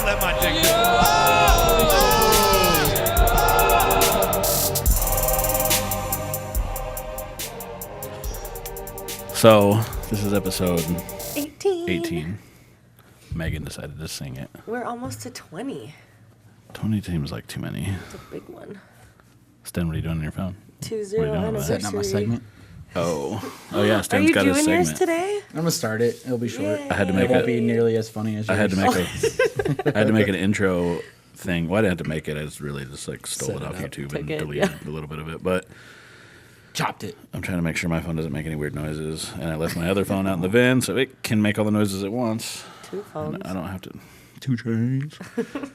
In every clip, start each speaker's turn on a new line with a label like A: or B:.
A: let my dick go. So, this is episode 18. Megan decided to sing it.
B: We're almost to 20.
A: 20 seems like too many.
B: It's a big one.
A: Sten, what are you doing on your phone?
B: 2-0
A: anniversary.
C: Setting up my segment.
A: Oh yeah,
B: Are
A: Sten's
B: you
A: got his
B: doing
A: segment.
B: yours today?
C: I'm gonna start it. It'll be short.
B: Yay.
A: I had to
C: It
A: make
C: won't
A: it.
C: be nearly as funny as yours.
A: I had to make I had to make an intro thing. Well, I didn't have to make it. I just really just like stole
C: Set
A: it
C: it
A: off
C: up.
A: YouTube
B: Took
A: and
B: it,
A: deleted
B: yeah.
A: a little bit of it. But
C: chopped it.
A: I'm trying to make sure my phone doesn't make any weird noises. And I left my other phone out in the van so it can make all the noises it wants.
B: 2 phones.
A: And I don't have to. 2 chains.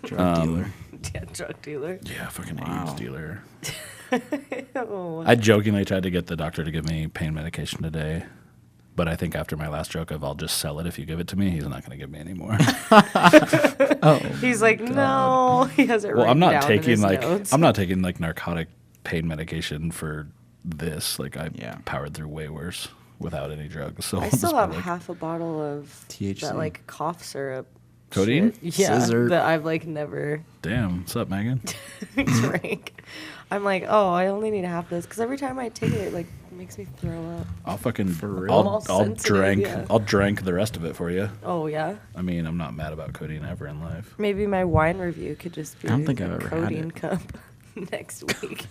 C: Drug dealer.
B: Yeah, drug dealer.
A: Yeah, fucking
C: Wow.
A: AIDS dealer.
B: Oh.
A: I jokingly tried to get the doctor to give me pain medication today. But I think after my last joke of I'll just sell it if you give it to me, he's not going to give me any more.
B: He's like, no. He has it
A: Well, I'm
B: written
A: not
B: down in
A: taking
B: his
A: like
B: notes.
A: I'm not taking like narcotic pain medication for this. Like I
C: Yeah.
A: powered through way worse without any drugs. So
B: I
A: I'll
B: still
A: just be
B: have
A: like,
B: half a bottle of
C: THC.
B: that like cough syrup.
A: Codeine?
B: shit. Yeah,
C: Scissor.
B: that I've like never
A: Damn, what's up, Megan?
B: drank. I'm like, oh, I only need half this because every time I take it, it like makes me throw up.
A: I'll fucking
C: real?
B: I'm all
A: I'll
B: sensitive,
A: drink
B: yeah.
A: I'll drink the rest of it for you.
B: Oh yeah.
A: I mean, I'm not mad about codeine ever in life.
B: Maybe my wine review could just be
C: I don't think
B: a
C: I've ever had
B: codeine
C: it.
B: cup next week.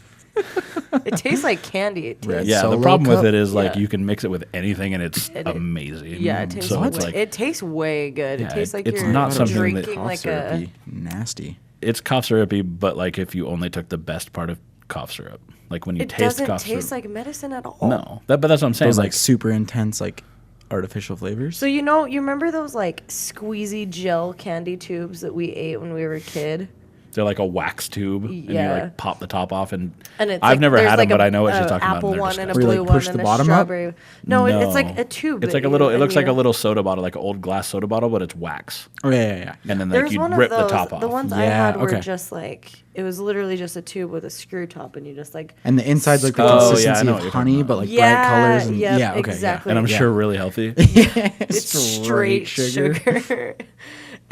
B: It tastes like candy. It
C: Red
B: tastes,
A: Yeah, the
C: Solo
A: problem with
C: cup?
A: it is like
B: Yeah.
A: you can mix it with anything and it's
B: And it-
A: amazing.
B: yeah, it tastes
A: so
B: way,
A: it's like
B: it tastes way good.
A: Yeah,
B: It tastes like
A: it's
B: you're
A: not something that-
B: drinking
C: Cough
B: like
C: syrupy. Nasty.
A: it's cough syrupy, but like if you only took the best part of cough syrup, like when you
B: it
A: taste
B: doesn't
A: cough
B: taste
A: syrup.
B: like medicine at all.
A: No, but that's what I'm saying.
C: Those
A: like
C: like super intense like artificial flavors.
B: So you know, you remember those like squeezy gel candy tubes that we ate when we were a kid?
A: they're like a wax tube, and you
B: Yeah.
A: like pop the top off. And
B: And it's
A: I've
B: like,
A: never
B: there's
A: had
B: like
A: them, but
B: a-
A: I know what she's
B: a
A: talking about.
B: apple
A: and they're
B: one and a
A: disgusting.
C: Where you,
B: blue
C: like,
B: one
C: push
B: and
C: the
B: a
C: bottom up?
B: strawberry. No, it's like a tube.
A: It's
B: that
A: like a
B: you-
A: little. It
B: and
A: looks like a
B: you-
A: little soda bottle, like an old glass soda bottle, but it's wax.
C: Oh yeah.
A: And then like
B: There's
A: you
B: one
A: rip
B: of those.
A: the top off.
B: The ones I
C: Yeah,
B: had were
C: okay.
B: just like it was literally just a tube with a screw top, and you just like
C: And the inside's like the
A: Oh, yeah, I
C: consistency
A: know
C: of
A: what you're
C: honey,
A: talking
C: but
A: about.
C: like
B: Yeah,
C: bright colors. And,
B: yep,
C: yeah, okay,
B: exactly.
A: and I'm
C: Yeah.
A: sure really healthy.
C: Yeah.
B: it's straight sugar.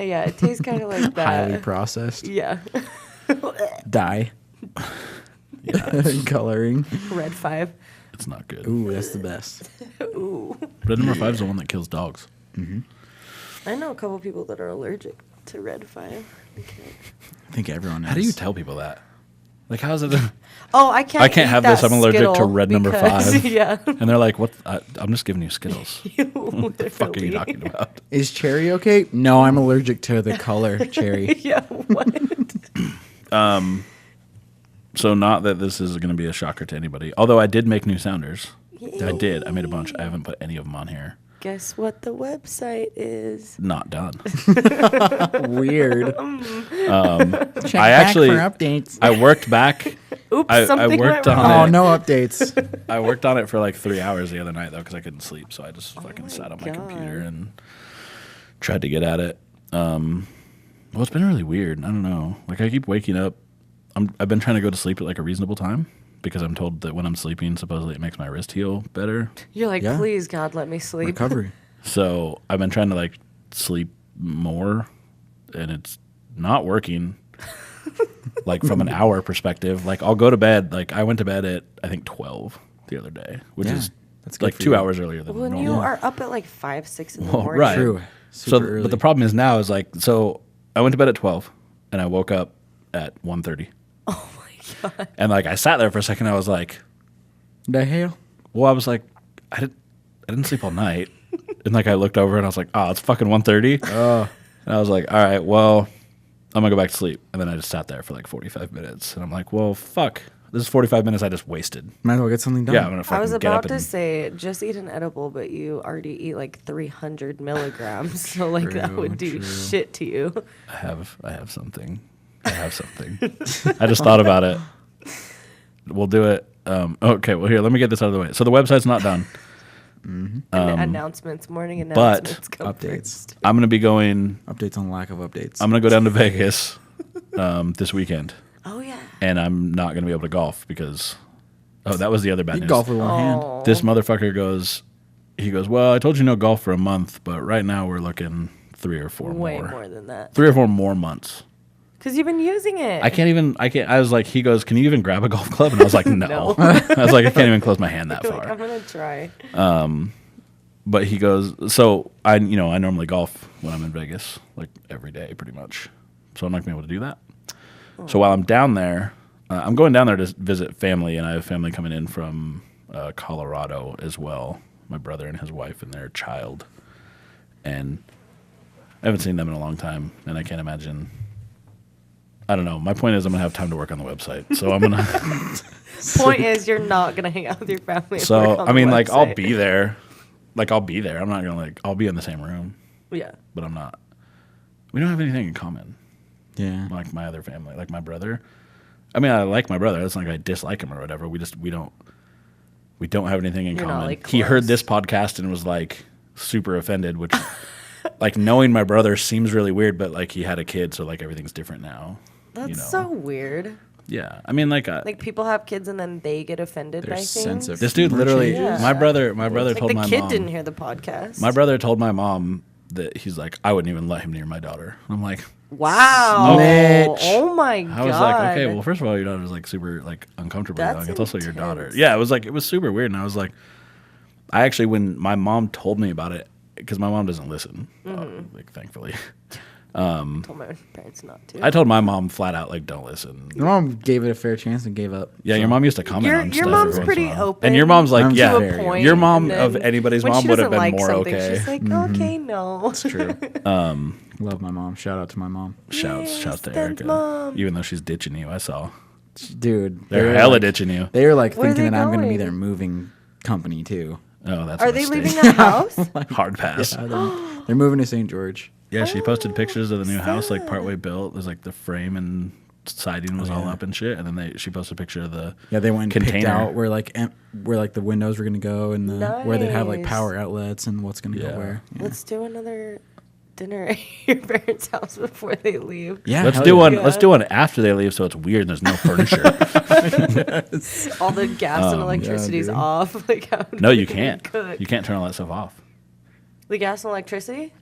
B: Yeah, it tastes kind of like that.
C: Highly processed.
B: Yeah,
C: Dye. Coloring.
B: Red 5.
A: It's not good.
C: Ooh, that's the best.
B: Ooh,
A: Red number 5 is the one that kills dogs.
B: I know a couple people that are allergic to Red 5.
C: I think everyone knows.
A: How do you tell people that? Like, how's it?
B: Oh, I can't.
A: I can't
B: eat
A: have
B: that
A: this. I'm allergic to
B: Skittle
A: red number
B: because-
A: 5.
B: Yeah.
A: And they're like, "What? I'm just giving you Skittles." What the fuck are you
B: Literally.
A: talking about?
C: Is cherry okay? No, I'm allergic to the color cherry.
B: Yeah. What?
A: So, not that this is going to be a shocker to anybody. Although I did make new sounders. I did. I made a bunch. I haven't put any of them on here.
B: Guess what the website is?
A: Not done.
C: Weird.
A: I
C: Check back
A: actually-
C: for updates.
A: I worked back.
B: Oops,
A: I
B: something
A: worked
B: went
A: on
B: wrong.
C: Oh,
A: it.
C: no updates.
A: I worked on it for like 3 hours the other night though because I couldn't sleep. So I just fucking
B: my
A: sat on my
B: God.
A: computer and tried to get at it. Well, it's been really weird. I don't know. Like I keep waking up. I've been trying to go to sleep at like a reasonable time because I'm told that when I'm sleeping, supposedly it makes my wrist heal better.
B: You're like,
C: Yeah.
B: please, God, let me sleep.
C: Recovery.
A: So I've been trying to like sleep more, and it's not working. Like from an hour perspective, like I'll go to bed. Like I went to bed at I think 12 the other day, which
C: Yeah,
A: is
C: that's good
A: like
C: for
A: 2
C: you.
A: hours earlier than
B: When
A: normal.
B: you are up at like 5, 6 in the
A: Well,
B: morning.
A: right.
C: True.
A: So,
C: Super early.
A: but the problem is now is like so I went to bed at 12, and I woke up at 1:30,
B: Oh my God.
A: and like I sat there for a second. I was like,
C: The hell?
A: well, I was like, I didn't sleep all night, and like I looked over and I was like, oh, it's fucking 1:30.
C: Oh,
A: And I was like, all right, well, I'm going to go back to sleep. And then I just sat there for like 45 minutes. And I'm like, well, fuck. This is 45 minutes I just wasted.
C: might as well get something done.
A: Yeah, I'm going to
B: I
A: fucking
B: was
A: get up
B: about to
A: and...
B: say, just eat an edible, but you already eat like 300 milligrams. So like that
C: True,
B: would do
C: true.
B: shit to you.
A: I have something. I just thought about it. We'll do it. Okay, well, here, let me get this out of the way. So the website's not done.
B: And announcements, morning announcements. Come
C: updates.
B: first.
A: I'm going to be going...
C: Updates on lack of updates.
A: I'm going to go down to Vegas this weekend.
B: Oh yeah.
A: And I'm not going to be able to golf because... Oh, that was the other bad
C: you
A: news.
C: golf with one hand.
A: This motherfucker goes, well, I told you no golf for a month, but right now we're looking 3 or 4
B: Way
A: more.
B: more than that.
A: 3 or 4 more months.
B: Because you've been using it.
A: I was like, he goes, can you even grab a golf club? And I was like, no.
B: No.
A: I was like, I can't even close my hand that
B: You're
A: far.
B: like, I'm going to try.
A: But he goes, so I normally golf when I'm in Vegas, like every day pretty much. So I'm not going to be able to do that. Oh. So while I'm down there, I'm going down there to visit family, and I have family coming in from Colorado as well. My brother and his wife and their child. And I haven't seen them in a long time, and I can't imagine. I don't know. My point is I'm going to have time to work on the website. So I'm going to.
B: Point is, you're not going to hang out with your family.
A: So, I mean, like, I'll be there. Like, I'll be there. I'm not going to, like, I'll be in the same room.
B: Yeah.
A: But I'm not. We don't have anything in common.
C: Yeah.
A: Like my other family. Like my brother. I mean, I like my brother. It's not like I dislike him or whatever. We don't have anything in common.
B: Not, like,
A: he heard
B: close.
A: this podcast and was, like, super offended, which, like, knowing my brother seems really weird, but, like, he had a kid, so, like, everything's different now.
B: That's so weird.
A: Yeah. I mean, like
B: people have kids and then they get offended by things.
A: this dude literally,
B: Yeah.
A: my brother told
B: the
A: my
B: kid
A: mom.
B: didn't hear the podcast.
A: My brother told my mom that he's like, I wouldn't even let him near my daughter. I'm like,
B: wow.
C: Snitch.
B: Oh my god.
A: I was like, okay, well, first of all, your daughter's like super like uncomfortable.
B: That's
A: Young. It's also your daughter.
B: intense.
A: Yeah, it was super weird. And I was like, I actually, when my mom told me about it, because my mom doesn't listen, like thankfully.
B: told my parents not to.
A: I told my mom flat out, like, don't listen.
C: Your mom gave it a fair chance and gave up.
A: Yeah, your mom used to comment
B: Your-
A: on
B: your
A: stuff.
B: mom's
A: every once
B: pretty
A: in a while.
B: open
A: And your mom's like,
C: to
A: yeah,
C: a point,
A: your mom
B: and
A: of
B: then
A: anybody's
B: when
A: mom
B: she
A: would have
B: doesn't
A: been
B: like
A: more
B: something,
A: okay.
B: She's like, okay, no.
A: It's true.
C: Love my mom. Shout out to my mom.
A: Shouts to
B: Stan's
A: Erica.
B: mom.
A: Even though she's ditching you, I saw.
C: Dude.
A: They're hella ditching you.
C: They were like
B: Where are
C: thinking
B: they
C: that I'm going to be
B: going?
C: their moving company too.
A: Oh, that's
B: Are
A: a
B: they
A: mistake.
B: leaving the house?
A: Hard pass.
C: They're moving to St. George.
A: Yeah, she posted pictures of the new house, like partway built. There's like the frame and siding was all up and shit. And then she posted a picture of the
C: Yeah, they went and picked
A: container.
C: out where like the windows were going to go and where they'd have like
B: Nice.
C: power outlets and what's going to
A: Yeah.
C: go where. Yeah.
B: Let's do another dinner at your parents' house before they leave.
C: Yeah,
A: Let's
C: hell
A: do
C: yeah.
A: one. Let's do one after they leave, so it's weird and there's no furniture.
B: All the gas and electricity's
C: dude.
B: off. Like, how
A: No,
B: do
A: you
B: we
A: can't.
B: cook?
A: You can't turn all that stuff off.
B: The gas and electricity?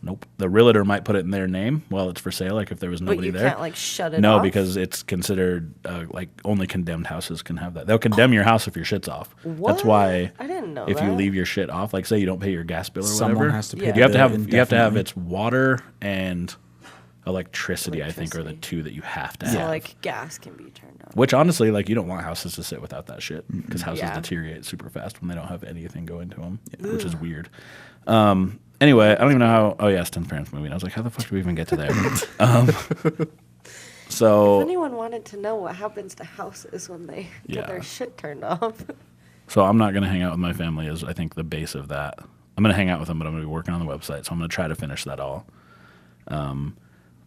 A: Nope. The realtor might put it in their name while it's for sale, like if there was
B: But
A: nobody
B: you
A: there.
B: can't, like, shut it
A: No,
B: off?
A: because it's considered like only condemned houses can have that. They'll condemn your house if your shit's off.
B: What?
A: That's why
B: I didn't know
A: if you
B: that.
A: leave your shit off, like say you don't pay your gas bill or
C: Someone
A: whatever,
C: has to pay
B: Yeah.
C: the
A: you have to
C: bill
A: have
C: indefinitely.
A: its water and electricity, I think, are the
B: Electricity.
A: two that you have to
B: So,
A: have.
B: like, gas can be turned off.
A: Which honestly, like you don't want houses to sit without that shit because houses
B: Yeah.
A: deteriorate super fast when they don't have anything going to them, which is weird. Anyway, I don't even know how. Oh yeah, Stan's parents moving. I was like, how the fuck do we even get to there?
B: If
A: So
B: anyone wanted to know what happens to houses when they
A: Yeah.
B: get their shit turned off.
A: So I'm not going to hang out with my family is I think the base of that. I'm going to hang out with them, but I'm going to be working on the website. So I'm going to try to finish that all.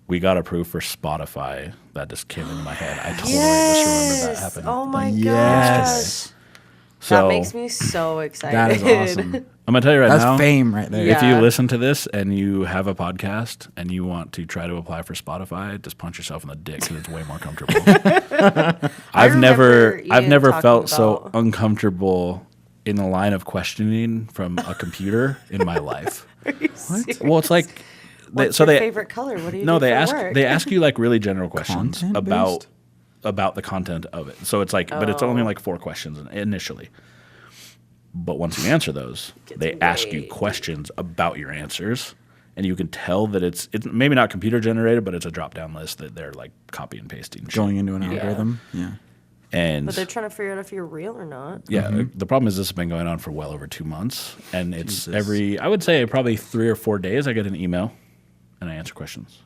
A: We got approved for Spotify. That just came into my head. I totally just remembered that happened.
B: Oh my
C: Yes.
B: gosh.
A: So
B: That makes me so excited.
C: That is awesome.
A: I'm going to tell you right
C: That's
A: now.
C: fame right there.
B: Yeah.
A: If you listen to this and you have a podcast and you want to try to apply for Spotify, just punch yourself in the dick because it's way more comfortable. I've
B: remember
A: never
B: Ian
A: felt
B: talking
A: so
B: about-
A: uncomfortable in the line of questioning from a computer in my life.
B: What?
A: Well, it's like
B: What's your favorite color? What do you
A: no,
B: do
A: they
B: for
A: ask
B: work?
A: they ask you like really general questions
C: Content-based?
A: about the content of it. So it's like, but it's only like 4 questions initially. But once you answer those, they ask you
B: way
A: questions about your answers, and you can tell that it's maybe not computer generated, but it's a drop down list that they're like copy and pasting shit.
C: Going into an algorithm. Yeah.
A: And
B: But they're trying to figure out if you're real or not.
A: yeah, the problem is this has been going on for well over 2 months, and it's
C: Jesus.
A: I would say probably 3 or 4 days I get an email, and I answer questions,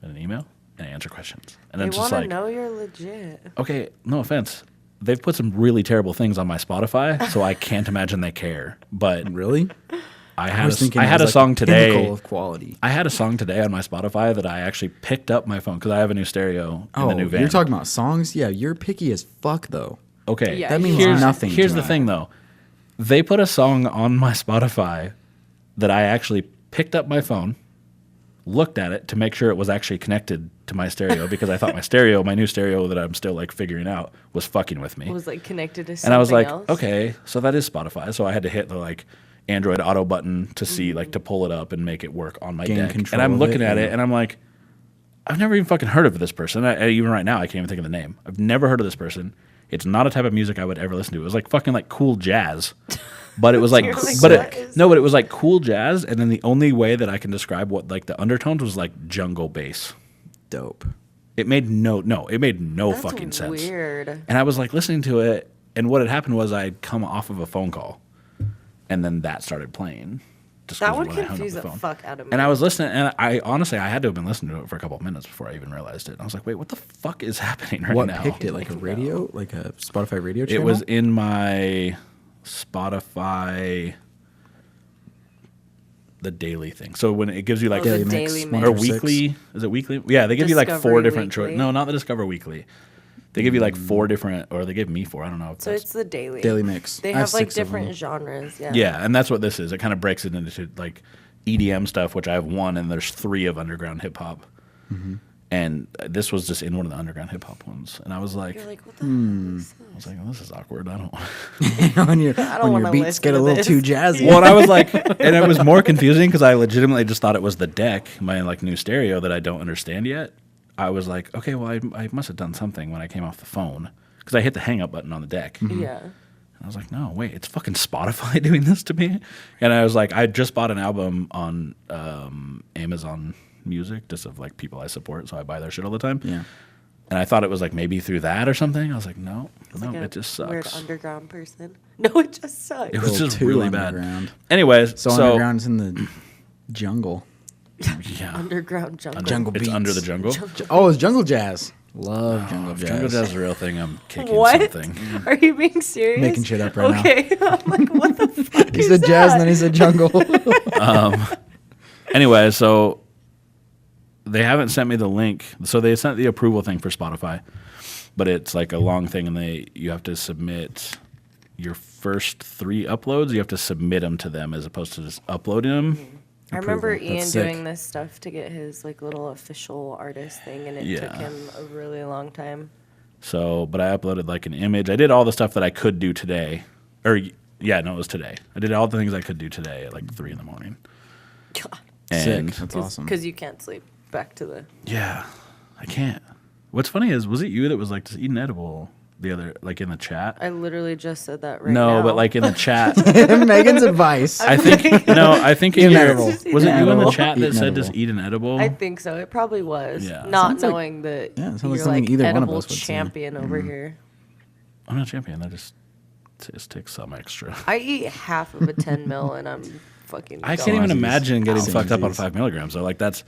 A: and an email, and I answer questions, and
B: They
A: then it's
B: want
A: just
B: to
A: like,
B: know you're legit.
A: okay, no offense, they've put some really terrible things on my Spotify, so I can't imagine they care. But
C: Really?
A: I
C: was thinking
A: I
C: it
A: had
C: was
A: a
C: like
A: song
C: the
A: today.
C: pinnacle of quality.
A: I had a song today on my Spotify that I actually picked up my phone because I have a new stereo in the new van.
C: You're talking about songs? Yeah, you're picky as fuck though.
A: Okay,
B: Yeah,
C: That means
A: here's,
C: nothing.
A: Here's
C: to
A: the
C: me.
A: thing, though. They put a song on my Spotify that I actually picked up my phone, looked at it to make sure it was actually connected to my stereo because I thought my new stereo that I'm still like figuring out was fucking with me.
B: It was like connected to something
A: And I was like,
B: else.
A: okay, so that is Spotify. So I had to hit the like Android Auto button to see, like, to pull it up and make it work on my
C: Gain
A: deck.
C: control
A: And I'm
C: of
A: looking
C: it,
A: at
C: yeah.
A: it, and I'm like, I've never even fucking heard of this person. Even right now, I can't even think of the name. I've never heard of this person. It's not a type of music I would ever listen to. It was like fucking like cool jazz. But it was like,
B: You're like,
A: but
B: what is
A: it was like cool jazz. And then the only way that I can describe what like the undertones was like jungle bass.
C: Dope.
A: It made no
B: That's
A: fucking sense.
B: weird.
A: And I was like listening to it, and what had happened was I'd come off of a phone call, and then that started playing. Just
B: That
A: 'cause
B: would
A: when I hung up
B: confuse
A: the
B: the
A: phone.
B: fuck out of me.
A: And I was listening, and I honestly, I had to have been listening to it for a couple of minutes before I even realized it. And I was like, wait, what the fuck is happening right
C: What
A: now?
C: picked it? Like a radio? Like a Spotify radio
A: It
C: channel?
A: was in my Spotify, the daily thing. So when it gives you like,
B: the
C: Daily
B: daily
C: Mix,
B: mix.
A: or
C: One through
A: weekly, is it weekly? Yeah, they give you like 4
B: Discovery
A: different
B: Weekly.
A: choices. No, not the Discover Weekly. They give you like 4 different, or they gave me 4. I don't know. If
B: So
A: that's-
B: it's the daily.
C: Daily Mix.
B: They
C: I
B: have like
C: 6 of them.
B: different genres. Yeah.
A: Yeah, and that's what this is. It kind of breaks it into like EDM stuff, which I have 1, and there's 3 of underground hip hop.
C: Mm-hmm.
A: And this was just in one of the underground hip hop ones, and I was like,
B: You're like, what the hell is
A: I
B: this?
A: was like, well, this is awkward. I don't.
C: when your,
B: I don't
C: when your
B: wanna
C: beats
B: listen
C: get a
B: to
C: little
B: this.
C: too jazzy.
A: Well, and I was like, and it was more confusing because I legitimately just thought it was the deck, my like new stereo that I don't understand yet. I was like, okay, well, I must have done something when I came off the phone because I hit the hang up button on the deck.
B: Yeah.
A: And I was like, no, wait, it's fucking Spotify doing this to me. And I was like, I just bought an album on Amazon Music, just of like people I support, so I buy their shit all the time.
C: Yeah.
A: And I thought it was like maybe through that or something. I was like, no,
B: It's
A: no,
B: like a
A: it just
B: weird
A: sucks.
B: underground person. No, it just sucks.
A: It was
C: Little
A: just
C: too
A: really bad.
C: underground.
A: Anyways,
C: So, underground's in the jungle.
A: yeah,
B: Underground jungle.
C: Jungle
A: it's
C: beats.
A: under the jungle.
C: Oh, it's jungle jazz. Love jungle
A: If
C: jazz.
A: jungle jazz is a real thing, I'm kicking
B: What?
A: something.
B: Are you being serious?
C: Making shit up right now.
B: Okay. I'm like, what the fuck
C: He
B: is
C: said jazz, and
B: that?
C: then he said jungle.
A: Anyway, so they haven't sent me the link. So they sent the approval thing for Spotify, but it's like a long thing, and you have to submit your first 3 uploads. You have to submit them to them as opposed to just uploading them.
B: I remember
C: Approval.
B: Ian
C: That's sick.
B: doing this stuff to get his like little official artist thing, and it
A: Yeah.
B: took him a really long time.
A: So, but I uploaded like an image. I did all the stuff that I could do today, it was today. I did all the things I could do today at like 3 a.m. And
C: Sick. That's awesome.
B: Because you can't sleep. Back to the.
A: yeah, I can't. What's funny is, was it you that was like just eat an edible the other, like in the chat?
B: I literally just said that right now.
A: No, but like in the chat.
C: Megan's advice.
A: I think
C: Eat an edible.
A: was it
B: Eat an
A: you in the
B: edible.
A: chat
C: Eat
A: that
C: an
A: said just
C: edible.
A: eat an edible?
B: I think so. It probably was.
A: Yeah.
B: Not
C: Sounds like-
B: knowing that
C: yeah, it sounds
B: you're
C: like something
B: like
C: either one of
B: edible
C: us would say.
B: champion over here.
A: I'm not a champion. I just take some extra.
B: I eat half of a 10 mil and I'm fucking.
A: I can't even
C: Samesies.
A: imagine getting
C: Samesies.
A: fucked up on 5 milligrams. So like that's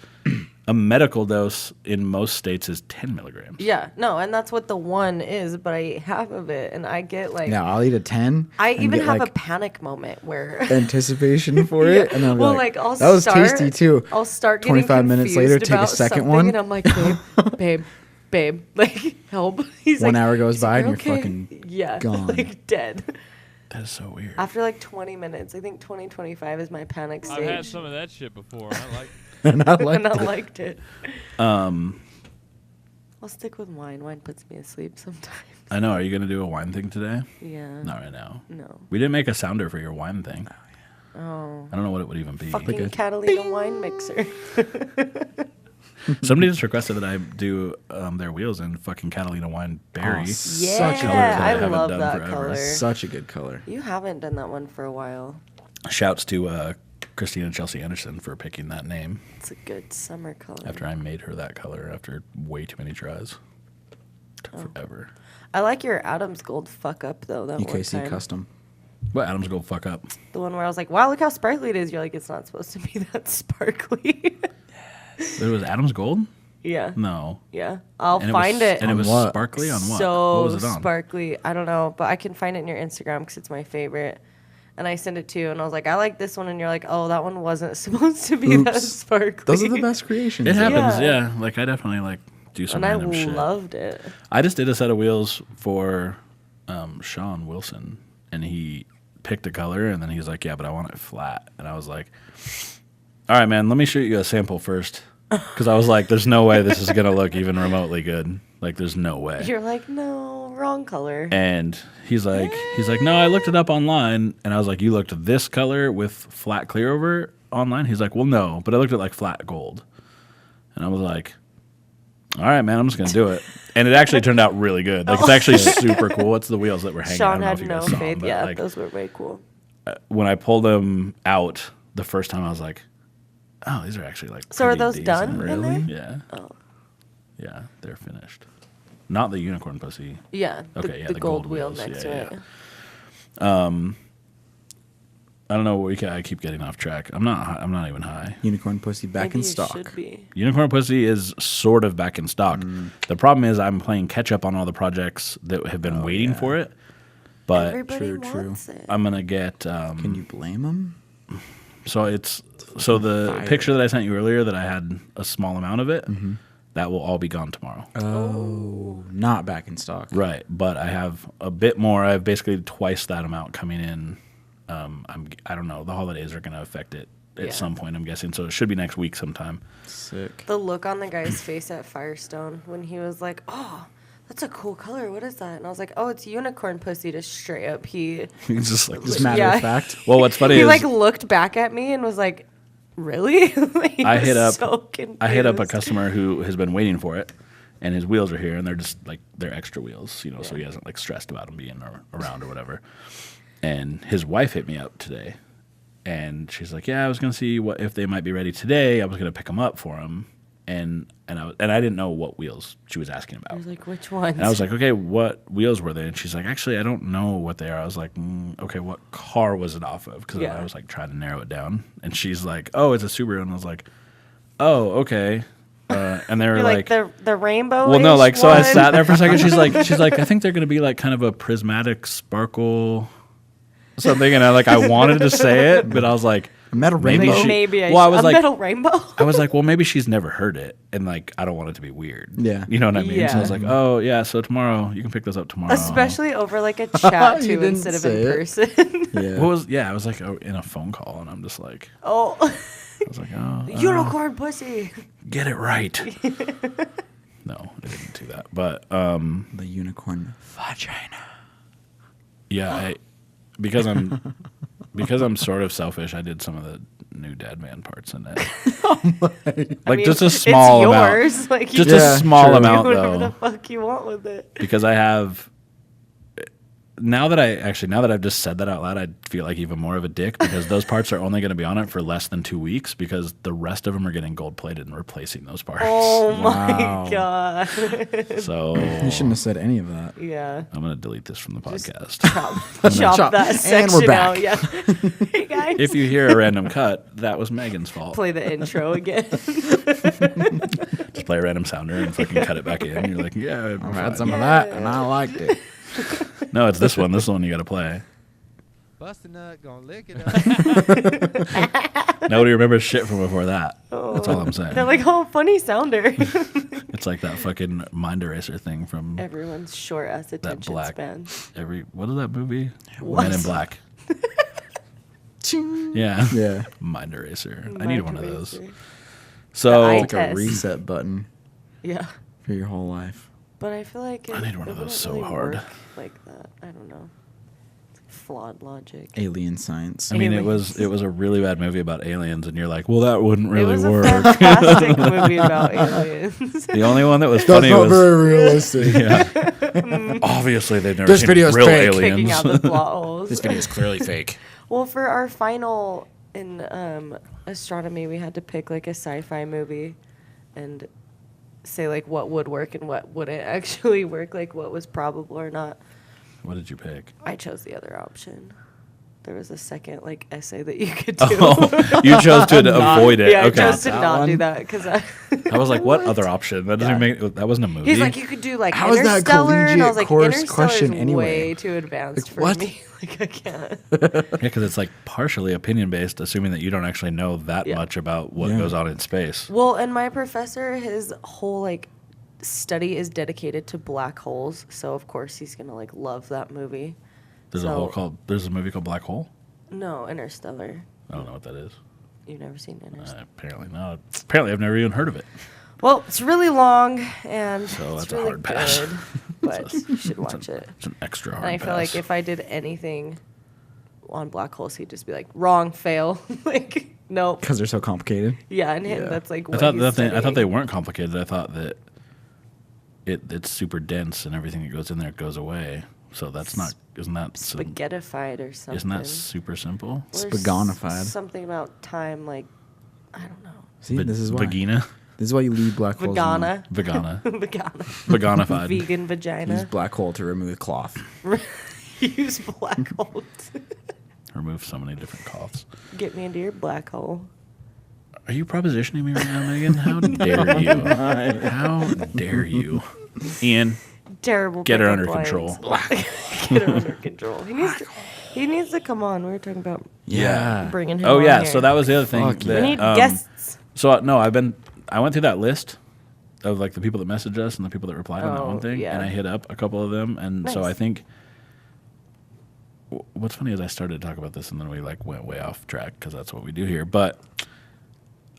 A: a medical dose in most states is 10 milligrams.
B: Yeah, no, and that's what the one is, but I eat half of it and I get like.
C: Now I'll eat a 10.
B: I
C: and
B: even
C: get,
B: have
C: like,
B: a panic moment where.
C: anticipation for it, and then I'll be
B: well,
C: like,
B: I'll
C: that was
B: start,
C: tasty too.
B: I'll start getting
C: 25 minutes later,
B: confused
C: take a
B: about
C: second
B: something,
C: one.
B: and I'm like, babe, like help. He's
C: 1
B: like,
C: hour goes
B: he's
C: by
B: like,
C: and you're
B: "Okay."
C: fucking
B: yeah,
C: gone.
B: like dead.
A: That is so weird.
B: After like 20 minutes, I think 20-25 is my panic stage.
D: I've had some of that shit before. And I like.
C: and I liked
B: and I
C: it.
B: liked it. I'll stick with wine. Wine puts me asleep sometimes.
A: I know. Are you gonna do a wine thing today?
B: Yeah.
A: Not right now.
B: No.
A: We didn't make a sounder for your wine thing.
B: Oh.
A: I don't know what it would even be.
B: Fucking
C: a
B: Catalina wine mixer.
A: Somebody just requested that I do their wheels in fucking Catalina wine berry.
C: Oh,
B: Yeah,
C: such a good
A: I
B: I
A: haven't
B: love
A: done
B: that
A: forever.
B: color.
C: Such a good color.
B: You haven't done that one for a while.
A: Shouts to Christina and Chelsea Anderson for picking that name
B: It's a good summer color.
A: after I made her that color after way too many tries. Took
B: Oh.
A: forever.
B: I like your Adam's Gold fuck up though. That one
C: UKC
B: time.
C: custom.
A: What Adam's go fuck up?
B: The one where I was like, "Wow, look how sparkly it is." You're like, "It's not supposed to be that sparkly."
A: It was Adam's Gold?
B: yeah,
A: No.
B: yeah. I'll
A: And
B: find
A: was,
B: it.
A: And it
C: On
A: was
C: what?
A: sparkly on what?
B: So
A: What was it on?
B: sparkly. I don't know, but I can find it in your Instagram because it's my favorite. And I sent it to you, and I was like, "I like this one," and you're like, "Oh, that one wasn't supposed to be that
C: Oops.
B: sparkly."
C: Those are the best creations.
A: It happens,
B: Yeah.
A: yeah. Like I definitely like do some
B: and I
A: random shit.
B: loved it.
A: I just did a set of wheels for Sean Wilson, and he picked a color, and then he's like, "Yeah, but I want it flat." And I was like, "All right, man, let me shoot you a sample first," because I was like, "There's no way this is gonna look even remotely good." Like, there's no way.
B: You're like, no, wrong color.
A: And he's like, no, I looked it up online. And I was like, you looked at this color with flat clear over online? He's like, well, no, but I looked at like flat gold. And I was like, all right, man, I'm just going to do it. And it actually turned out really good. Like, it's actually super cool. It's the wheels that were hanging.
B: Sean
A: I
B: had
A: don't know if
B: no
A: you guys saw
B: faith.
A: them, but,
B: Yeah,
A: like,
B: those were way cool.
A: when I pulled them out the first time, I was like, oh, these are actually like.
B: So are
A: pretty
B: those
A: decent.
B: done in there?
A: Yeah.
B: Oh.
A: Yeah, they're finished. Not the unicorn pussy.
B: Yeah.
A: Okay,
B: The
A: the
B: gold
A: gold
B: wheel
A: wheels.
B: next
A: Yeah,
B: to it.
A: I don't know. I keep getting off track. I'm not even high.
C: Unicorn pussy back
B: Maybe
C: in
B: you
C: stock.
B: should be.
A: Unicorn pussy is sort of back in stock. The problem is I'm playing catch up on all the projects that have been waiting for it. But
B: Everybody
C: true.
B: wants it.
A: I'm gonna get.
C: Can you blame them?
A: So the
C: Fire.
A: picture that I sent you earlier that I had a small amount of it. That will all be gone tomorrow.
C: Oh, not back in stock.
A: Right, but I have a bit more. I have basically twice that amount coming in. I don't know. The holidays are going to affect it at some point, I'm guessing. So it should be next week sometime.
C: Sick.
B: The look on the guy's face at Firestone when he was like, oh, that's a cool color. What is that? And I was like, oh, it's unicorn pussy. Just straight up.
A: It's just like
C: Just matter
B: Yeah.
C: of fact.
A: Well, what's funny
B: He
A: is
B: like looked back at me and was like, really? He
A: I
B: was
A: hit up
B: so
A: I hit up a
B: confused.
A: customer who has been waiting for it, and his wheels are here, and they're just like they're extra wheels, so he hasn't like stressed about them being around or whatever. And his wife hit me up today, and she's like, "Yeah, I was gonna see if they might be ready today. I was gonna pick them up for him." And I didn't know what wheels she was asking
B: I
A: about.
B: was like, which ones?
A: And I was like, okay, what wheels were they? And she's like, actually, I don't know what they are. I was like, okay, what car was it off of? Because
B: Yeah.
A: I was like trying to narrow it down. And she's like, oh, it's a Subaru. And I was like, oh, okay. And they were
B: You're
A: like,
B: the rainbow.
A: well, no, like, so I sat there for a second. She's like, I think they're going to be like kind of a prismatic sparkle something. And I wanted to say it, but I was like,
C: A metal
A: Maybe
C: rainbow.
A: she-
B: Maybe
A: well, I was
B: a
A: like-
B: metal rainbow.
A: I was like, well, maybe she's never heard it, and like, I don't want it to be weird.
C: Yeah.
A: You know what I mean? So I was
B: Yeah.
A: like, oh yeah, so tomorrow you can pick those up tomorrow.
B: Especially over like a chat
C: You
B: too
C: didn't
B: instead of
C: say
B: in
C: it.
B: person.
C: Yeah.
A: I was like in a phone call, and I'm just like,
B: Oh,
A: I was like, oh,
B: unicorn pussy.
A: get it right. No, I didn't do that, but
C: The unicorn vagina.
A: yeah, because I'm sort of selfish. I did some of the new Dad Man parts in it,
B: I mean,
A: just a small
B: it's
A: amount.
B: yours. Like
A: Just
B: you
C: Yeah,
A: a small
C: true.
A: amount
B: do whatever the
A: though,
B: fuck you want with it.
A: because I have. Now that I've just said that out loud, I feel like even more of a dick because those parts are only going to be on it for less than 2 weeks because the rest of them are getting gold plated and replacing those parts.
B: Oh
C: Wow.
B: my god.
A: So
C: You shouldn't have said any of that.
B: Yeah.
A: I'm going to delete this from the podcast.
B: Chop
C: Chop.
B: that
C: And
B: section
C: we're back.
B: out. Yeah. Hey guys.
A: If you hear a random cut, that was Megan's fault.
B: Play the intro again.
A: Just play a random sounder and fucking cut it back in. You're like, yeah,
C: I've had some of that, and I liked it.
A: No, it's this one. This one you got to play.
D: Bust a nut, gonna lick it up.
A: Nobody remembers shit from before that. That's all I'm saying.
B: They're like, oh, funny sounder.
A: It's like that fucking mind eraser thing from
B: Everyone's short ass attention
A: black-
B: span.
A: what is that movie?
B: What?
A: Men in Black.
C: Ching.
A: Yeah.
C: Yeah.
A: Mind eraser. I need one of
B: Mind
A: those.
B: eraser.
A: So
B: eye
C: Like a
B: Test.
C: reset button
B: Yeah.
C: for your whole life.
B: But I feel like
A: I need one
B: it
A: of those
B: wouldn't
A: so
B: really
A: hard.
B: work like that. I don't know. It's like flawed logic.
C: Alien science.
A: I mean, it was
B: Aliens.
A: a really bad movie about aliens, and you're like, well, that wouldn't
B: It
A: really
B: was
A: work.
B: a fantastic movie about aliens.
A: The only one that was funny was
C: realistic.
A: yeah. Obviously, they've never
C: This
A: seen
C: video's
A: real
C: fake.
B: Picking
A: aliens.
B: out the plot holes.
C: This video is clearly fake.
B: Well, for our final in astronomy, we had to pick like a sci-fi movie and say like what would work and what wouldn't actually work, like what was probable or not.
A: What did you pick?
B: I chose the other option. There was a second like essay that you could do.
A: Oh, you chose to avoid it.
B: Yeah, I
A: Okay.
B: chose to
C: That
B: not do
C: one?
B: that because
A: I was like, what other option? That doesn't make. That wasn't a movie.
B: he's like, you could do like
C: How is that
B: Interstellar, and I was
C: collegiate
B: like,
C: course
B: Interstellar
C: question
B: is
C: anyway?
B: way too advanced
C: Like,
B: for
C: what?
B: me. Like I can't.
A: Yeah, because it's like partially opinion based, assuming that you don't actually know that
B: Yeah.
A: much about what
C: Yeah.
A: goes on in space.
B: Well, and my professor, his whole like study is dedicated to black holes, so of course he's gonna like love that movie.
A: There's There's a movie called Black Hole.
B: No, Interstellar.
A: I don't know what that is.
B: You've never seen Interstellar.
A: Apparently not. Apparently, I've never even heard of it.
B: Well, it's really long and
A: So
B: it's
A: that's a
B: really
A: hard pass.
B: good, but you should watch it.
A: It's an extra hard
B: And I
A: pass.
B: feel like if I did anything on Black Holes, he'd just be like, wrong, fail. Like, nope.
C: Because they're so complicated.
B: Yeah, and him,
C: Yeah.
B: that's like
A: I
B: what
A: thought
B: he's
A: I thought they
B: studying.
A: weren't complicated. I thought that it's super dense and everything that goes in there goes away. So that's not isn't that
B: Spaghettified or something.
A: isn't that super simple?
B: Or
C: Spagonified.
B: Something about time, like, I don't know.
C: See, this is why.
A: Vagina,
C: This is why you leave black holes.
B: Vagina.
A: vagina,
B: Vagina.
A: vaganified.
B: Vegan
C: Use
B: vagina.
C: black hole to remove cloth.
B: Use black hole.
A: Remove so many different coughs.
B: Get me into your black hole.
A: Are you propositioning me right now, Megan? How dare you? How dare you, Ian?
B: Terrible.
A: Get her
B: pickup
A: under control.
B: lines. Get her under control. He needs to come on. We were talking about bringing him
A: Oh
B: on
A: yeah.
B: here.
A: So that was the other thing.
C: Fuck
B: We
A: that,
B: need guests.
A: So no, I went through that list of like the people that messaged us and the people that replied on that
B: Oh,
A: one thing,
B: yeah.
A: and I hit up a couple of them, and so
B: Nice.
A: I think what's funny is I started to talk about this and then we like went way off track because that's what we do here. But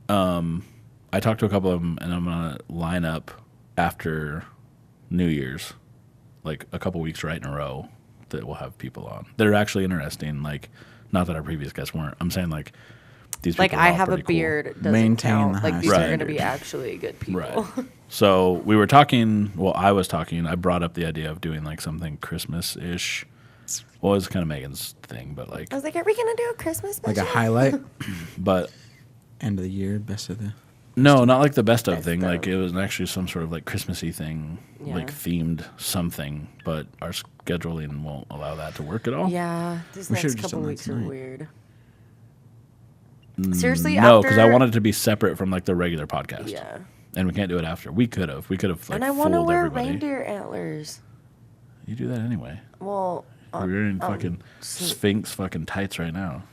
A: I talked to a couple of them, and I'm gonna line up after New Year's, like a couple weeks right in a row that we'll have people on that are actually interesting. Like, not that our previous guests weren't. I'm saying like these people
B: Like,
A: are
B: I
A: all
B: have a
A: pretty cool.
B: beard. Doesn't
C: Maintain
B: count.
C: the
B: Like,
C: high
B: these are going to
A: standard.
B: be actually good people.
A: Right. So we were talking. Well, I was talking. I brought up the idea of doing like something Christmas-ish. Well, it was kind of Megan's thing, but like,
B: I was like, are we going to do a Christmas
C: Like
B: special?
C: a highlight.
A: but
C: End of the year, best of the.
A: no, not like the best of
B: Best
A: thing. Like
B: of.
A: it was actually some sort of like Christmassy thing, like
B: Yeah.
A: themed something. But our scheduling won't allow that to work at all.
B: Yeah, these
C: We
B: next
C: should've just
B: couple
C: done that
B: weeks are
C: tonight.
B: weird. Seriously,
A: No, because I
B: after-
A: wanted it to be separate from like the regular podcast.
B: Yeah.
A: And we can't do it after. We could have. We could have like
B: And I want to
A: fooled
B: wear
A: everybody.
B: reindeer antlers.
A: You do that anyway.
B: Well,
A: We're wearing fucking
B: so-
A: Sphinx fucking tights right now.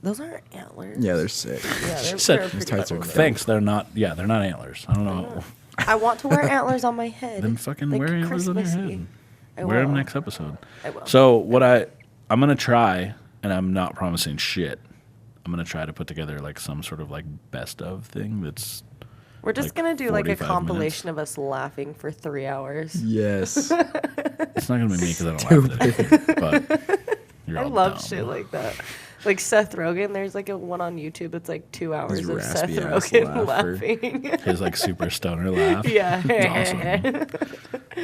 B: those aren't antlers.
C: Yeah, they're sick.
B: Yeah, they're,
A: said-
B: they're
A: Those
B: pretty
C: tights are
B: cool.
C: dope.
A: Thanks. They're not. Yeah, they're not antlers. I don't know.
B: I want to wear antlers on my head.
A: Then fucking
B: like
A: wear antlers on your
B: Christmassy.
A: head.
B: I
A: Wear them
B: will.
A: next episode.
B: I will.
A: So what I'm gonna try, and I'm not promising shit. I'm gonna try to put together like some sort of like best of thing that's
B: We're just
A: like
B: going to do like a
A: 45
B: compilation of us laughing for 3 hours.
C: Yes.
A: it's not gonna be me because I don't laugh at it. But you're
B: I
A: all
B: love
A: dumb.
B: shit like that. Like Seth Rogen, there's like a one on YouTube that's like 2 hours of Seth
C: raspy ass
B: Rogen
C: laugher.
B: laughing.
A: His like super stoner laugh.
B: Yeah.
A: It's awesome.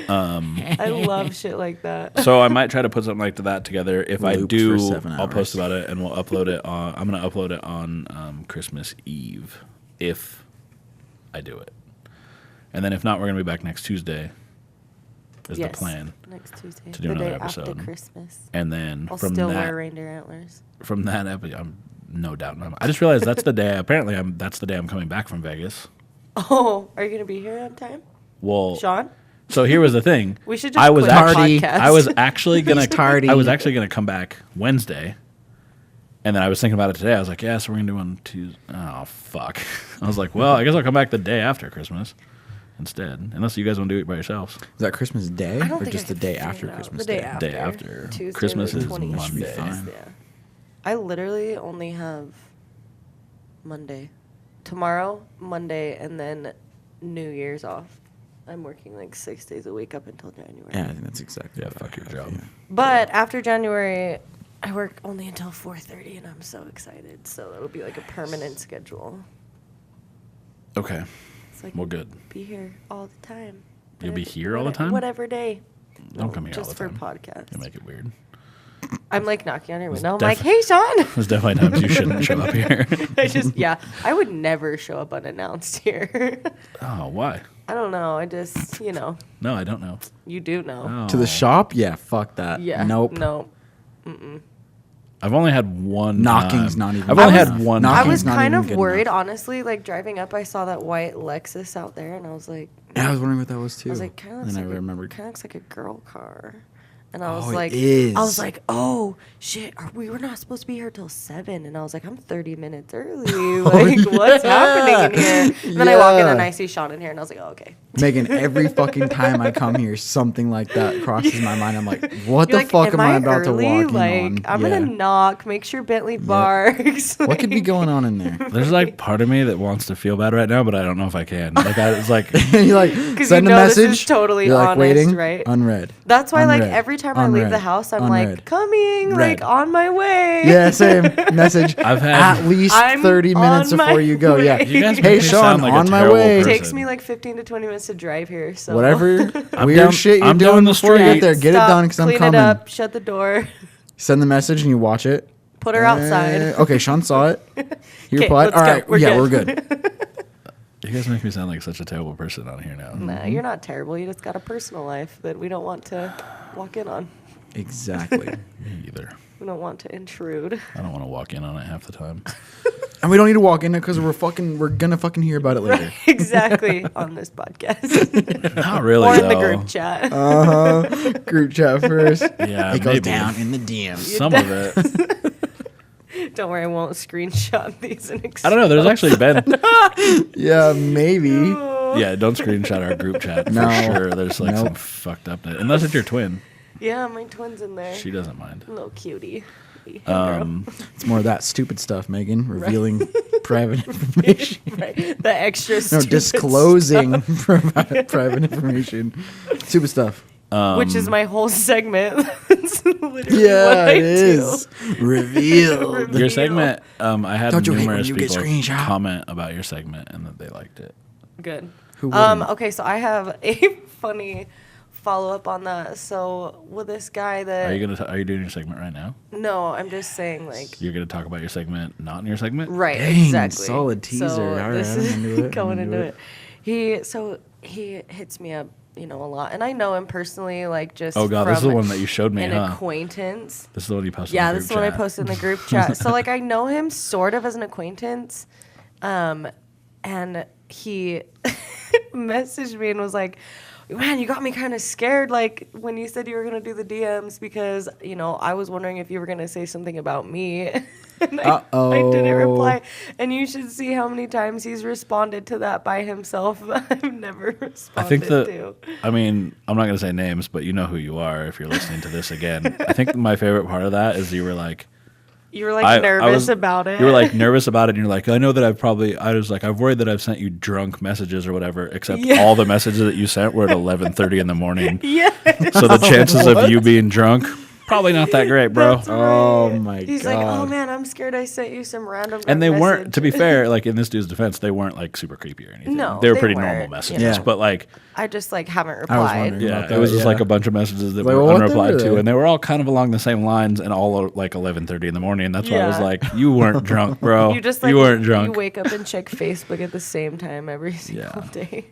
B: I love shit like that.
A: So I might try to put something like that together. If I
C: Looped
A: do,
C: for 7
A: I'll post
C: hours.
A: about it and we'll upload it on. I'm gonna upload it on Christmas Eve, if I do it. And then if not, we're gonna be back next Tuesday. Is
B: Yes.
A: the plan.
B: Next Tuesday.
A: To do
B: the
A: another
B: day
A: episode.
B: after Christmas.
A: And then
B: I'll
A: from
B: still
A: that
B: wear reindeer antlers.
A: from that episode, I'm no doubt in my mind. I just realized that's the day. Apparently, that's the day I'm coming back from Vegas.
B: Oh, are you going to be here on time?
A: Well,
B: Sean?
A: so here was the thing.
B: We should just
A: I was
B: quit the
A: actually,
B: podcast.
A: I was actually gonna,
C: He's tardy.
A: I was actually gonna come back Wednesday, and then I was thinking about it today. I was like, yeah, so we're gonna do one Tuesday. Oh fuck! I was like, well, I guess I'll come back the day after Christmas instead, unless you guys want to do it by yourselves.
C: Is that Christmas Day
B: I don't
C: or
B: think
C: just
B: I
C: the
B: could
C: day
B: figure
C: after
B: it out.
C: Christmas
B: The day
C: Day?
B: after.
A: Day after.
B: Tuesday
A: Christmas
B: the
A: is
B: 26th.
A: Monday.
C: Fine.
B: Yeah. I literally only have Monday. Tomorrow, Monday, and then New Year's off. I'm working like 6 days a week up until January.
C: Yeah, I think that's exactly.
A: Yeah,
C: what
A: fuck
C: I
A: your
C: have,
A: job.
C: yeah.
B: But after January, I work only until 4:30, and I'm so excited. So it'll be like a permanent schedule.
A: Okay.
B: So I
A: Well,
B: can
A: good.
B: be here all the time.
A: You'll be
B: Whatever-
A: here all the time?
B: Whatever day.
A: Don't come here all
B: just
A: the
B: for
A: time.
B: podcast.
A: You make it weird.
B: I'm like knocking on your
A: It's
B: window. I'm like,
A: def-
B: hey, Sean.
A: There's definitely times you shouldn't show up here.
B: Yeah, I would never show up unannounced here.
A: Oh, why?
B: I don't know. I just,
A: No, I don't know.
B: you do know.
A: Oh.
C: To the shop? Yeah, fuck that.
B: Yeah.
C: Nope.
B: No.
A: I've only had one.
C: Knocking's
A: time.
C: not even
A: I've only
C: good
A: had
C: enough.
A: one.
C: Knocking's
B: I was
C: not
B: kind
C: even
B: of
C: good
B: worried,
C: enough.
B: honestly. Like driving up, I saw that white Lexus out there, and I was like,
C: Yeah, I was wondering what that was too.
B: kind of
C: then
B: looks
C: I
B: like
C: remembered.
B: kind of looks like a girl car. And I was
C: Oh, it
B: like,
C: is.
B: I was like, oh shit, we were not supposed to be here till 7. And I was like, I'm 30 minutes early. Like, what's happening in here? And then I walk in and I see Sean in here, and I was like, oh, okay.
C: Megan, every fucking time I come here, something like that crosses my mind. I'm like, what
B: You're
C: the
B: like,
C: fuck am I about to
B: early?
C: walk
B: Like,
C: in on?
B: I'm gonna knock, make sure Bentley barks.
C: What could be going on in there?
A: There's like part of me that wants to feel bad right now, but I don't know if I can. Like it's like
C: You're like, send
B: you
C: a
B: know this
C: message.
B: is totally
C: You're like,
B: honest,
C: waiting,
B: right?
C: unread.
B: That's why, like,
C: Unread.
B: every time I leave the
C: Unread.
B: house, I'm
C: Unread.
B: like, coming,
C: Read.
B: like, on my way.
C: Yeah, same message.
A: I've had-
C: at least
B: I'm
C: 30 minutes
B: on my
C: before you go. Yeah.
B: way.
A: you guys
C: Hey,
A: make me
C: Sean,
A: sound like
C: on
A: a
C: my
A: terrible
C: way.
B: It
A: person.
B: takes me like 15 to 20 minutes to drive here, so.
C: Whatever
A: I'm
C: weird
A: down-
C: shit you're
A: I'm down
C: doing
A: the
C: before you get
A: street.
C: there, get it
B: Stop,
C: done because I'm
B: clean
C: coming.
B: it up, shut the door,
C: Send the message and you watch it.
B: put her outside.
C: Okay, Sean saw it. He
B: 'Kay,
C: replied.
B: let's
C: All
B: go.
C: right, we're good.
A: You guys make me sound like such a terrible person on here now.
B: Nah, you're not terrible. You just got a personal life that we don't want to walk in on.
C: Exactly.
A: Me either.
B: We don't want to intrude.
A: I don't want to walk in on it half the time.
C: And we don't need to walk in it because we're gonna fucking hear about it later.
B: Exactly, on this podcast.
A: Not really,
B: Or in
A: though.
B: the group chat.
C: Group chat first.
A: Yeah,
C: It goes
A: maybe.
C: down in the DMs.
A: Some of it.
B: Don't worry, I won't screenshot these and
A: I don't know. There's actually been.
C: Yeah, maybe.
A: Yeah, don't screenshot our group chat
C: No.
A: for sure. There's like some
C: Nope.
A: fucked up. Unless it's your twin,
B: Yeah, my twin's in there.
A: she doesn't mind.
B: Little cutie. Hey, girl.
C: It's more of that stupid stuff, Megan. Revealing private information.
B: Right. The extra
C: No,
B: stupid
C: disclosing private information. Stupid stuff.
B: stuff, which is my whole segment. It's literally
C: Yeah,
B: what I
C: it
B: do.
C: is. Revealed.
B: Reveal.
A: Your segment, I had
C: Don't you hate when
A: numerous
C: you get
A: people
C: screenshot?
A: comment about your segment and that they liked it.
B: Good.
C: Who wouldn't?
B: Okay, so I have a funny follow up on that. So with this guy that
A: Are you doing your segment right now?
B: no, I'm just saying like
A: You're gonna talk about your segment, not in your segment.
B: right,
C: Dang,
B: exactly.
C: solid teaser.
B: So
C: All right,
B: this
C: I'm
B: is
C: into it,
B: going
C: I'm
B: into
C: into
B: it. He hits me up, a lot, and I know him personally, like just
A: Oh god, this is the
B: from
A: one that you showed me,
B: an
A: huh?
B: acquaintance.
A: This is the one you posted.
B: Yeah,
A: in the
B: this is
A: group
B: what I
A: chat.
B: posted in the group chat. So like I know him sort of as an acquaintance, and he messaged me and was like, "Man, you got me kind of scared. Like when you said you were gonna do the DMs because I was wondering if you were gonna say something about me." And I didn't reply. And you should see how many times he's responded to that by himself. I've never responded
A: I think
B: to.
A: I mean, I'm not going to say names, but you know who you are if you're listening to this again. I think my favorite part of that is you were like,
B: You were like nervous
A: was-
B: about it.
A: You were like nervous about it, and you're like, I know that I've worried that I've sent you drunk messages or whatever, except
B: Yeah.
A: all the messages that you sent were at 11:30 in the morning.
B: yeah.
A: So the chances of you being drunk, probably not that great, bro.
B: That's
C: Oh
B: right.
C: my
B: He's
C: god.
B: like, oh man, I'm scared I sent you some random.
A: And they
B: drunk
A: weren't,
B: message."
A: to be fair, like in this dude's defense, they weren't like super creepy or anything.
B: No,
A: they were
B: they
A: pretty
B: weren't,
A: normal messages.
C: Yeah.
A: But like,
B: I just like haven't
C: I was
B: replied.
C: wondering.
A: yeah,
C: about
A: it was
C: that,
A: just
C: yeah.
A: like a bunch of messages that
C: Like,
A: were
C: what
A: unreplied
C: the-
A: to, and they were all kind of along the same lines, and all like 11:30 in the morning. That's why I was
B: Yeah.
A: like, you weren't drunk, bro.
B: You just like
A: you weren't
B: You
A: drunk.
B: wake up and check Facebook at the same time every single
A: Yeah.
B: day.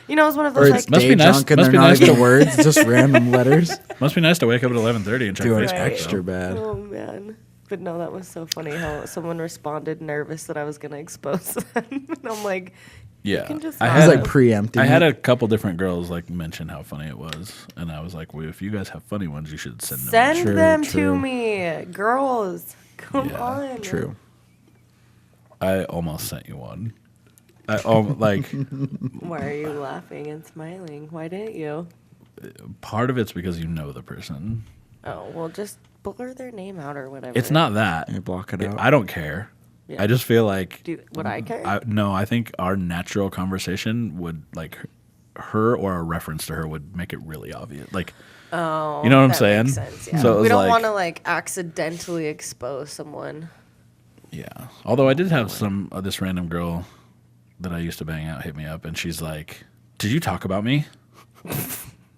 B: It was one of
C: Or
B: those
C: it's
B: like
A: Must
C: day
A: be nice-
C: drunk and
A: must
C: they're
A: be
C: not
A: nice
C: even
A: to-
C: words, just random letters.
A: Must be nice to wake up at 11:30 and check
C: Doing
A: Facebook.
B: Right.
C: extra bad.
B: Oh man. But no, that was so funny how someone responded nervous that I was gonna expose them. And I'm like,
A: Yeah,
B: can just
A: I
B: not.
C: I was
A: had
C: like preempting.
A: I had
C: it.
A: a couple different girls like mention how funny it was, and I was like, well, if you guys have funny ones, you should send them.
B: send
C: True,
B: them
C: true.
B: to me, girls. Come
A: Yeah,
B: on.
C: True.
A: I almost sent you one. Like
B: Why are you laughing and smiling? Why didn't you?
A: part of it's because you know the person.
B: Oh well, just blur their name out or whatever.
A: It's not that.
C: You block it out.
A: I don't care.
B: Yeah.
A: I just feel like
B: Would I care?
A: I think our natural conversation would like her or a reference to her would make it really obvious. Like,
B: Oh,
A: you know what I'm
B: that
A: saying?
B: makes sense, yeah.
A: So it
B: we
A: was
B: don't
A: like-
B: want to like accidentally expose someone.
A: yeah. Although I did have this random girl that I used to bang out hit me up, and she's like, "Did you talk about me?"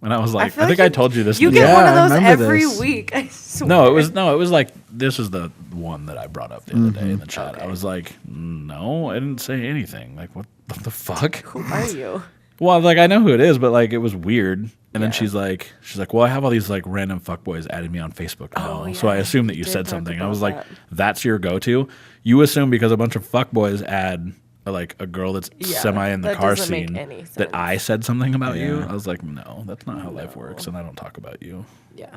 A: And I was like,
B: feel
A: I think
B: like
A: I told you this.
B: You
A: in the
B: get
C: Yeah,
B: one of
C: I
B: those
C: remember
B: every
C: this.
B: week. I swear.
A: No, it was like this was the one that I brought up the other day in the chat. I
B: Okay.
A: was like, no, I didn't say anything. Like, what the fuck?
B: Who are you?
A: Well, like I know who it is, but like it was weird. And then
B: Yeah.
A: she's like, well, I have all these like random fuckboys adding me on Facebook now,
B: Oh,
A: so I
B: yeah,
A: assume that
B: you
A: you
B: did
A: said
B: talk
A: something. I
B: about
A: was like,
B: that.
A: that's your go-to. You assume because a bunch of fuckboys add like a girl that's
B: Yeah,
A: semi in the
B: that
A: car
B: doesn't make
A: scene
B: any
A: that
B: sense.
A: I said something about you.
C: Yeah.
A: I was like, no, that's not how life
B: No.
A: works, and I don't talk about you,
B: Yeah.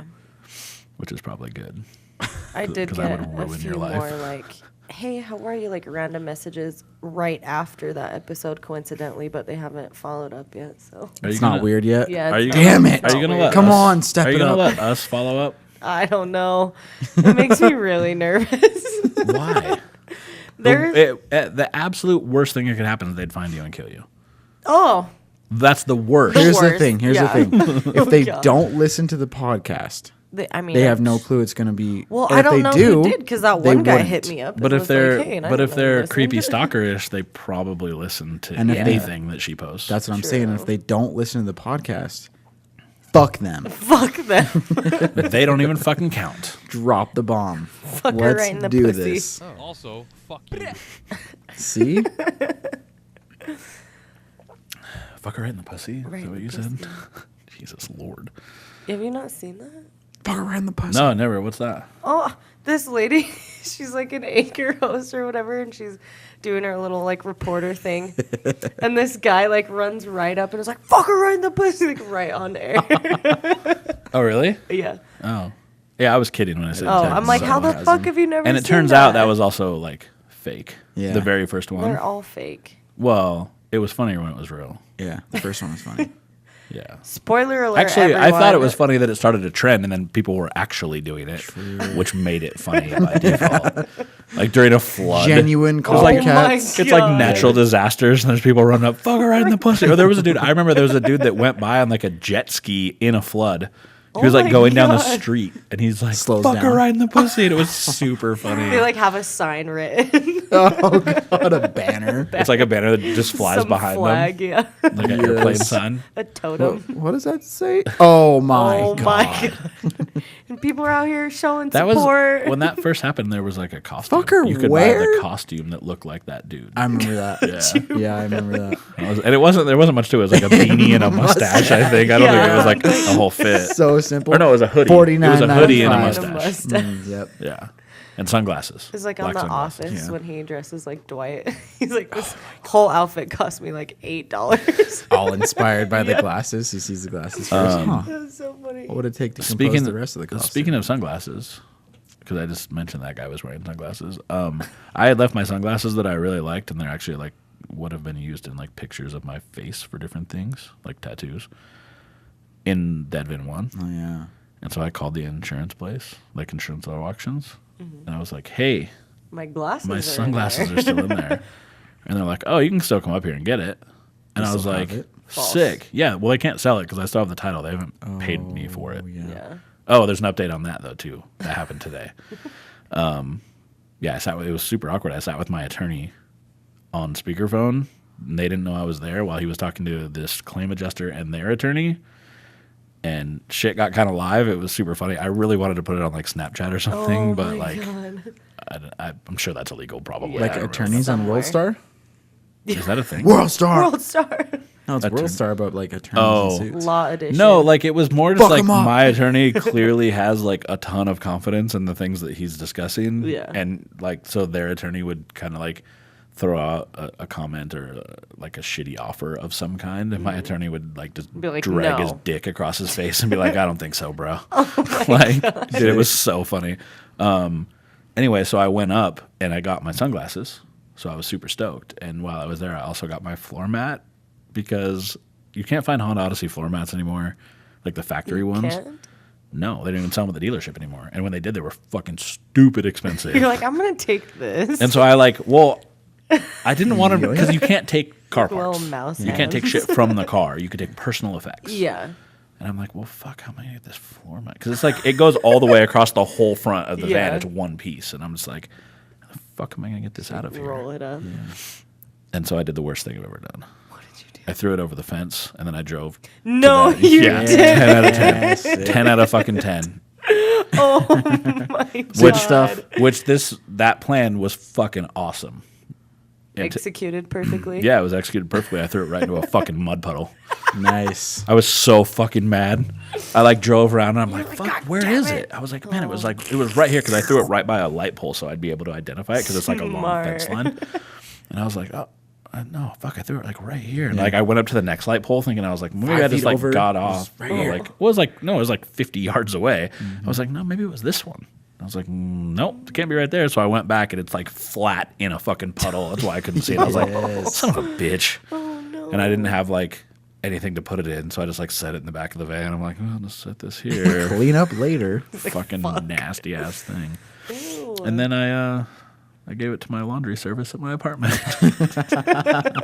A: which is probably good.
B: I did
A: 'Cause I
B: get
A: would
B: a
A: ruin
B: few
A: your life.
B: more like, hey, how are you? Like random messages right after that episode, coincidentally, but they haven't followed up yet. So
A: Are
C: It's
A: you
C: not
A: gonna-
C: weird yet.
B: yeah,
A: Are you
B: it's
A: gonna,
C: Damn
B: not-
C: it.
B: it's
A: Are you
B: not
A: gonna
B: weird.
A: let
C: Come
A: us,
C: on, step
A: Are you
C: it
A: gonna
C: up.
A: let us follow up?
B: I don't know. It makes me really nervous.
A: Why?
B: There's
A: The absolute worst thing that could happen is they'd find you and kill you.
B: oh
A: That's the worst.
C: Here's the
B: worst,
C: thing. Here's
B: yeah.
C: the thing. If they
B: God.
C: don't listen to the podcast,
B: I mean
C: they have no clue it's going to be.
B: Well,
C: and
B: I
C: if
B: don't
C: they
B: know
C: do,
B: who did because that
C: they
B: one guy
C: wouldn't.
B: hit me up.
A: But
B: and
A: if
B: was
A: they're
B: like, hey, and I
A: but
B: didn't
A: if
B: know you
A: they're
B: listened.
A: creepy stalkerish, they probably listen to
C: And if they-
A: anything that she posts.
C: That's what I'm saying. And if
B: True.
C: they don't listen to the podcast, fuck them.
B: Fuck them.
A: They don't even fucking count.
C: Drop the bomb.
B: Fuck her
C: Let's
B: right in the
C: do
B: pussy.
C: this.
D: Also, fuck you.
C: See?
A: Fuck her right in the pussy. Is
B: Right
A: that what
B: in
A: you
B: the
A: said?
B: pussy.
A: Jesus Lord.
B: Have you not seen that?
C: Fuck her right in the pussy.
A: No, never. What's that?
B: Oh, this lady, she's like an anchor host or whatever, and she's doing her little like reporter thing. And this guy like runs right up and is like, fuck her right in the pussy, like right on air.
A: Oh, really?
B: Yeah.
A: Oh. Yeah, I was kidding when I said
B: Oh,
A: text,
B: I'm like,
A: so-
B: how the fuck have you never
A: And it
B: seen
A: turns out that was also like fake.
C: Yeah.
A: The very first one.
B: They're all fake.
A: Well, it was funnier when it was real.
C: Yeah, the first one was funny.
A: Yeah.
B: Spoiler alert.
A: Actually, I thought it
B: everyone.
A: was funny that it started a trend and then people were actually doing it, which made it funny by default. Like during a flood.
C: Genuine
A: It was like,
C: copycats.
A: it's like
B: God.
A: natural disasters and there's people running up, fuck her right in the pussy. Or there was a dude, I remember there was a dude that went by on like a jet ski in a flood. He was
B: Oh
A: like
B: my
A: going down the
B: God.
A: street and he's like,
C: Slows
A: fuck her
C: down.
A: right in the pussy. And it was super funny.
B: They like have a sign written.
C: Oh, God, a banner.
A: It's like a banner that just flies
B: Some
A: behind
B: flag,
A: them.
B: yeah.
A: Like an airplane
C: Yes.
A: sign.
B: A totem.
C: What does that say? Oh, my
B: Oh
C: God.
B: my God. And people are out here showing
A: That was
B: support.
A: when that first happened. There was like a costume.
C: Fucker,
A: you could
C: where?
A: buy the costume that looked like that dude.
C: I remember that.
A: Yeah.
C: Yeah, I remember that.
A: And it wasn't. There wasn't much to it. It was like a beanie and a mustache. I think. I don't think it was like a whole fit.
C: So simple.
A: Or no, it was a hoodie. It was a hoodie and a
C: $49.95.
A: mustache.
C: Yep.
A: Yeah, and sunglasses.
B: It's like on
A: Black
B: The
A: sunglasses.
B: Office
C: yeah.
B: when he dresses like Dwight. He's like, this whole outfit cost me like $8.
C: All inspired by the glasses. He sees the glasses first. Huh.
B: That's so funny.
C: What would it take to compose
A: Speaking
C: the rest of the costume?
A: Speaking of sunglasses, because I just mentioned that guy was wearing sunglasses. I had left my sunglasses that I really liked, and they're actually like would have been used in like pictures of my face for different things, like tattoos, in Deadvin 1.
C: Oh, yeah.
A: And so I called the insurance place, like Insurance Auto Auctions, and I was like, "Hey,
B: My glasses.
A: my
B: are in
A: sunglasses
B: there.
A: are still in there." And they're like, "Oh, you can still come up here and get it." And
C: You
A: I was
C: still have
A: like,
C: it?
B: False.
A: "Sick, yeah." Well, they can't sell it because I still have the title. They haven't paid me for it.
C: Oh, yeah.
B: Yeah.
A: Oh, there's an update on that though too. That happened today. Yeah, it was super awkward. I sat with my attorney on speakerphone. And they didn't know I was there while he was talking to this claim adjuster and their attorney. And shit got kind of live. It was super funny. I really wanted to put it on like Snapchat or something,
B: Oh
A: but
B: my
A: like
B: God.
A: I'm sure that's illegal. Probably.
B: Yeah.
C: Like
A: I don't really
C: attorneys on
B: Somewhere.
C: WorldStar?
A: know. Is that a thing?
C: World Star.
B: World Star.
C: No, it's
A: Attorney.
C: WorldStar about like attorneys
A: Oh.
C: in suits.
B: Law edition.
A: No, like it was more just
C: Fuck
A: like
C: 'em up.
A: my attorney clearly has like a ton of confidence in the things that he's discussing.
B: Yeah.
A: And like, so their attorney would kind of like throw out a comment or like a shitty offer of some kind. And my attorney would like just
B: Be like,
A: drag his
B: "No."
A: dick across his face and be like, I don't think so, bro. Like, dude, it was so funny. Anyway, so I went up and I got my sunglasses. So I was super stoked. And while I was there, I also got my floor mat because you can't find Honda Odyssey floor mats anymore, like the factory ones.
B: Can't?
A: No, they don't even sell them at the dealership anymore. And when they did, they were fucking stupid expensive.
B: You're like, I'm gonna take this.
A: And so I I didn't want to because you can't take car
B: Little
A: parts.
B: mouse
A: You can't take
B: hands.
A: shit from the car. You could take personal effects.
B: Yeah.
A: And I'm like, well, fuck, how am I gonna get this floor mat? Because it's like it goes all the way across the whole front of the van.
B: Yeah.
A: It's one piece, and I'm just like, how the fuck am I gonna get this out of here?
B: Roll it up.
A: And so I did the worst thing I've ever done.
B: What did you do?
A: I threw it over the fence, and then I drove. to
B: No,
A: that-
B: you
A: yeah,
B: did.
A: 10 out of 10.
C: Yes.
A: 10 out of fucking 10.
B: Oh my god.
C: Which stuff?
A: Which that plan was fucking awesome. And
B: Executed perfectly.
A: yeah, it was executed perfectly. I threw it right into a fucking mud puddle.
C: Nice.
A: I was so fucking mad. I like drove around and I'm like, fuck, where is it? I was like, man, it was right here because I threw it right by a light pole so I'd be able to identify it because it's like a long
B: Smart.
A: fence line. And I was like, oh. no, fuck, I threw it like right here. And like I went up to the next light pole thinking I was like, maybe I just like got off.
C: right here.
A: Like, it was like 50 yards away. I was like, no, maybe it was this one. I was like, nope, it can't be right there. So I went back and it's like flat in a fucking puddle. That's why I couldn't see it. I was like, son of a bitch.
B: Oh no.
A: And I didn't have like anything to put it in. So I just like set it in the back of the van. I'm like, oh, I'll just set this here.
C: Clean up later.
A: Fucking nasty ass thing.
B: Ew.
A: And then I gave it to my laundry service at my apartment.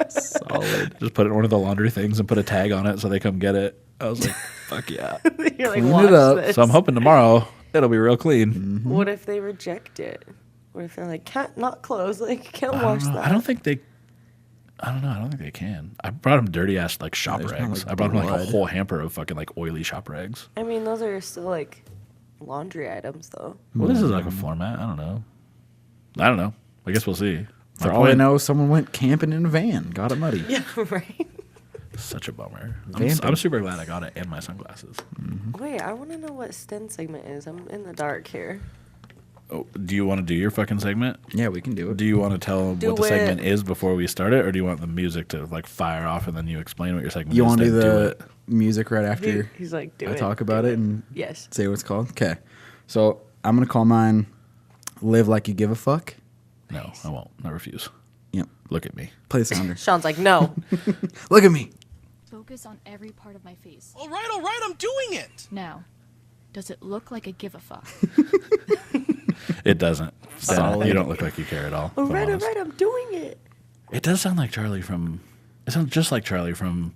C: Solid.
A: Just put it in one of the laundry things and put a tag on it so they come get it. I was like, fuck yeah.
B: You're like,
C: Clean it
B: watch
C: up.
B: this.
A: So I'm hoping tomorrow it'll be real clean.
B: What if they reject it? What if they're like, can't not close, like can't
A: I
B: wash
A: don't know.
B: that?
A: I don't think they can. I brought them dirty ass like shop
C: there's not,
A: rags.
C: like,
A: I brought them like a
C: blood.
A: whole hamper of fucking like oily shop rags.
B: I mean, those are still like laundry items, though.
A: Well, this is like a floor mat. I don't know. I guess we'll see.
C: For
A: My
C: all I
A: point-
C: know, someone went camping in a van, got it muddy.
B: Yeah, right.
A: Such a bummer.
C: Vamping.
A: I'm super glad I got it and my sunglasses.
B: Wait, I want to know what Sten segment is. I'm in the dark here.
A: Oh, do you want to do your fucking segment?
C: Yeah, we can do it.
A: Do you want to tell
B: Do
A: what the segment
B: it.
A: is before we start it, or do you want the music to like fire off and then you explain what your segment
C: You
A: is?
C: want to do
A: then
C: the
A: it?
C: music right after
B: He's like, do
C: I
B: it.
C: talk about
B: do
C: it and
B: Yes.
C: say what it's called? Okay. So I'm going to call mine Live Like You Give a Fuck.
A: No, I won't. I refuse.
C: Yep.
A: Look at me.
C: Play the sounder.
B: Sean's like, no.
C: Look at me.
E: Focus on every part of my face.
F: All right, I'm doing it.
E: Now, does it look like I give a fuck?
A: It doesn't. Stan,
C: Solid.
A: you don't look like you care at all.
B: all
A: if I'm
B: right, all
A: honest.
B: right, I'm doing it.
A: It does sound like Charlie from. It sounds just like Charlie from.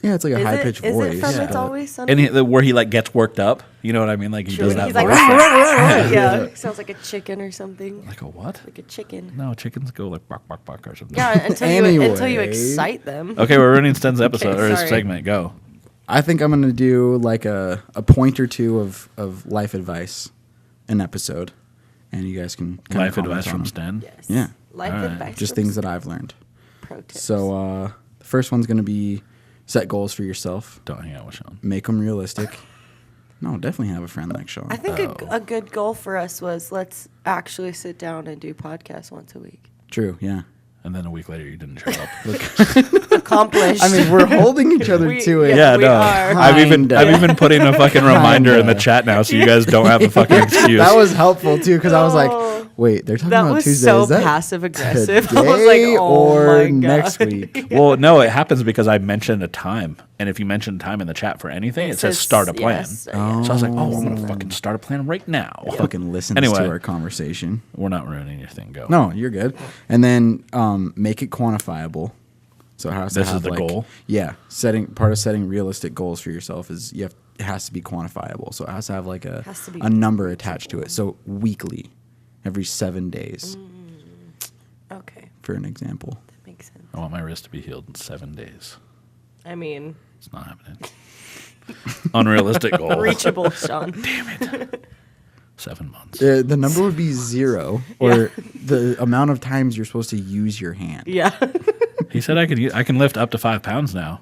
C: Yeah, it's like a
B: Is
C: high
B: it,
C: pitched
B: is
C: voice.
B: it from It's
C: but-
B: Always Sunny?
A: And where he like gets worked up. You know what I mean? Like he does that
B: He's
A: voice.
B: like, yeah, sounds like a chicken or something.
A: Like a what?
B: Like a chicken.
A: No, chickens go like bark, bark, bark or something.
B: Yeah, until you
C: Anyway.
B: excite them.
A: Okay, we're running Sten's episode or his
B: sorry.
A: segment. Go.
C: I think I'm going to do like a point or two of life advice an episode. And you guys can kinda
A: Life
C: comment
A: advice
C: on
A: from
C: them.
A: Stan.
B: Yes.
C: Yeah.
B: Life
A: All right.
B: advice.
C: Just
B: from
C: things that I've learned.
B: Pro tips.
C: So the first one's going to be set goals for yourself.
A: Don't hang out with Sean.
C: Make them realistic. No, definitely have a friend like Sean.
B: I think a good goal for us was let's actually sit down and do podcasts once a week.
C: True, yeah.
A: And then a week later, you didn't show up.
B: Accomplished.
C: I mean, we're holding each other
B: We-
C: to it.
B: yeah. we are.
A: I've
C: Kinda.
A: even putting a fucking reminder in the chat now, so you guys don't have a fucking excuse.
C: That was helpful too, because I was like,
B: Oh.
C: wait, they're talking
B: That
C: about
B: was
C: Tuesday.
B: so
C: Is that
B: passive aggressive. I was like,
C: today
B: oh
C: or
B: my God.
C: next week?
A: Well, no, it happens because I mentioned a time, and if you mention time in the chat for anything, it says start a plan.
B: yes,
A: So I was like, oh, I'm gonna fucking start a plan right now.
C: Fucking listens
A: Anyway.
C: to our conversation.
A: We're not ruining your thing. Go.
C: No, you're good. And then make it quantifiable. So it has to
A: This is
C: have
A: the
C: like,
A: goal?
C: Yeah, part of setting realistic goals for yourself is it has to be quantifiable. So it has to have like
B: Has to be
C: a number attached to it. So weekly, every 7 days,
B: Okay,
C: for an example.
B: that makes sense.
A: I want my wrist to be healed in 7 days.
B: I mean,
A: It's not happening. Unrealistic goal.
B: reachable, Sean.
A: 7 months.
C: The number would be 0, or the amount of times you're supposed to use your hand.
B: Yeah.
A: He said I can lift up to 5 pounds now,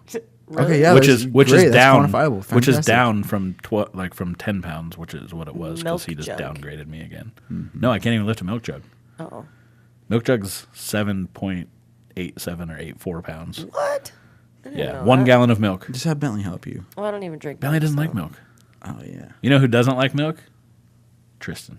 C: Okay, yeah,
A: which
C: that's
A: is
C: great. That's
A: down,
C: quantifiable.
A: which is
C: Fantastic.
A: down from from 10 pounds, which is what it was
B: Milk
A: because he just
B: jug.
A: downgraded me again. No, I can't even lift a milk jug.
B: Oh.
A: Milk jug's 7.87 or 84 pounds.
B: What? I didn't
A: Yeah,
B: know
A: 1
B: that.
A: gallon of milk.
C: Just have Bentley help you.
B: Well, I don't even drink
A: Bentley doesn't
B: so-
A: like milk.
C: Oh yeah,
A: You know who doesn't like milk? Tristan.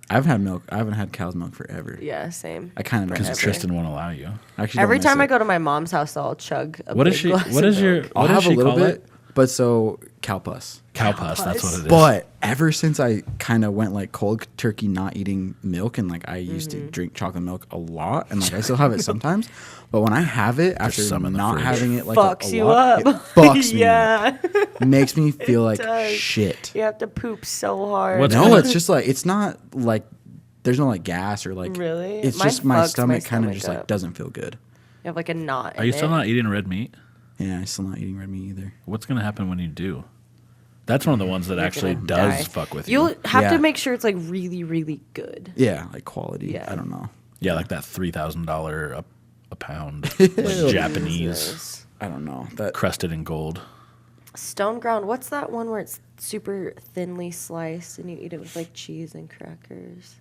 C: I haven't had milk. I haven't had cow's milk forever.
B: Yeah, same.
C: I kind of
A: Because
B: Forever.
A: Tristan won't allow you.
C: actually
B: Every
C: don't miss
B: time I
C: it.
B: go to my mom's house, I'll chug a
A: What
B: big
A: is she?
B: glass
A: What
B: of
A: is your?
B: milk.
C: I'll
A: What does
C: have a
A: she
C: little
A: call
C: bit,
A: it?
C: but so cow puss.
A: Cow puss. That's what it is.
C: But ever since I kind of went like cold turkey not eating milk, and like I used
B: Mm-hmm.
C: to drink chocolate milk a lot, and like I still have it sometimes, but when I have it after
A: some in the
C: not
A: fridge.
C: having it like
B: Fucks
C: a
B: you
C: lot,
B: up.
C: it fucks me.
B: Yeah.
C: Makes me feel like
B: does.
C: shit.
B: You have to poop so hard.
A: What's
C: No,
A: gonna-
C: it's just like it's not like there's no like gas or like
B: Really?
C: It's
B: Mine
C: just my
B: fucks my
C: stomach kind of
B: stomach
C: just like
B: up.
C: doesn't feel good.
B: You have like a knot.
A: Are you still not eating red meat?
C: Yeah, I'm still not eating red meat either.
A: What's gonna happen when you do? That's one of the ones that actually
B: gonna
A: does
B: die.
A: fuck with you.
B: You'll have
C: Yeah.
B: to make sure it's like really, really good.
C: Yeah, like quality.
B: Yeah.
C: I don't know.
A: Yeah, like that $3,000 a pound like Japanese
B: Jesus.
C: I don't know that.
A: crusted in gold.
B: Stone ground. What's that one where it's super thinly sliced and you eat it with like cheese and crackers?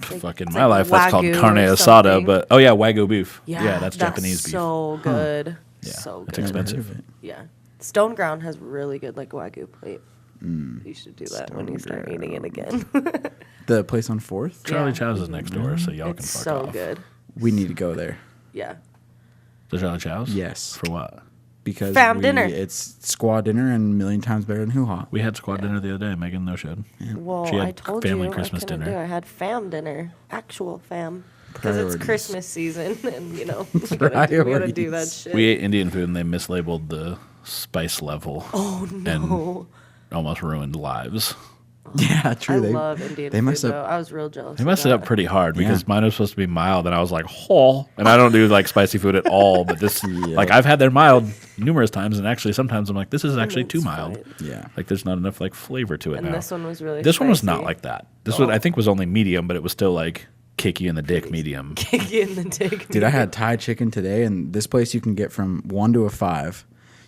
A: Fucking
B: it's
A: my life, that's called
B: Wagyu
A: carne
B: or
A: asada.
B: something.
A: But Wagyu beef. Yeah, that's Japanese beef.
B: So good.
A: Yeah,
B: So
A: it's
B: good.
A: expensive.
B: Yeah. Stone Ground has really good like Wagyu plate. You should do that when you start eating it again.
C: The place on 4th?
A: Charlie
B: Yeah.
A: Chow's is next door, so y'all
B: It's
A: can fuck
B: so
A: off.
B: good.
C: We need to go there.
B: Yeah.
A: The Charlie Chow's?
C: Yes.
A: For what?
C: Because
B: Fam dinner.
C: It's squad dinner and a million times better than Hoo Ha.
A: We had squad dinner the other day. Megan no showed.
B: Well,
A: She had
B: I told
A: family
B: you
A: Christmas
B: I couldn't
A: dinner.
B: do. I had fam dinner, actual fam, because it's
C: Priorities.
B: Christmas season, and we gotta do that shit.
A: We ate Indian food and they mislabeled the spice level.
B: Oh no!
A: And almost ruined lives.
C: Yeah, true.
B: I
C: they
B: love Indian
C: they
B: food
C: must have-
B: though. I was real jealous.
A: They
B: of
A: messed it up
B: that.
A: pretty hard because
C: Yeah.
A: mine was supposed to be mild, and I was like, "Oh!" And I don't do like spicy food at all. But this,
C: Yeah.
A: like, I've had their mild numerous times, and actually sometimes I'm like, "This is actually too
B: It's
A: mild."
B: fine.
C: Yeah.
A: Like, there's not enough like flavor to it
B: And
A: now.
B: this one was really.
A: This one was not
B: spicy.
A: like that. This one I think was only medium, but it was still like kick you in the dick medium.
B: Kick you in the dick.
C: Dude, I had Thai chicken today, and this place you can get from 1 to a 5.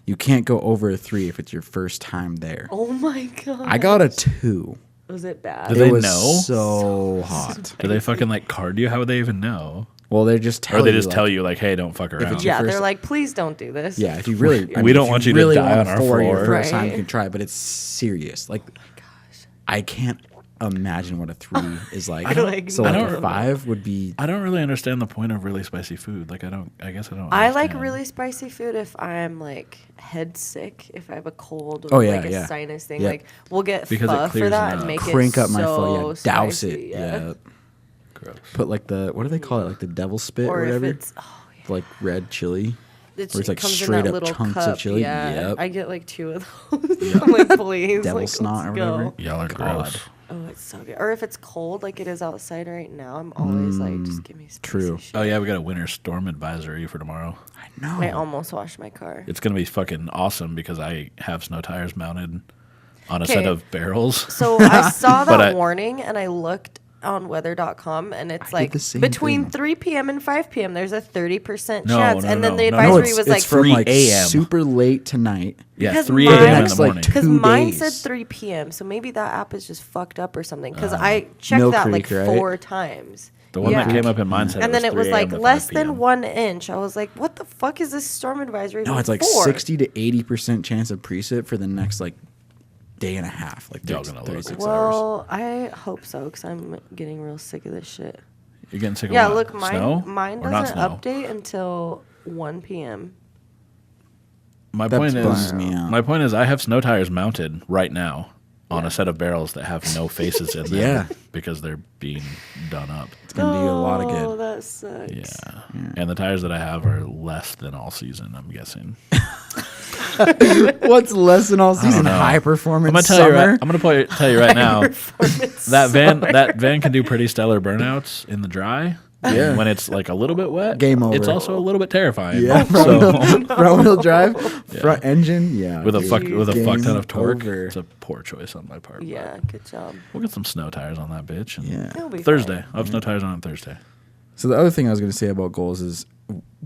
C: You can't go over a 3 if it's your first time there.
B: Oh my god!
C: I got a 2.
B: Was it bad?
A: Do
C: It
A: they
C: was
A: know?
C: so hot.
A: Do they fucking like card you? How would they even know?
C: Well, they just tell
A: Or they
C: you,
A: just
C: like,
A: tell you like, "Hey, don't fuck around."
C: it's your
B: Yeah, they're
C: first-
B: like, please don't do this.
C: Yeah, if you really,
A: We don't
C: if
A: want you to
C: really
A: die
C: want
A: on our
C: for your
A: floor.
C: first time, you
B: Right.
C: can try, but it's serious. Like, I can't imagine what a 3 is like.
B: Like,
C: So like
A: no.
C: a 5 would be.
A: I don't really understand the point of really spicy food. Like, I guess I don't.
B: I like
A: understand.
B: really spicy food if I'm like head sick, if I have a cold
C: Oh,
B: or
C: yeah,
B: like a
C: yeah.
B: sinus thing.
C: Yep.
B: Like we'll get
A: Because it
B: pho for
A: clears
B: that
A: it
B: and
A: out.
B: make
C: Crank
B: it
C: up my
B: so
C: flow, yeah, douse
B: spicy,
C: it, yeah.
A: Gross.
C: Put like the what do they call it? Like the devil spit or
B: Or if
C: whatever.
B: it's
C: Like red chili. Where it's like
B: comes
C: straight
B: in that
C: up
B: little
C: chunks
B: cup.
C: of chili.
B: Yeah,
C: Yep.
B: I get like 2 of those. I'm like, please,
C: Devil
B: like,
C: snot or
B: let's
C: whatever.
B: go.
A: Y'all are gross.
B: Oh, it's so good. Or if it's cold, like it is outside right now, I'm always like, just give me spicy
C: true.
B: shit.
A: Oh yeah, we got a winter storm advisory for tomorrow.
C: I know.
B: I almost washed my car.
A: It's gonna be fucking awesome because I have snow tires mounted on a set
B: Okay.
A: of barrels.
B: So I saw
A: But
B: that
A: I-
B: warning and I looked on weather.com and it's
C: did
B: like
C: the same
B: between
C: thing.
B: 3 p.m. and 5 p.m. there's a 30%
A: No,
B: chance.
A: no,
B: And
A: no,
B: then the
A: no.
B: advisory
C: it's,
B: was
C: it's
B: like
C: from
A: 3
C: like
A: a.m.
C: super late tonight.
A: Yeah,
B: Because
A: 3
B: mine-
A: a.m. in the
C: Next, like,
A: morning.
B: because
C: 2
B: mine
C: days.
B: said 3 p.m. So maybe that app is just fucked up or something. Because I checked
C: Mill
B: that like
C: Creek, right?
B: 4 times.
A: The one that
B: Yeah.
A: came up in mine said
B: And then it was
A: 3
B: like
A: a.m. to
B: less
A: 5
B: than
A: p.m.
B: 1 inch. I was like, what the fuck is this storm advisory?
C: No,
B: even
C: it's like
B: for?
C: 60 to 80% chance of precip for the next like day and a half, like
A: Y'all
C: 30,
A: gonna look.
C: 36 hours.
B: Well, I hope so because I'm getting real sick of this shit.
A: You're getting sick of
B: Yeah,
A: what?
B: look,
A: Snow?
B: mine
A: Or not
B: doesn't
A: snow?
B: update until 1 p.m.
A: My
C: That
A: point
C: bums
A: is,
C: me out.
A: my point is, I have snow tires mounted right now on a set of barrels that have no faces in them.
C: Yeah.
A: because they're being done up.
C: It's gonna do you a lot of
B: Oh,
C: good.
B: that sucks.
A: Yeah. And the tires that I have are less than all season. I'm guessing.
C: What's less than all season?
A: know.
C: High performance
A: I'm gonna tell
C: summer.
A: you. Right, I'm gonna tell you right now.
B: Performance
A: That
B: summer.
A: van can do pretty stellar burnouts in the dry.
C: Yeah.
A: And when it's like a little bit wet,
C: Game over.
A: It's also a little bit terrifying.
C: Yeah,
A: So
C: front wheel drive, front engine, yeah.
A: with a
C: dude.
A: fuck ton
C: Game
A: of torque,
C: over.
A: it's a poor choice on my part. but
B: Yeah, good job.
A: We'll get some snow tires on that bitch. And
C: Yeah.
B: It'll be
A: Thursday.
B: fine.
A: I'll have snow tires on Thursday.
C: So the other thing I was going to say about goals is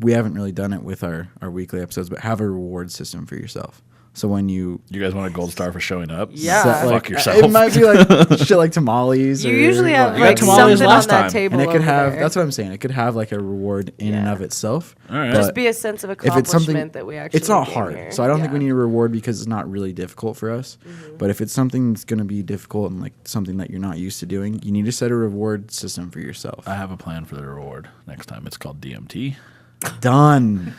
C: we haven't really done it with our weekly episodes, but have a reward system for yourself. So when you
A: You guys want a gold star for showing up?
B: Yeah.
C: set, like,
A: Fuck yourself.
C: it might be like shit like tamales.
B: You
C: or,
B: usually have
C: like,
A: You got
B: like
A: tamales
B: something on
A: last
B: that
A: time.
B: table.
C: and it could
B: over
C: have.
B: there.
C: That's what I'm saying. It could have like a reward in and
B: Yeah.
C: of itself.
A: All right.
C: but
B: Just be a sense of
C: if it's something
B: accomplishment that we actually.
C: it's not
B: gain
C: hard.
B: here.
C: So I don't think we
B: Yeah.
C: need a reward because it's not really difficult for us. But if it's something that's going to be difficult and like something that you're not used to doing, you need to set a reward system for yourself.
A: I have a plan for the reward next time. It's called DMT.
C: Done.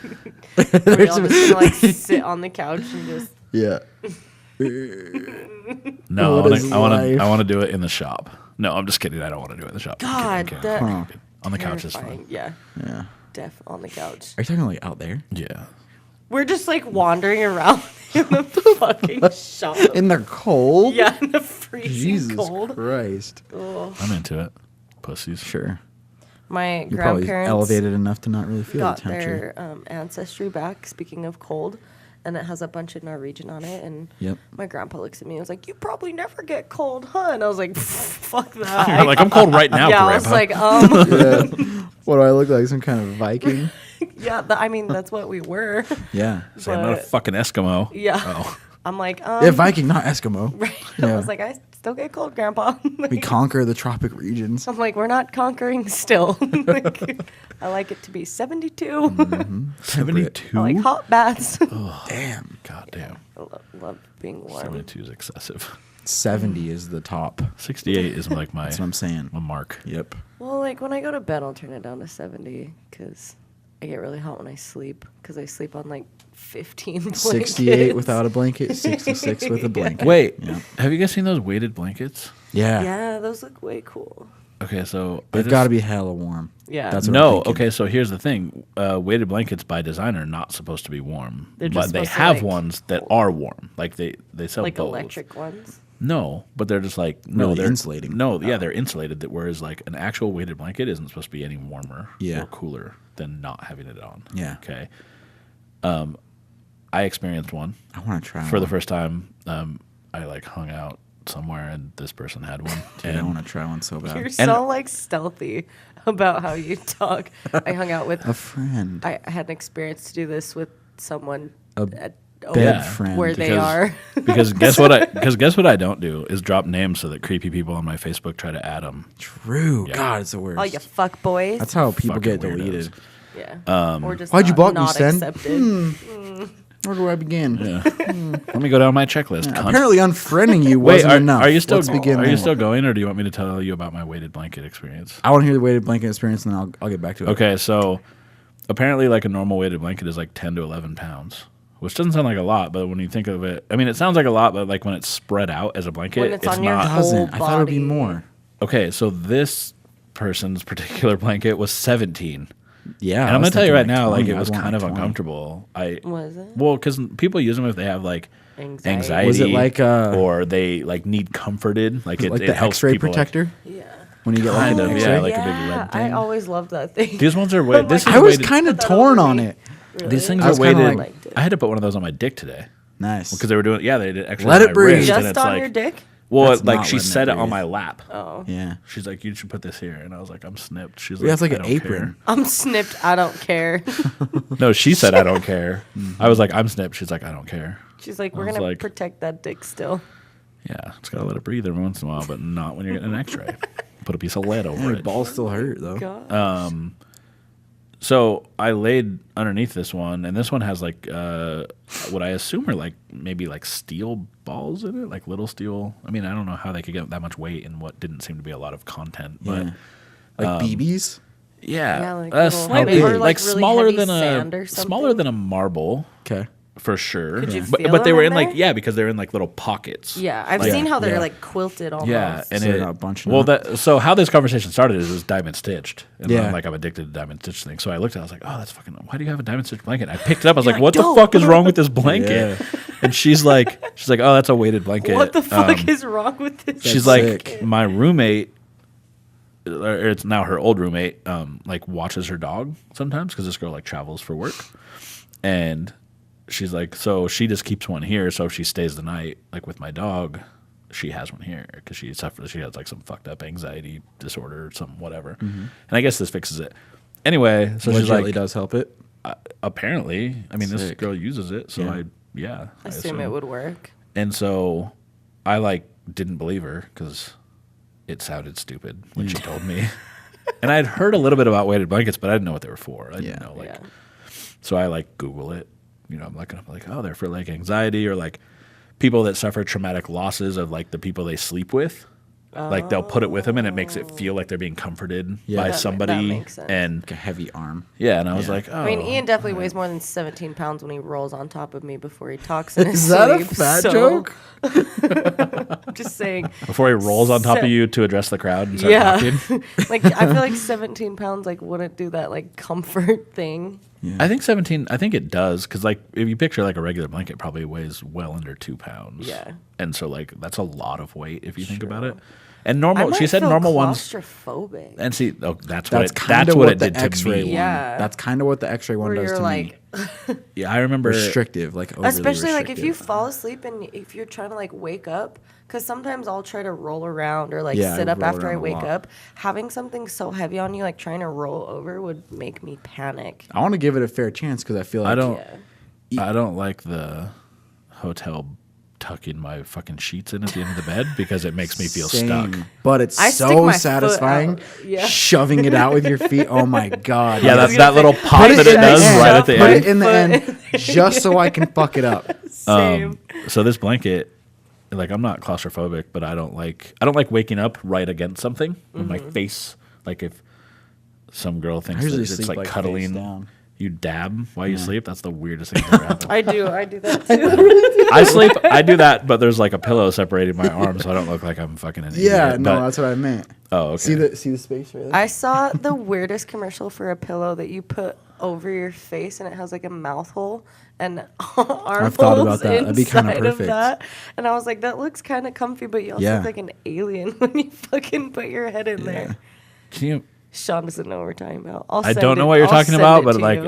B: We're all just gonna like sit on the couch and just.
C: Yeah.
A: No,
C: What is
A: I want
C: life?
A: to do it in the shop. No, I'm just kidding. I don't want to do it in the shop. I'm
B: God,
A: kidding.
B: that.
C: Huh.
A: On the couch is
B: terrifying.
A: fun.
B: Yeah,
C: Yeah.
B: deaf on the couch.
C: Are you talking like out there?
A: Yeah.
B: We're just like wandering around in the fucking shop.
C: In the cold?
B: Yeah, in the freezing
C: Jesus
B: cold.
C: Christ.
B: Ugh.
A: I'm into it. Pussies.
C: Sure.
B: My
C: You're probably
B: grandparents
C: elevated enough to not really feel the
B: got
C: temperature.
B: their ancestry back. Speaking of cold, and it has a bunch of Norwegian on it. And
C: Yep.
B: my grandpa looks at me and was like, "You probably never get cold, huh?" And I was like, "Fuck that."
A: You're like, I'm cold right now,
B: yeah,
A: Grandpa.
B: I was like,
C: Yeah. What do I look like? Some kind of Viking?
B: yeah. I mean, that's what we were.
C: Yeah.
A: Say, I'm not a
B: but-
A: fucking Eskimo.
B: Yeah.
A: Oh.
B: I'm like,
C: Yeah, Viking, not Eskimo.
B: Right.
C: Yeah.
B: I was like, I still get cold, Grandpa.
C: We conquer the tropic regions.
B: I'm like, we're not conquering still. Like, I like it to be 72.
C: Mm-hmm.
A: 72.
B: I like hot baths.
C: Damn.
A: God damn.
B: I love being warm.
A: 72 is excessive.
C: 70 is the top.
A: 68 is like my
C: That's what I'm saying.
A: my mark.
C: Yep.
B: Well, like when I go to bed, I'll turn it down to 70 because I get really hot when I sleep because I sleep on like 15 blankets.
C: 68 without a blanket, 66 with a blanket.
A: Wait,
C: Yeah.
A: have you guys seen those weighted blankets?
C: Yeah.
B: Yeah, those look way cool.
A: Okay, so I
C: They've
A: just-
C: got to be hella warm.
B: Yeah.
C: That's what I'm
A: No,
C: thinking.
A: okay, so here's the thing. Weighted blankets by design are not supposed to be warm.
B: They're just
A: but they
B: supposed to,
A: have
B: like,
A: ones that are warm. Like they sell
B: Like
A: both.
B: electric ones.
A: No, but they're just like no,
C: Really
A: they're
C: insulating.
A: No, yeah, they're insulated. That whereas like an actual weighted blanket isn't supposed to be any warmer
C: Yeah.
A: or cooler than not having it on.
C: Yeah.
A: Okay. I experienced one
C: I want to try
A: for the
C: one.
A: first time. I like hung out somewhere and this person had one.
C: Dude, I want to try one so bad.
B: You're so like stealthy about how you talk. I hung out with.
C: A friend.
B: I had an experience to do this with someone
C: A
B: at
C: bed friend.
B: where they
A: Because-
B: are.
A: because guess what I don't do is drop names so that creepy people on my Facebook try to add them.
C: True.
A: Yeah.
C: God, it's the worst.
B: Oh, you fuck boys.
C: That's how people
A: Fucking
C: get deleted.
A: weirdos.
B: Yeah. Or just
C: Why'd you
B: not,
C: block me,
B: not
C: Sten?
B: accepted.
C: Where do I begin?
A: Yeah. Let me go down my checklist. cunt.
C: Apparently, unfriending you
A: Wait,
C: wasn't enough.
A: are you still
C: Let's begin
A: are
C: there.
A: you still going, or do you want me to tell you about my weighted blanket experience?
C: I want to hear the weighted blanket experience, and then I'll get back to it.
A: Okay, so apparently, like a normal weighted blanket is like 10 to 11 pounds, which doesn't sound like a lot, but when you think of it, I mean, it sounds like a lot, but like when it's spread out as a blanket,
B: When it's on your
A: not.
B: whole
C: Doesn't. I thought it would be
B: body.
C: more.
A: Okay, so this person's particular blanket was 17.
C: Yeah.
A: And I'm going to tell you right now,
C: 20.
A: like, it
C: I
A: was
C: want
A: kind of
C: 20.
A: uncomfortable.
B: Was it?
A: Well, because people use them if they have, like, anxiety.
C: Was it like,
A: or they, like, need comforted. Like, it,
C: like
A: it
C: the
A: helps
C: X-ray
A: people, like-
C: protector
B: Yeah.
C: when you get like
A: Kind
C: an
A: of,
C: X-ray.
A: yeah, like a big lead
B: I
A: thing.
B: always loved that thing.
A: These ones are weighted. This is
C: I was
A: weighted-
C: kind of
B: Put that
C: torn
B: over
C: on
B: me.
C: it.
B: Really?
A: These things
C: I
A: are
C: was kinda
A: weighted.
C: like-
A: I had to put one of those on my dick today
C: Nice.
A: because they were doing. Yeah, they did extra.
C: Let
A: on
C: it
A: my
C: breathe.
A: wrist, and
B: Just
A: it's
B: on
A: like,
B: your dick?
A: Well,
C: That's
A: like
C: not
A: she
C: letting
A: set
C: it
A: it on
C: breathe.
A: my lap.
B: Oh.
C: Yeah.
A: She's like, you should put this here, and I was like, I'm snipped. She's
C: Yeah, it's like
A: I
C: an
A: don't
C: apron.
A: care.
B: I'm snipped. I don't care.
A: No, she said I don't care. I was like, I'm snipped. She's like, I don't care.
B: She's like,
A: I
B: we're
A: was
B: going to
A: like-
B: protect that dick still.
A: Yeah, it's gotta let it breathe every once in a while, but not when you're getting an X-ray. Put a piece of lead over
C: Your
A: it.
C: balls still hurt though.
B: God.
A: So I laid underneath this one, and this one has like what I assume are like maybe like steel balls in it, like little steel. I mean, I don't know how they could get that much weight in what didn't seem to be a lot of content, but
C: Yeah. Like BBs.
A: yeah,
B: Yeah, like little-
A: slightly
C: How big?
A: like,
B: Like really
A: smaller
B: heavy
A: than
B: sand or
A: smaller
B: something?
A: than a marble
C: Okay.
A: for sure.
B: Could you
A: but
B: feel
A: but they
B: them
A: were
B: in
A: in like
B: there?
A: because they're in like little pockets.
B: Yeah, I've
A: Like-
B: seen how they're
C: yeah.
B: like quilted almost.
A: Yeah, and
C: So they're
A: it,
C: not bunching
A: well,
C: up.
A: so how this conversation started is it was diamond stitched, and
C: Yeah.
A: I'm addicted to diamond stitched things. So I looked at, it, I was like, oh, that's fucking. Why do you have a diamond stitched blanket? I picked it up. I was like,
B: like,
A: what the
B: "Dope."
A: fuck is wrong with this blanket? And she's like, oh, that's a weighted blanket.
B: What the fuck is wrong with this?
A: She's
C: That's
A: like,
C: sick.
A: my roommate, or it's now her old roommate, like watches her dog sometimes because this girl like travels for work, and she's like, so she just keeps one here. So if she stays the night like with my dog, she has one here because she has like some fucked up anxiety disorder or some whatever. And I guess this fixes it. Anyway, so she's
C: Legitly
A: like,
C: does help it.
A: apparently, I mean, this
C: Sick.
A: girl uses it, so
C: Yeah.
A: I
B: Assume it would work.
A: And so I like didn't believe her because it sounded stupid when she told me. And I'd heard a little bit about weighted blankets, but I didn't know what they were for. I didn't know like.
B: Yeah.
A: So I like Google it. You know, I'm like, oh, they're for like anxiety or like people that suffer traumatic losses of like the people they sleep with. Like they'll put it with them and it makes it feel like they're being comforted
C: Yeah.
A: by
C: That
A: somebody.
B: makes sense.
A: And
C: Like a heavy arm.
A: yeah, and I was
C: Yeah.
A: like, oh.
B: I mean, Ian definitely weighs more than 17 pounds when he rolls on top of me before he talks in his
C: Is that a
B: sleep,
C: fat
B: so-
C: joke?
B: I'm just saying.
A: before he rolls on top
B: So-
A: of you to address the crowd and start
B: Yeah.
A: talking.
B: Like, I feel like 17 pounds, like, wouldn't do that, like, comfort thing.
A: I think 17. I think it does because like if you picture like a regular blanket, probably weighs well under 2 pounds.
B: Yeah.
A: and so like that's a lot of weight if you think about it.
B: True.
A: And
B: I
A: normal,
B: might
A: she said
B: feel
A: normal ones.
B: claustrophobic.
A: And see, oh, that's
C: That's
A: what
C: kind
A: that's
C: of
A: what
C: what
A: it
C: the
A: did to
C: X-ray
A: me.
C: one.
B: Yeah.
C: That's kind of what the X-ray one
B: where
C: does
B: you're
C: to
B: like,
C: me.
A: Yeah, I remember.
C: Restrictive, like overly
B: especially like if you
C: restrictive.
B: fall asleep and if you're trying to like wake up, because sometimes I'll try to roll around or like
C: Yeah, I
B: sit up
C: roll
B: after I
C: around a
B: wake
C: lot.
B: up. Having something so heavy on you, like trying to roll over, would make me panic.
C: I want to give it a fair chance because I feel like
A: I don't.
B: Yeah.
A: I don't like the hotel tucking my fucking sheets in at the end of the bed because it makes me feel
C: Same.
A: stuck.
C: But it's
B: I stick
C: so
B: my foot
C: satisfying.
B: out. Yeah.
C: Shoving it out with your feet. Oh my god.
A: Yeah,
B: was
A: that
B: gonna
A: little
B: say,
A: pop
C: Put
A: that
C: it
A: it
C: in the
A: does
C: end.
A: right at the
C: Put
A: end.
C: it in the
B: Foot.
C: end just so I can fuck it up.
B: Same.
A: So this blanket, like I'm not claustrophobic, but I don't like waking up right against something with my face. Like if some girl thinks
C: I
A: that
C: usually
A: it's
C: sleep
A: like
C: like face
A: cuddling,
C: down.
A: you dab while you sleep. That's the weirdest thing that ever happened.
B: I do that too.
A: I do that, but there's like a pillow separating my arms, so I don't look like I'm fucking an
C: Yeah,
A: idiot.
C: no,
A: but-
C: that's what I meant.
A: oh, okay.
C: See the space right there?
B: I saw the weirdest commercial for a pillow that you put over your face, and it has like a mouth hole and arm
C: I've thought about
B: holes
C: that. That'd be kinda
B: inside of
C: perfect.
B: that. And I was like, that looks kind of comfy, but you also
C: Yeah.
B: look like an alien when you fucking put your head in there.
A: Can you?
B: Sean doesn't know what we're talking about.
A: I don't know what you're talking about, but like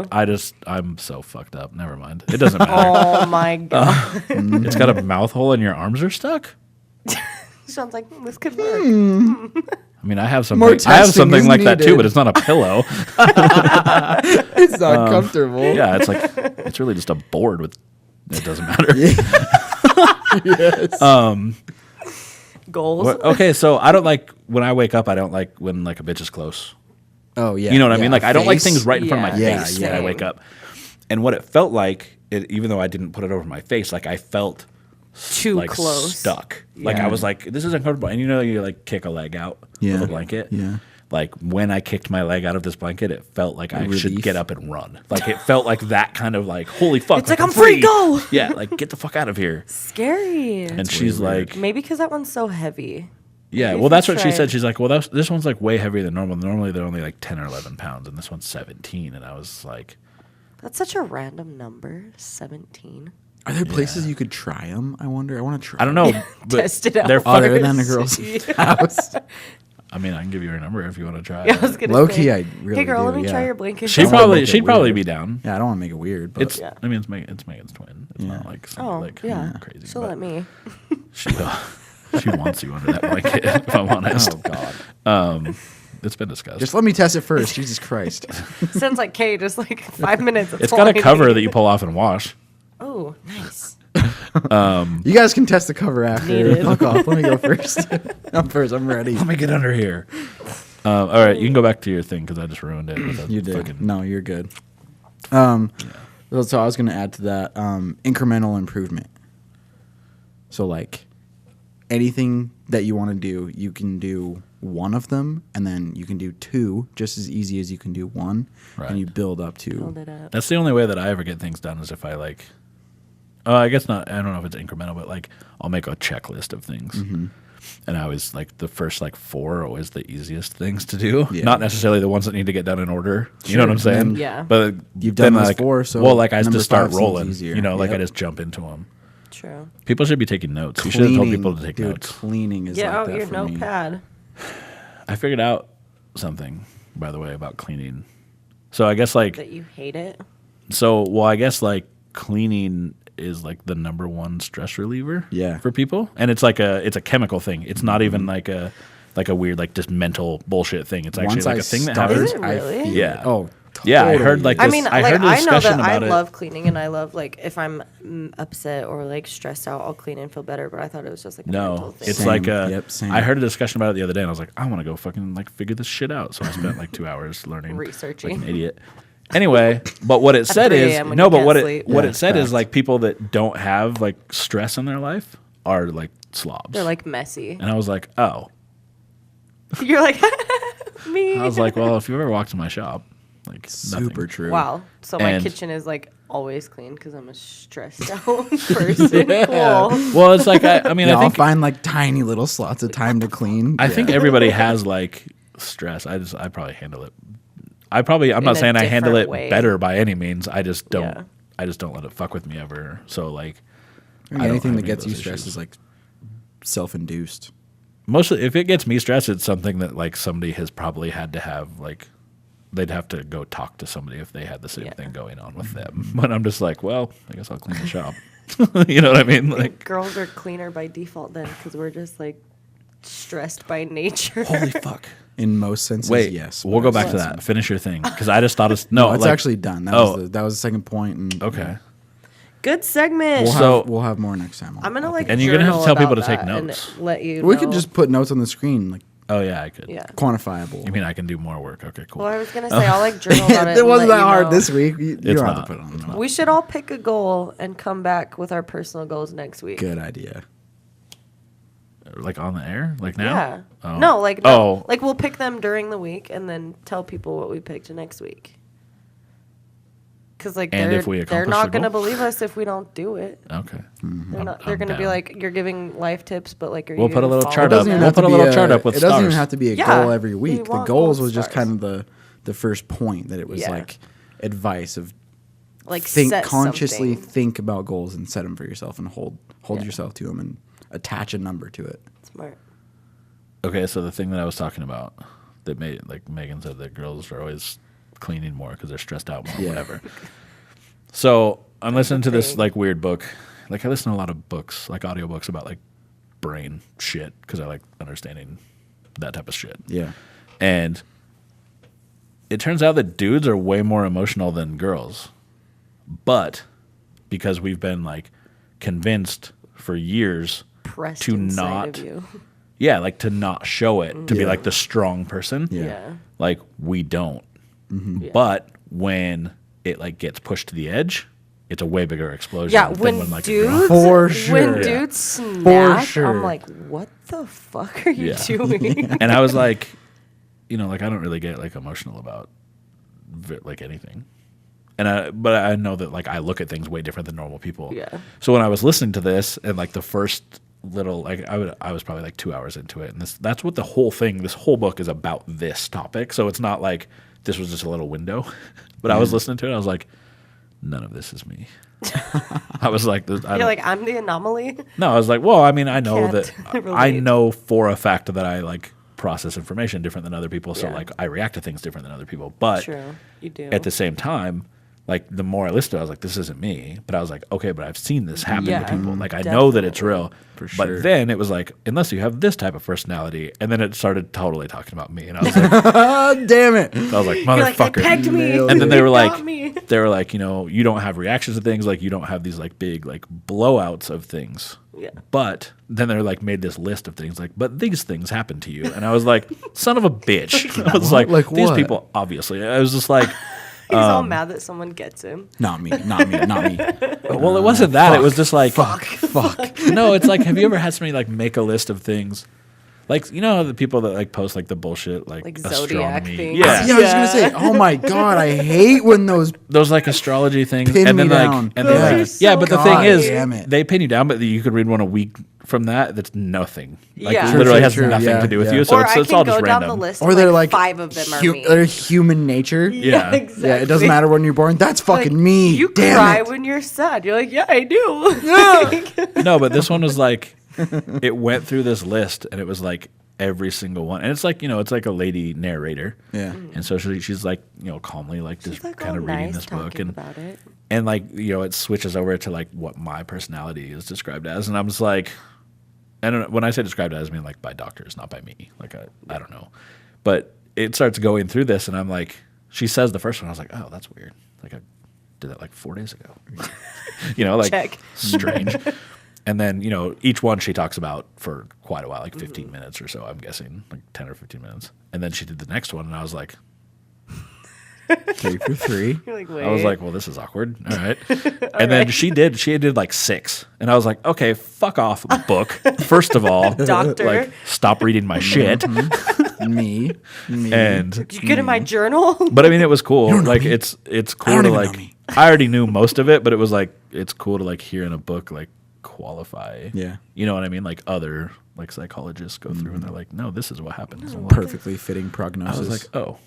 A: I'm so fucked up. Never mind. It doesn't matter.
B: Oh my god.
A: It's got a mouth hole and your arms are stuck.
B: Sean's like, this could work.
A: I mean, I have something.
C: More
A: I have
C: testing
A: something
C: is
A: like that too,
C: needed.
A: but it's not a pillow.
C: It's not comfortable.
A: Yeah, it's like it's really just a board with. It doesn't matter.
C: Yes.
B: Goals.
A: Okay, so I don't like when I wake up. I don't like when like a bitch is close.
C: Oh yeah.
A: You know what I
C: yeah,
A: mean? Like I don't like
C: face.
A: things right in front of my
B: Yeah,
A: face
C: yeah,
A: when I
B: same.
A: wake up. And what it felt like, even though I didn't put it over my face, like I felt
B: Too
A: like
B: close.
A: stuck. Like
B: Yeah.
A: I was like, this is uncomfortable. And you know, you like kick a leg out
C: Yeah.
A: of a blanket.
C: Yeah.
A: Like when I kicked my leg out of this blanket, it felt like I should
C: relief.
A: get up and run. Like it felt like that kind of like, holy fuck!
B: It's like, I'm free, go!
A: Yeah, like get the fuck out of here.
B: Scary.
A: And she's like,
B: Maybe because that one's so heavy.
A: yeah.
B: Maybe
A: Well,
B: if
A: that's
B: you
A: what she said.
B: tried-
A: She's like, well, this one's like way heavier than normal. Normally they're only like 10 or 11 pounds, and this one's 17. And I was like,
B: That's such a random number. 17.
C: Are there places you could try them? I wonder. I want to try.
A: I don't know. But
B: Test it out.
A: They're
C: Other
A: fucking.
C: than a girl's
B: Yeah.
C: house.
A: I mean, I can give you her number if you want to try.
B: I was gonna
C: Low
B: say,
C: key, I really
B: Hey girl,
C: do,
B: let me
C: yeah.
B: try your blanket.
A: She'd
C: I wanna
A: probably
C: make it
A: she'd probably
C: weird.
A: be down.
C: Yeah, I don't want to make it weird, but
A: It's
B: Yeah.
A: I mean it's Megan's twin. It's not like some,
B: Oh,
A: like
B: yeah.
A: crazy.
B: She'll
A: but
B: let me.
A: she wants you under that blanket. If I'm honest.
C: oh god.
A: It's been discussed.
C: Just let me test it first. Jesus Christ.
B: Sounds like Kay, just like 5 minutes.
A: It's got a cover that you pull off and wash.
B: Oh, nice.
C: You guys can test the cover after.
B: Needed.
C: Fuck off. Let me go first. I'm first. I'm ready.
A: Let me get under here. All right, you can go back to your thing because I just ruined it. With a
C: You did.
A: fucking-
C: No, you're good. So I was going to add to that incremental improvement. So like anything that you want to do, you can do one of them, and then you can do two just as easy as you can do one,
A: Right.
C: and you build up
B: Hold
C: to.
B: it up.
A: That's the only way that I ever get things done is if I like. Oh, I guess not. I don't know if it's incremental, but like I'll make a checklist of things.
C: Mm-hmm.
A: And I always like the first like 4 are always the easiest things to do.
C: Yeah.
A: Not necessarily the ones that need to get done in order. You know what I'm
C: Sure.
A: saying?
B: Yeah.
A: But
C: You've done
A: then,
C: those
A: like,
C: 4, so
A: well, like I
C: number
A: just start
C: 5 seems
A: rolling.
C: easier.
A: You know, like I
C: Yep.
A: just jump into them.
B: True.
A: People should be taking notes. You should have told people to take
C: dude,
A: notes.
C: Cleaning is
B: Get
C: like
B: out
C: that
B: your
C: for me.
B: notepad.
A: I figured out something, by the way, about cleaning. So I guess like
B: That you hate it.
A: I guess like cleaning is like the number one stress reliever
C: Yeah.
A: for people. And it's like it's a chemical thing. It's not even like a weird like just mental bullshit thing. It's actually
C: Once
A: like
C: I
A: a thing that
C: started,
A: happens.
B: Is it
C: I
B: really?
C: feel-
A: Yeah.
C: Oh,
A: Yeah, I
C: totally.
A: heard like
B: I
A: this,
B: mean,
A: I
B: like
A: heard a
B: I know
A: discussion
B: that I
A: about it.
B: love cleaning, and I love like if I'm upset or like stressed out, I'll clean and feel better. But I thought it was just like a mental
A: No,
B: thing.
A: it's
C: Same.
A: like
C: Yep, same.
A: I heard a discussion about it the other day, and I was like, I want to go fucking like figure this shit out. So I spent like 2 hours learning,
B: Researching.
A: like an idiot. Anyway, but what it said
B: 3
A: is
B: a.m. when
A: no,
B: you
A: but
B: can't
A: what it
B: sleep.
A: what
C: Yeah,
A: it said is
C: fact.
A: like people that don't have like stress in their life are like slobs.
B: They're like messy.
A: and I was like, oh,
B: You're like me.
A: I was like, well, if you ever walked in my shop, like
C: Super
A: nothing.
C: true.
B: Wow. So my
A: And-
B: kitchen is like always clean because I'm a stressed out person. Cool.
A: Well, it's like I mean,
C: Yeah,
A: I
C: I'll
A: think
C: find like tiny little slots of time to clean.
A: I think everybody has like stress. I probably handle it. I'm not
B: a
A: saying I handle it
B: different way.
A: better by any means. I just don't.
B: Yeah.
A: I just don't let it fuck with me ever. So like,
C: I mean,
A: I don't
C: anything
A: have
C: that
A: any of
C: gets you
A: those
C: stressed
A: issues.
C: is like self-induced.
A: mostly if it gets me stressed, it's something that like somebody has probably had to have like. They'd have to go talk to somebody if they had the same
B: Yeah.
A: thing going on with them. But I'm just like, well, I guess I'll clean the shop. You know what I mean? Like,
B: Girls are cleaner by default then because we're just like stressed by nature.
A: holy fuck.
C: In most senses,
A: Wait,
C: yes.
A: we'll
C: but
A: go
C: it's
A: back to
C: not-
A: that. Finish your thing because I just thought it's
C: No,
A: no.
C: it's
A: like-
C: actually done. That
A: Oh.
C: was the second point. And
A: Okay.
B: Good segment.
C: We'll have more next time.
B: I'm gonna like.
A: And you're gonna have to
B: journal
A: tell people
B: about
A: to take
B: that
A: notes.
B: and let you.
C: We
B: know.
C: could just put notes on the screen, like
A: Oh yeah, I could.
B: Yeah.
C: quantifiable.
A: You mean I can do more work? Okay, cool.
B: Well, I was gonna say I'll like journal about it.
C: It wasn't
B: and let
C: that
B: you
C: hard
B: know.
C: this week. You
A: It's
C: don't have
A: not.
C: to put it on.
A: It's not.
B: We should all pick a goal and come back with our personal goals next week.
C: Good idea.
A: Like on the air, like now?
B: Yeah.
A: Oh.
B: No, like
A: Oh.
B: like we'll pick them during the week and then tell people what we picked next week. Because like
A: And
B: they're
A: if we
B: they're
A: accomplish
B: not
A: the
B: gonna
A: goal?
B: believe us if we don't do it.
A: Okay.
B: They're not.
A: I'm
B: They're gonna be
A: down.
B: like, you're giving life tips, but like, are
A: We'll
B: you
A: put a
B: gonna
A: little
B: follow
A: chart
C: It
A: up.
C: doesn't
B: them?
C: even
A: We'll
C: have to
A: put a
C: be
A: little chart up with
C: It doesn't even
A: stars.
C: have to be a
B: Yeah.
C: goal every
B: We
C: week. The
B: want
C: goals
B: gold
C: was just
B: stars.
C: kind of the first point that it was
B: Yeah.
C: like advice of
B: Like
C: think
B: set
C: consciously
B: something.
C: think about goals and set them for yourself and hold yourself to them and attach a number to it.
B: Smart.
A: Okay, so the thing that I was talking about that made like Megan said that girls are always cleaning more because they're stressed out more,
C: Yeah.
A: whatever. So I'm listening to this
B: thing.
A: like weird book. Like I listen to a lot of books, like audiobooks about like brain shit because I like understanding that type of shit.
C: Yeah.
A: And it turns out that dudes are way more emotional than girls. But because we've been like convinced for years
B: Pressed
A: to
B: inside
A: not
B: of you.
A: yeah, like to not show it, to be
C: Yeah.
A: like the strong person.
C: Yeah.
A: Like we don't.
B: Yeah.
A: But when it like gets pushed to the edge, it's a way bigger explosion
B: Yeah,
A: than
B: when
A: like a girl.
B: dudes,
C: For sure.
B: when
C: Yeah.
B: dudes snap,
C: sure.
B: I'm like, what the fuck are you
A: Yeah.
B: doing?
A: And I was like, you know, like I don't really get like emotional about like anything. But I know that like I look at things way different than normal people.
B: Yeah.
A: So when I was listening to this and like the first little like I was probably like 2 hours into it, and that's what this whole book is about, this topic. So it's not like this was just a little window. But I was listening to it, I was like, none of this is me. I was like,
B: You're like, I'm the anomaly.
A: no, I was like, well, I mean, I know
B: Can't
A: that I
B: relate.
A: know for a fact that I like process information different than other people, so
B: Yeah.
A: like I react to things different than other people. But
B: True, you do.
A: at the same time, like the more I listened to it, I was like, this isn't me. But I was like, okay, but I've seen this happen
B: Yeah,
A: to people. Like I know that it's
B: definitely.
A: real.
C: For
A: But
C: sure.
A: then it was like, unless you have this type of personality, and then it started totally talking about me, and I was like,
C: Damn it.
A: I was like,
B: You're like, they
A: motherfucker.
B: pegged me.
C: Nailed
A: And then they were
B: Got
A: like,
B: me.
A: you know, you don't have reactions to things, like you don't have these like big like blowouts of things.
B: Yeah.
A: But then they're like made this list of things like, but these things happen to you, and I was like, son of a bitch. I was like
C: Like
A: these
C: what?
A: people obviously. I was just like,
B: He's all mad that someone gets him.
C: Not me.
A: well, it wasn't that. It was just like,
C: Fuck.
A: no, it's like, have you ever had somebody like make a list of things? Like, you know, the people that like post like the bullshit, like
B: Zodiac
A: astronomy.
B: things.
A: Yeah.
C: Yeah, I was gonna say, oh my god, I hate when those
A: Those like astrology things,
C: Pin
A: and then
C: me
A: like,
C: down.
A: and
B: Those
A: then
B: are
A: like,
B: so
A: yeah. But the
C: God
A: thing is,
C: damn it.
A: they pin you down, but you could read one a week from that. That's nothing. Like
B: Yeah.
A: literally
C: True,
A: has
C: true,
A: nothing
C: yeah,
A: to do with
C: yeah.
A: you. So
B: Or
A: it's
B: I
A: all
B: can
A: just
B: go down
A: random.
B: the list.
C: or
B: and,
C: they're
B: like
C: like
B: 5 of them are me.
C: they're human nature.
A: Yeah.
B: exactly.
C: Yeah, it doesn't matter when you're born. That's fucking
B: Like,
C: me.
B: You
C: Damn
B: cry
C: it.
B: when you're sad. You're like, yeah, I do.
A: No, but this one was like, it went through this list, and it was like every single one, and it's like, you know, it's like a lady narrator.
C: Yeah.
A: And so she's like, you know, calmly like just
B: She's like
A: kind
B: all
A: of reading
B: nice
A: this book,
B: talking
A: and
B: about it.
A: and like, you know, it switches over to like what my personality is described as, and I was like, I don't know, when I say described as, I mean like by doctors, not by me. Like I don't know, but it starts going through this, and I'm like, she says the first one, I was like, oh, that's weird. Like I did that like 4 days ago. You know, like
B: Check.
A: strange. And then, you know, each one she talks about for quite a while, like 15 minutes or so, I'm guessing, like 10 or 15 minutes. And then she did the next one, and I was like,
C: 3 for 3.
B: You're like, wait.
A: I was like, well, this is awkward. All right. And then she did like 6. And I was like, okay, fuck off, book. First of all,
B: Doctor.
A: like, stop reading my shit.
C: me.
A: And,
B: Did you get in my journal?
A: but I mean, it was cool. Like,
C: me.
A: it's
C: I
A: cool
C: don't
A: to
C: even
A: like,
C: know me.
A: I already knew most of it, but it was like, it's cool to like hear in a book, like, qualify.
C: Yeah.
A: You know what I mean? Like, other like psychologists go through and they're like, no, this is what happens. I'm like-
C: Perfectly fitting
A: I
C: prognosis.
A: was like, oh.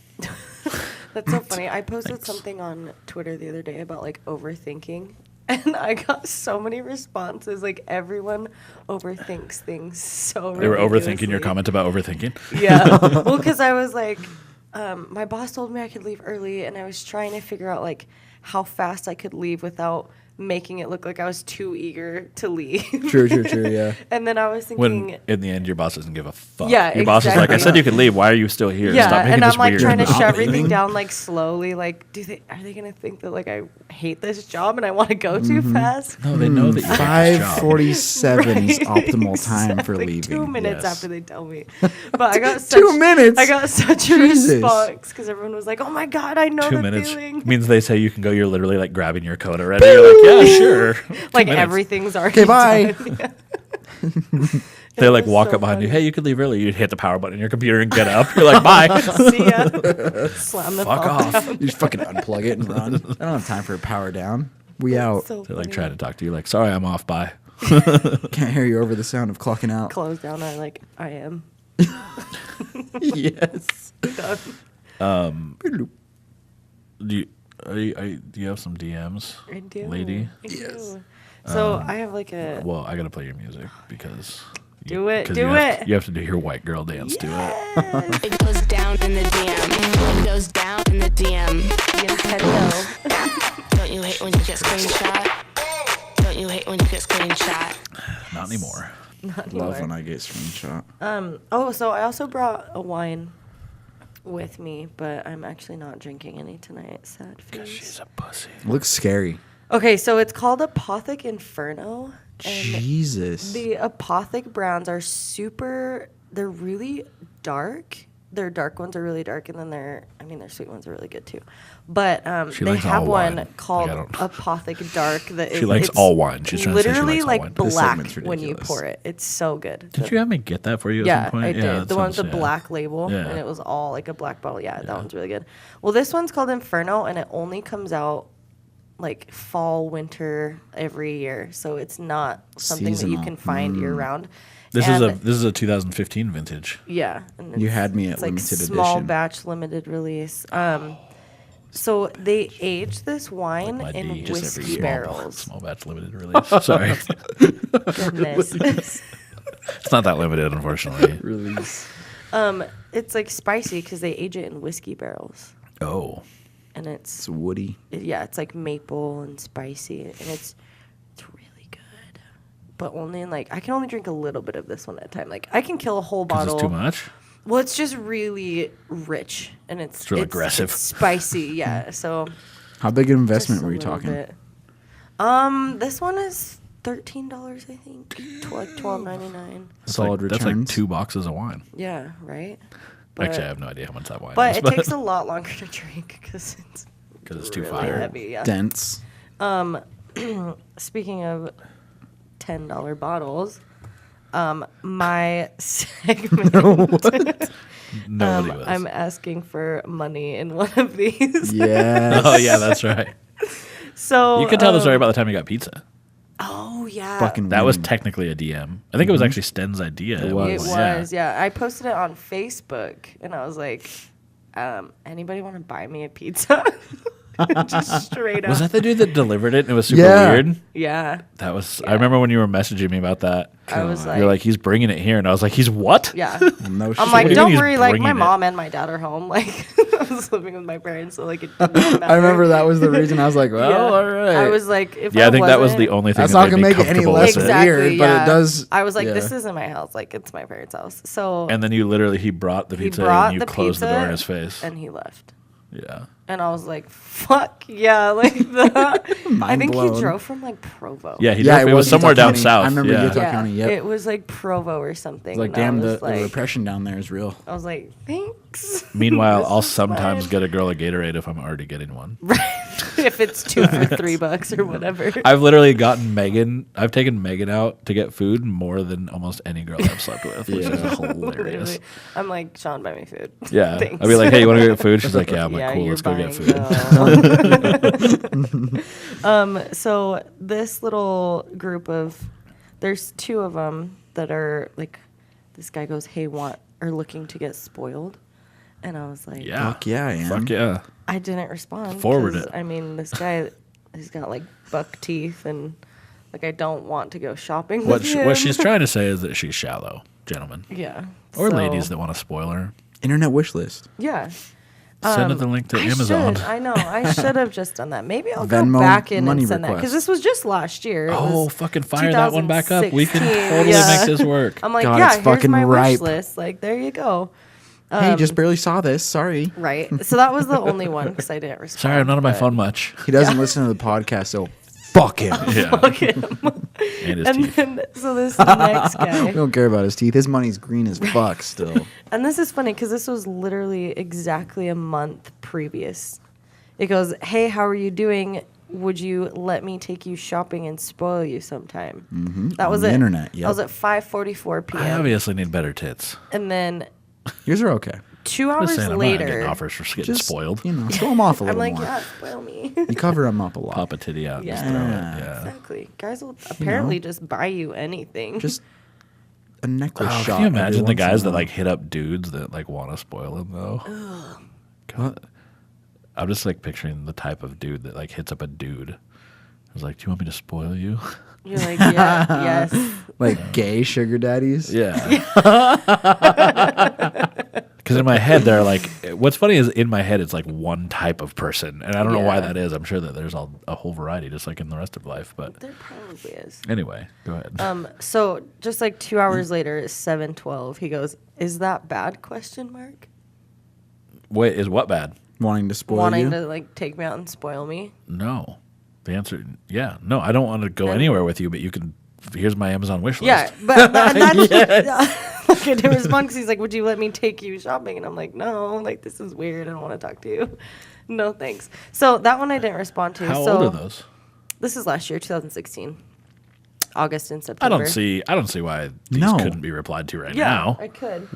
B: That's so funny. I posted something on Twitter the other day about like overthinking, and I got so many responses. Like everyone overthinks things so.
A: They were overthinking your
B: ridiculously.
A: comment about overthinking.
B: Yeah. Well, because I was like, my boss told me I could leave early, and I was trying to figure out like how fast I could leave without making it look like I was too eager to leave.
C: True, yeah.
B: And then I was
A: When
B: thinking,
A: in the end your boss doesn't give a fuck.
B: Yeah,
A: Your boss is like, I
B: exactly.
A: said you could leave. Why are you still here?
B: yeah,
A: Stop making
B: and
A: this
B: I'm like
A: weird.
B: trying to
C: Not
B: shove everything
C: leaving?
B: down like slowly. Like, are they gonna think that like I hate this job and I want to go too fast?
A: No, they know that you hate this job.
C: 5:47 is
B: Right,
C: optimal time for
B: exactly,
C: leaving.
B: 2 minutes
A: Yes.
B: after they tell me. But I got such,
C: 2 minutes?
B: I got such a
C: Jesus.
B: response because everyone was like, "Oh my god, I know
A: 2
B: the
A: minutes
B: feeling."
A: means they say you can go. You're literally like grabbing your coat already. You're like, yeah, sure. 2
B: Like
A: minutes.
B: everything's already
C: Okay, bye.
B: done. Yeah.
A: They
B: It
A: like
B: was
A: walk
B: so
A: up behind you.
B: funny.
A: Hey, you could leave early. You'd hit the power button on your computer and get up. You're like, bye.
B: See ya. Slam the
A: Fuck
B: phone
A: off.
B: down.
C: You just fucking unplug it and run. I don't have time for a power down. We out.
B: So
A: They're like
B: funny.
A: trying to talk to you. Like, sorry, I'm off. Bye.
C: Can't hear you over the sound of clocking out.
B: Close down. I am
C: Yes.
B: done.
A: Do you have some DMs?
B: I do.
A: Lady?
B: I do. So I have like a.
A: Well, I gotta play your music because.
B: Do it,
A: 'cause
B: do
A: you have
B: it.
A: you have to do your white girl dance to it.
G: It goes down in the DM. It goes down in the DM.
B: Nintendo.
G: Don't you hate when you get screenshot? Don't you hate when you get screenshot?
A: Not anymore.
B: Not
C: Love
B: anymore.
C: when I get screenshot.
B: Oh, so I also brought a wine with me, but I'm actually not drinking any tonight. Sad face.
A: She's a pussy.
C: Looks scary.
B: Okay, so it's called Apothic Inferno. And
C: Jesus.
B: the Apothic browns are they're really dark. Their dark ones are really dark, and then their sweet ones are really good too. But
A: She
B: they
A: likes
B: have
A: all
B: one
A: wine.
B: called
A: Like, I don't-
B: Apothic Dark that
A: She likes
B: it's
A: all wine. She's trying to say she
B: literally
A: likes all
B: like
A: wine.
C: This
B: black
C: segment's
B: when you
C: ridiculous.
B: pour it. It's so good.
A: Did you have me get that for you at
B: Yeah,
A: some point?
B: I did.
A: that
B: The one with the
A: sounds- yeah.
B: black label,
A: Yeah.
B: and it was all like a black bottle. Yeah, that one's really good. Well, this one's called Inferno, and it only comes out like fall, winter every year. So it's not something that you
C: Seasonal.
B: can find year round.
A: This
B: And-
A: is a 2015 vintage.
B: yeah. And
C: You
B: it's-
C: had me at
B: it's like
C: limited
B: small
C: edition.
B: batch limited release. So they age this wine
A: My
B: in
A: D, just every
B: whiskey
A: year.
B: barrels.
A: Small batch limited release. Sorry,
B: Goodness.
A: it's not that limited, unfortunately.
C: Release.
B: It's like spicy because they age it in whiskey barrels,
A: Oh,
B: and
C: It's woody.
B: it's like maple and spicy, and it's really good. But only in I can only drink a little bit of this one at a time. Like I can kill a whole
A: because
B: bottle.
A: it's too much.
B: Well, it's just really rich, and it's
A: real aggressive.
B: It's spicy, yeah. So
C: How big an
B: just
C: investment
B: a
C: were you
B: little
C: talking?
B: bit. This one is $13, I think, like $12.99.
C: Solid
A: That's like
C: returns.
A: 2 boxes of wine.
B: Yeah, right.
A: Actually, I have no idea how much that wine
B: But
A: is.
B: it takes a lot longer to drink because it's
A: too
B: really
A: fire.
B: heavy. Yeah.
C: Dense.
B: Speaking of $10 bottles, my segment.
A: Nobody was.
B: I'm asking for money in one of these.
C: Yes.
A: Oh yeah, that's right.
B: So
A: You could tell the story about the time you got pizza.
B: Oh yeah.
C: Fucking
A: That was
C: winning.
A: technically a DM. I think it was actually Sten's idea.
C: It
B: It
C: was.
B: was, yeah. I posted it on Facebook, and I was like, anybody want to buy me a pizza? Just straight up.
A: Was that the dude that delivered it and it was super
C: Yeah.
A: weird?
B: Yeah.
A: That was. I remember when you were messaging me about that.
B: I was
A: You're like, he's bringing it here, and I was like, he's what?
B: yeah.
C: No shit.
B: I'm like,
A: What do you
B: don't
A: mean he's
B: worry, like my
A: bringing it?
B: mom and my dad are home. Like I was living with my parents, so like it didn't matter.
C: I remember that was the reason. I was like, well,
B: Yeah.
C: all right.
B: I was like, if
A: Yeah, I think that was
B: wasn't-
A: the only thing
C: That's
A: that
C: not
A: made
C: gonna
A: me
C: make it any
A: comfortable
C: less
A: with it.
B: Exactly,
C: weird, but
B: yeah.
C: it does.
B: I was like,
C: yeah.
B: this isn't my house. Like it's my parents' house. So
A: And then he brought the
B: he
A: pizza
B: brought
A: and you
B: the
A: closed the
B: pizza
A: door in his face.
B: and he left.
A: Yeah.
B: And I was like, fuck yeah. Like I think
C: blown.
B: he drove from like Provo.
A: Yeah, he
C: Yeah,
A: drove, it was
C: Utah
A: somewhere down
C: County.
A: south.
C: I remember
A: yeah.
C: Utah
B: Yeah,
C: County, yep.
B: it was like Provo or something.
C: It's like,
B: and I
C: damn,
B: was
C: the
B: like,
C: repression down there is real.
B: I was like, thanks.
A: Meanwhile,
B: This
A: I'll
B: is
A: sometimes
B: fine.
A: get a girl a Gatorade if I'm already getting one.
B: If it's 2 for $3 or whatever.
A: I've literally I've taken Megan out to get food more than almost any girl I've slept with, which is hilarious.
B: Literally. I'm like, Sean, buy me food.
A: Yeah.
B: Thanks.
A: I'd be like, hey, you want to go get food? She's like, yeah. I'm
B: Yeah,
A: like, cool,
B: you're
A: let's go get
B: buying
A: food.
B: now. So this little group there's 2 of them that are like, this guy goes, hey, looking to get spoiled. And I was like,
A: Yeah.
C: Fuck yeah, I am.
A: Fuck yeah.
B: I didn't respond.
A: Forward
B: 'cause,
A: it.
B: I mean, this guy, he's got like buck teeth, and like I don't want to go shopping with him.
A: What she's trying to say is that she's shallow, gentlemen.
B: yeah.
A: Or
B: So,
A: ladies that want to spoil her.
C: Internet wish list.
B: Yeah.
A: Send it the link to Amazon.
B: I know. I should have just done that. Maybe I'll
C: Venmo
B: go back in
C: money
B: and send that
C: request.
B: because this was just last year. It
A: Oh,
B: was
A: fucking fire that one back up. We can
B: 2016.
A: totally
B: Yeah.
A: make this work.
B: I'm like,
C: God,
B: yeah,
C: it's
B: here's
C: fucking
B: my
C: ripe.
B: wish list. Like, there you go.
C: Hey, just barely saw this. Sorry.
B: Right. So that was the only one because I didn't respond.
A: Sorry, I'm not on my
B: but-
A: phone much.
C: He doesn't listen to the podcast, so fuck him.
A: Yeah.
B: Fuck him.
A: And his
B: And
A: teeth.
B: then, so this next
C: We
B: guy.
C: don't care about his teeth. His money's green as fuck still.
B: And this is funny because this was literally exactly a month previous. It goes, hey, how are you doing? Would you let me take you shopping and spoil you sometime? Mm-hmm. That
C: On
B: was
C: the
B: at,
C: internet,
B: That
C: yep.
B: was at 5:44
A: I
B: p.m.
A: obviously need better tits.
B: And then
C: Yours are okay.
B: 2
A: I'm just
B: hours
A: saying, I'm not getting
B: later,
A: offers for getting
C: Just
A: spoiled.
C: You know, throw them off a
B: I'm
C: little
B: like,
C: more.
B: yeah, spoil me.
C: You cover them up a lot.
A: Pop a titty out. And just
B: Yeah.
A: throw it.
C: Yeah.
A: Yeah.
B: Exactly. Guys will apparently just buy you anything.
C: Just a necklace
A: Oh,
C: shot.
A: can you
C: every
A: imagine the
C: once in
A: guys
C: a
A: that
C: while.
A: like hit up dudes that like want to spoil them though? God. I'm just like picturing the type of dude that like hits up a dude. Who's like, "Do you want me to spoil you?"
B: You're like, yeah, yes.
C: like gay sugar daddies.
A: Yeah. Because in my head, they're like, what's funny is in my head, it's like one type of person. And I don't know why
B: Yeah.
A: that is. I'm sure that there's a whole variety, just like in the rest of life. But
B: There probably is.
A: anyway, go ahead.
B: So just like 2 hours later, it's 7:12. He goes, "Is that bad?" Question mark.
A: Wait, is what bad?
C: Wanting to spoil
B: Wanting
C: you.
B: to like take me out and spoil me.
A: No. The answer, yeah. No, I don't want to go
B: Then-
A: anywhere with you, but you can, here's my Amazon wish list.
B: Yeah, but that's like I didn't respond because he's like, "Would you let me take you shopping?" And I'm like, "No, like this is weird. I don't want to talk to you. No, thanks." So that one I didn't respond to.
A: How
B: so
A: old are those?
B: This is last year, 2016, August and
A: I
B: September.
A: don't see why these
C: No.
A: couldn't be replied to right
B: Yeah,
A: now.
B: I could.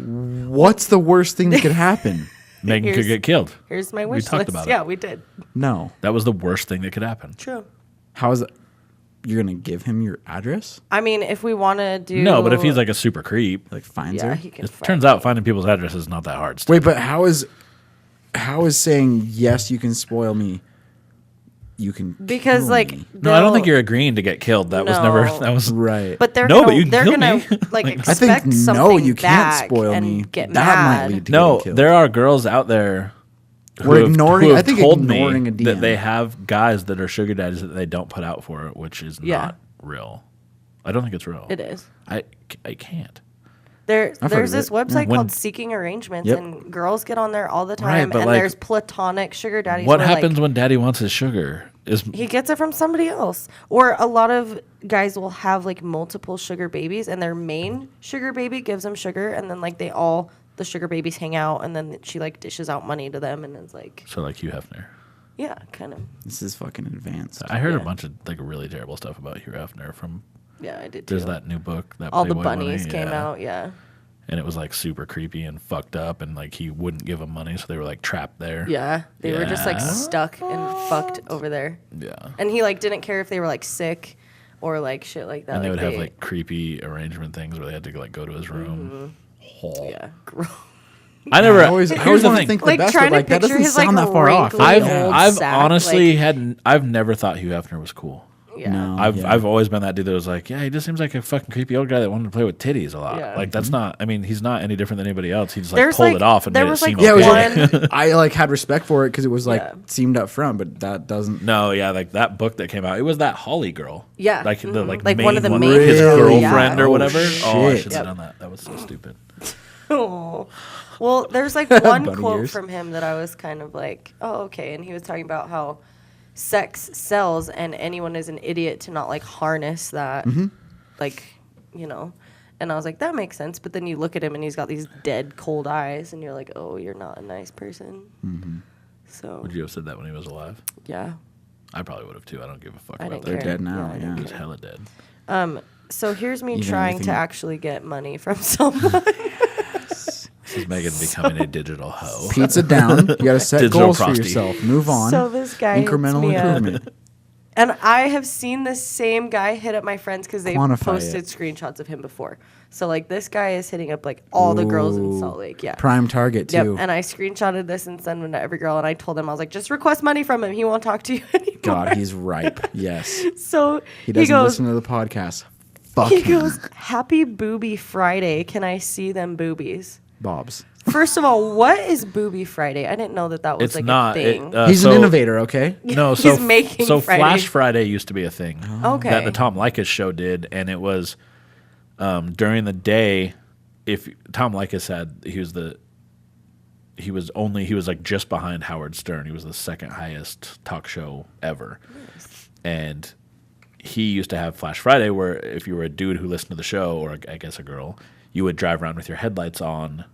C: What's the worst thing that could happen?
A: Megan could
B: Here's-
A: get killed.
B: Here's my
A: We
B: wish
A: talked
B: list.
A: about it.
B: Yeah, we did.
C: No.
A: That was the worst thing that could happen.
B: True.
C: How is it? You're gonna give him your address?
B: I mean, if we want to do
A: No, but if he's like a super creep,
C: Like finds
B: yeah,
C: her?
B: he can.
A: it
B: find
A: turns
B: me.
A: out finding people's addresses is not that hard. Still.
C: Wait, but how is saying yes? You can spoil me. You can
B: Because
C: kill
B: like
C: me.
A: No, I don't think
B: they'll-
A: you're agreeing to get killed. That was never.
B: No.
A: That was
C: right.
B: But they're
A: No,
B: gonna,
A: but you can
B: they're
A: kill
B: gonna
A: me.
B: like
A: Like,
C: I
B: expect
C: think
B: something
C: no, you can't
B: back
C: spoil
B: and
C: me.
B: Get
C: That
B: mad.
C: might lead to
A: no.
C: getting killed.
A: There are girls out there. Who
C: We're
A: have,
C: ignoring-
A: who have
C: I think
A: told
C: ignoring
A: me
C: a DM.
A: that they have guys that are sugar daddies that they don't put out for it, which is
B: Yeah.
A: not real. I don't think it's real.
B: It is.
A: I can't.
B: There's
C: heard of
B: this
C: it.
B: website
A: When-
B: called Seeking Arrangements,
C: Yep.
B: and girls get on there all the
A: Right,
B: time.
A: but,
B: and
A: like,
B: there's platonic sugar daddies.
A: What
B: where,
A: happens
B: like,
A: when daddy wants his sugar? Is
B: he gets it from somebody else? Or a lot of guys will have like multiple sugar babies, and their main sugar baby gives them sugar, and then like the sugar babies hang out, and then she like dishes out money to them, and it's like,
A: so like Hugh Hefner?
B: yeah, kind of.
C: This is fucking advanced.
A: I heard a
B: Yeah.
A: bunch of like really terrible stuff about Hugh Hefner from.
B: Yeah, I did too.
A: There's that new book that
B: All the
A: Playboy
B: bunnies
A: Bunny,
B: came
A: yeah.
B: out, yeah.
A: And it was like super creepy and fucked up, and like he wouldn't give them money, so they were like trapped there.
B: Yeah, they were just like
A: Yeah.
B: stuck and fucked over there.
A: Yeah.
B: And he like didn't care if they were like sick or like shit like that.
A: And they would have like creepy arrangement things where they had to like go to his room. Oh.
B: yeah, gross.
A: I never.
C: I always
A: here's the
C: want to
A: thing.
C: think the
B: Like,
C: best,
B: trying
C: but
B: to
C: like that
B: picture
C: doesn't
B: his, like,
C: sound that far off.
B: wrinkly
A: I've
B: old sack,
A: honestly
B: like-
A: I've never thought Hugh Hefner was cool.
B: Yeah.
C: No.
A: I've always been that dude that was like, yeah, he just seems like a fucking creepy old guy that wanted to play with titties a lot.
B: Yeah.
A: Like that's not. I mean, he's not any different than anybody else. He just like
B: There's,
A: pulled
B: like-
A: it off and
B: there
A: made it
B: was,
A: seem
B: like,
C: Yeah, it was
A: okay.
C: like I like had respect for it because it was like
B: Yeah.
C: seemed up front, but that doesn't.
A: No, yeah, like that book that came out. It was that Holly girl.
B: Yeah,
A: like the
B: mhm.
A: like
B: Like
A: main
B: one of the
A: one,
B: main
A: his
C: Really?
A: girlfriend
B: Yeah.
A: or
C: Oh,
A: whatever. Oh, I
C: shit.
A: should have done that. That was so stupid.
B: Oh. Well, there's like one
C: Bunny
B: quote
C: ears.
B: from him that I was kind of like, oh, okay. And he was talking about how sex sells and anyone is an idiot to not like harness that. Like, you know. And I was like, that makes sense. But then you look at him and he's got these dead, cold eyes. And you're like, oh, you're not a nice person. So,
A: Would you have said that when he was alive?
B: yeah.
A: I probably would have too. I don't give a fuck
B: I
A: about
B: didn't
A: that.
C: They're
B: care.
C: dead now,
B: I
C: yeah.
B: didn't
A: He's
B: care.
A: hella dead.
B: So here's me
C: Even
B: trying to
C: anything-
B: actually get money from someone.
A: This is Megan becoming a digital hoe.
C: Pizza down. You got to set
A: Digital
C: goals for
A: prosty.
C: yourself. Move on.
B: So this guy hits
C: Incremental
B: me up.
C: improvement.
B: And I have seen this same guy hit up my friends because they've
C: Quantify
B: posted
C: it.
B: screenshots of him before. So like this guy is hitting up like all the girls in
C: Ooh.
B: Salt Lake. Yeah.
C: Prime target
B: Yep.
C: too.
B: And I screenshotted this and sent him to every girl. And I told him, I was like, just request money from him. He won't talk to you anymore.
C: God, he's ripe. Yes.
B: So
C: He doesn't
B: goes,
C: listen to the podcast. Fuck
B: he
C: him.
B: goes, happy booby Friday. Can I see them boobies?
C: Bob's.
B: First of all, what is Booby Friday? I didn't know that was
A: It's
B: like
A: not.
B: a thing.
C: He's an innovator, okay?
A: No,
B: He's
A: so
B: making
A: so
B: Friday.
A: Flash Friday used to be a thing
B: Okay.
A: that the Tom Likas show did, and it was during the day. If Tom Likas he was like just behind Howard Stern. He was the second highest talk show ever, and he used to have Flash Friday, where if you were a dude who listened to the show, or I guess a girl, you would drive around with your headlights on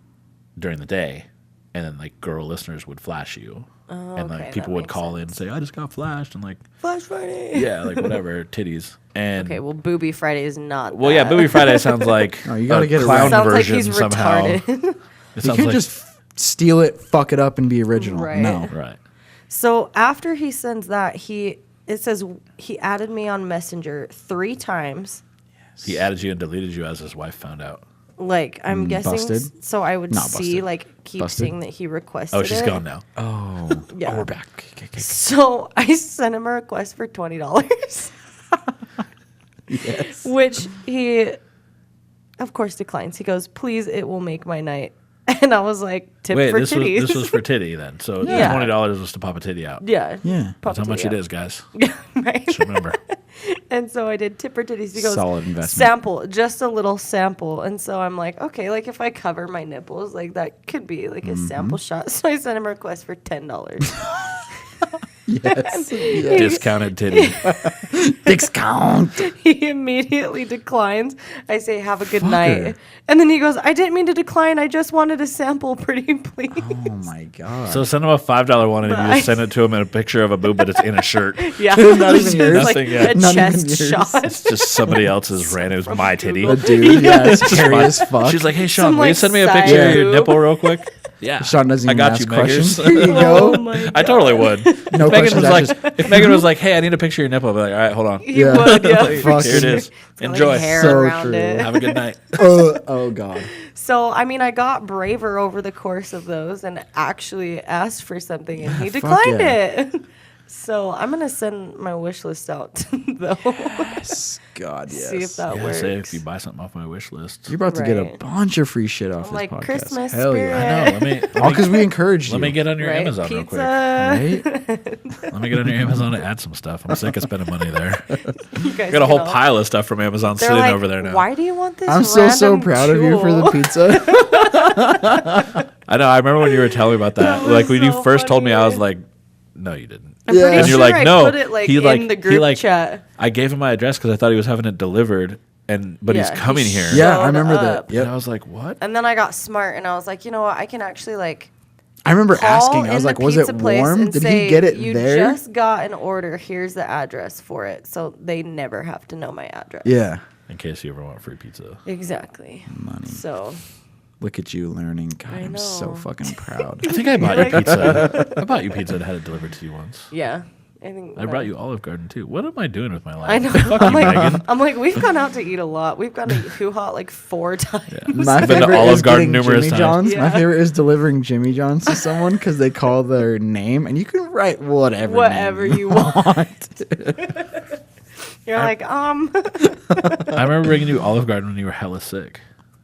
A: during the day, and then like girl listeners would flash you, and like
B: okay,
A: people
B: that
A: would
B: makes
A: call in and
B: sense.
A: say, "I just got flashed," and like,
B: Flash Friday.
A: yeah, like whatever, titties. And
B: Okay, well, Booby Friday is not.
A: well, yeah,
B: that.
A: Booby Friday sounds like
C: Oh, you gotta
A: a
C: get it
A: clown
C: right.
B: Sounds like
A: version
B: he's
A: somehow.
B: retarded.
A: It
C: You
A: sounds
C: can't
A: like
C: just steal it, fuck it up, and be original.
B: Right.
C: No.
A: right.
B: So after he sends that, it says he added me on Messenger 3 times.
A: He added you and deleted you as his wife found out.
B: Like I'm guessing,
C: busted?
B: so I would
C: Not
B: see
C: busted.
B: like keep
C: Busted?
B: seeing that he requested.
A: Oh, she's
B: it.
A: gone now.
C: Oh,
B: Yeah.
C: we're back. Okay.
B: So I sent him a request for $20,
C: Yes.
B: which he, of course, declines. He goes, "Please, it will make my night." And I was like, "Tip
A: Wait,
B: for
A: this
B: titties."
A: was for titty then. So
B: Yeah.
A: $20 was to pop a titty out.
B: yeah,
C: Yeah.
A: That's how much it
B: titty
A: is, guys.
B: out. Right.
A: Just remember.
B: And so I did tip for titties. He goes,
C: Solid investment.
B: sample, just a little sample. And so I'm like, okay, like if I cover my nipples, like that could be like a sample shot. So I sent him a request for $10.
C: Yes.
A: Discounted titty.
C: Discount.
B: He immediately declines. I say, have a good
C: Fucker.
B: night. And then he goes, I didn't mean to decline. I just wanted a sample, pretty please.
C: Oh my god.
A: So send him a $5 one, and you
B: Right.
A: just send it to him in a picture of a boob, but it's in a shirt.
B: Yeah.
C: Not
B: It's
C: even yours?
B: like
A: Nothing, yeah.
B: a
C: Not even
B: chest
C: yours.
B: shot.
A: It's just somebody else's random. It was my titty.
C: a dude, yeah, it's hairy as fuck.
A: She's like, "Hey, Sean,
B: Some,
A: will you
B: like,
A: send me a
B: side
A: picture of your
B: boob.
A: nipple real quick?" Yeah,
C: Sean doesn't
A: I
C: even
A: got
C: ask
A: you,
C: questions.
A: Meggers.
C: Here you go.
B: Oh my
A: I totally would.
C: No
A: If Megan
C: questions
A: was like,
C: asked.
A: if Megan was like, "Hey, I need a picture of your nipple," I'd be like, "All right, hold on.
B: He would, yeah.
A: Here
C: Fucking-
A: it is.
B: Like
A: Enjoy.
B: hair
C: So
B: around
C: true.
B: it.
A: Have a good night."
C: Oh god.
B: So, I mean, I got braver over the course of those and actually asked for something, and he
C: fuck
B: declined
C: yeah.
B: it. So, I'm going to send my wish list out, though.
C: God, yes.
B: See if that
A: Yeah,
B: works.
A: say if you buy something off my wish list.
C: You're about to get a
B: Right.
C: bunch of free shit off
B: I'm
C: this
B: like,
C: podcast.
B: Christmas
C: Hell
B: spirit.
C: yeah.
A: I know. Let
C: All
A: me
C: because we encouraged
A: let
C: you.
A: me get on your
B: Right?
A: Amazon real quick.
B: Pizza.
C: Right?
A: Let me get on your Amazon and add some stuff. I'm sick of spending money there.
B: You guys
A: I got a whole
B: know.
A: pile of stuff from Amazon
B: They're
A: sitting
B: like,
A: over there now.
B: why do you want this
C: I'm so
B: random
C: proud of you for the
B: jewel?"
C: pizza.
A: I know. I remember when you were telling me about that.
B: That
A: Like
B: was
A: when you
B: so
A: first told me, I was
B: funny.
A: like, "No, you didn't."
B: I'm
C: Yeah.
B: pretty
C: And
A: you're
B: sure
A: like,
B: I
A: "No."
B: put it like
A: He, like-
B: in the
A: he,
B: group
A: like-
B: chat.
A: I gave him my address because I thought he was having it delivered, but he's
B: Yeah, he
A: coming here.
B: showed
C: Yeah, I remember that.
B: up.
A: And
C: Yep.
A: I was like, "What?"
B: And then I got smart and I was like, you know what? I can actually like
C: I remember
B: call
C: asking. I was
B: in
C: like,
B: the
C: was it
B: pizza place
C: warm?
B: and
C: Did
B: say,
C: he get it
B: you
C: there?
B: just got an order. Here's the address for it. So they never have to know my address.
C: Yeah.
A: In case you ever want free pizza.
B: Exactly.
C: Money.
B: So
C: Look at you learning. God,
B: I
C: I'm so
B: know.
C: fucking proud.
A: I think I bought you pizza. I bought you pizza and had it delivered to you once.
B: yeah. I think
A: I brought you Olive Garden too. What am I doing with my life?
B: I know.
A: Fuck
B: I'm
A: you,
B: like,
A: Megan.
B: I'm like, we've gone out to eat a lot. We've gone to Hoo Hot like 4 times.
C: My
A: I've been to
C: favorite
A: Olive
C: is
A: Garden
C: getting
A: numerous
C: Jimmy
A: times.
C: John's. My
B: Yeah.
C: favorite is delivering Jimmy John's to someone because they call their name and you can write whatever name
B: you want. You're like,
A: I remember bringing you Olive Garden when you were hella sick.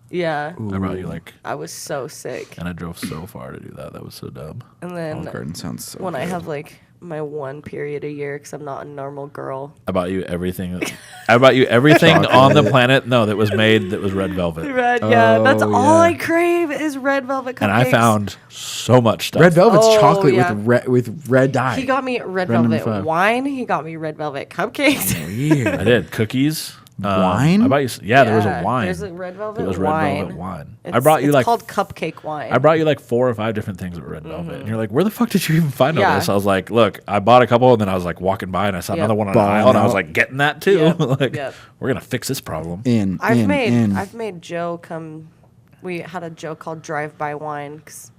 B: yeah.
A: I brought you like,
B: I was so sick.
A: and I drove so far to do that. That was so dumb.
B: And then
C: Olive Garden sounds so
B: when I
C: good.
B: have like my one period a year because I'm not a normal girl.
A: I bought you everything. I bought you everything on the planet. No, that was made that was red velvet.
B: Red, yeah, that's
C: Oh,
B: all
C: yeah.
B: I crave is red velvet cupcakes.
A: And I found so much stuff.
C: Red velvet's
B: Oh,
C: chocolate
B: yeah.
C: with red dye.
B: He got me red
C: Random
B: velvet
C: info.
B: wine. He got me red velvet cupcakes.
C: Weird.
A: I did cookies.
C: Wine?
A: I bought you. Yeah, there was a
B: Yeah,
A: wine.
B: there's a red velvet
A: It was red
B: wine.
A: velvet wine. I
B: It's-
A: brought you
B: it's
A: like
B: called cupcake wine.
A: I brought you like 4 or 5 different things that were red velvet, and you're like, "Where the fuck did you even find all
B: Yeah.
A: this?" I was like, "Look, I bought a couple, and then I was like walking by, and I saw
B: Yep.
A: another one on an
C: Buying
A: aisle, and I was
C: out.
A: like, getting that too.
B: Yep.
A: Like,
B: Yep.
A: we're gonna fix this problem."
B: I've made Joe come. We had a Joe called Drive By Wine because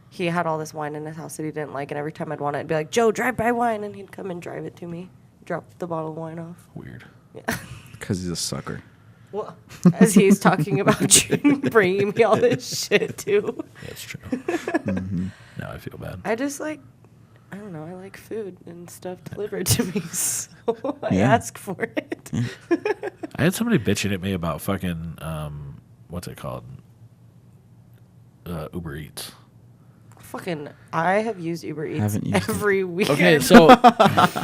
B: he had all this wine in his house that he didn't like, and every time I'd want it, I'd be like, "Joe, drive by wine," and he'd come and drive it to me, drop the bottle of wine off.
A: Weird.
C: Because he's a sucker.
B: Well, as he's talking about you bringing me all this shit too.
A: That's true. Now I feel bad.
B: I just like, I don't know, I like food and stuff delivered to me, so I
C: Yeah.
B: ask for it.
A: I had somebody bitching at me about fucking what's it called? Uber Eats.
B: Fucking, I have used Uber Eats
C: Haven't used it.
B: every week.
A: Okay, so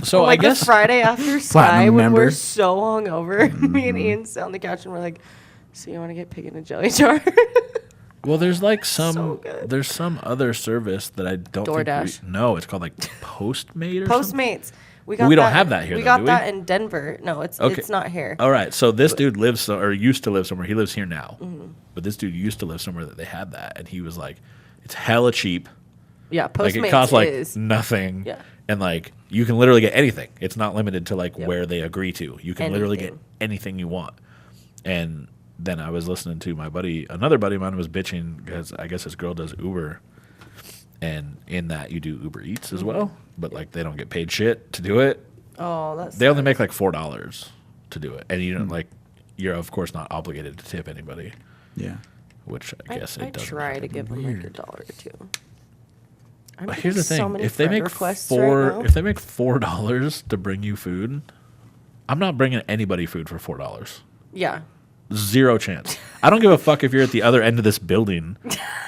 A: so
B: like
A: I guess
B: the Friday after Sky
C: Platinum
B: when
C: member.
B: we're so hungover, me and Ian sit on the couch and we're like, "So you want to get pig in a jelly jar?"
A: well, there's like
B: So
A: some
B: good.
A: there's some other service that I don't
B: DoorDash.
A: think no, it's called like Postmate or something.
B: Postmates. We
A: We don't have that here,
B: We
A: though,
B: got
A: do we?
B: that in Denver. No, it's
A: Okay.
B: it's not here.
A: All right, so this dude lives or used to live somewhere. He lives here now,
B: Mm-hmm.
A: but this dude used to live somewhere that they had that, and he was like, "It's hella cheap.
B: Yeah,
A: Like
B: Postmates
A: it costs like
B: is.
A: nothing,
B: Yeah.
A: and like you can literally get anything. It's not limited to like
B: Yep.
A: where they agree to. You can literally get
B: Anything.
A: anything you want." And then I was listening to another buddy of mine was bitching because I guess his girl does Uber, and in that you do Uber Eats as well, but like they don't get paid shit to do it.
B: Oh, that's.
A: They only make like $4 to do it, and you don't like. You're of course not obligated to tip anybody,
C: Yeah.
A: which I guess
B: I
A: it doesn't.
B: try to
A: happen.
B: give them like $1 or $2. I'm
A: But here's the
B: getting
A: thing:
B: so many
A: if they
B: friend
A: make
B: requests
A: four,
B: right now.
A: if they make $4 to bring you food, I'm not bringing anybody food for $4.
B: Yeah.
A: Zero chance. I don't give a fuck if you're at the other end of this building,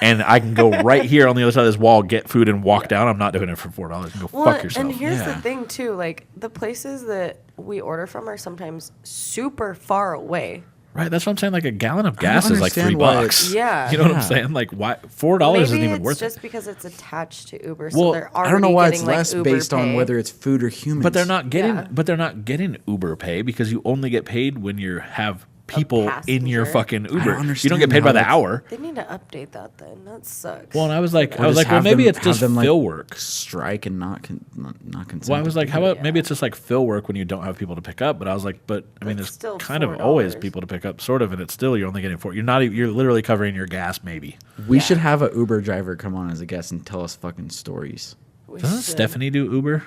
A: and I can go right here on the other side of this wall, get food, and walk down. I'm not doing it for $4. You go fuck yourself.
B: And here's
A: Yeah.
B: the thing too, like the places that we order from are sometimes super far away.
A: Right, that's what I'm saying. Like a gallon of
C: I don't
A: gas is like
C: understand
A: $3.
C: why
B: Yeah.
A: You know what
C: Yeah.
A: I'm saying? Like why $4 isn't
B: Maybe
A: even
B: it's
A: worth
B: just
A: it.
B: because it's attached to Uber,
A: Well,
B: so they're already
C: I don't know why it's
B: getting, like,
C: less
B: Uber
C: based on
B: pay.
C: whether it's food or humans.
A: But they're not getting.
B: Yeah.
A: But they're not getting Uber pay because you only get paid when you have people in your
B: passenger.
A: fucking Uber. You don't
C: understand
A: get paid by
C: how
A: the
C: it's-
A: hour.
B: They need to update that then. That sucks.
A: Well, and I was like,
C: Or
A: well,
C: just have
A: maybe
C: them-
A: it's
C: have
A: just
C: them, like,
A: fill work.
C: strike and not consent.
A: Well, I was
C: to
A: like,
C: do
A: how
C: it.
A: about maybe it's just like fill work when you don't have people to pick up? But I was like, but I mean,
B: That's
A: there's
B: still
A: kind of always
B: $4.
A: people to pick up, sort of, and it's still you're only getting four. You're not. You're literally covering your gas, maybe.
C: We should have an Uber driver come on as a guest and tell us fucking stories.
B: We
A: Doesn't
B: should.
A: Stephanie do Uber?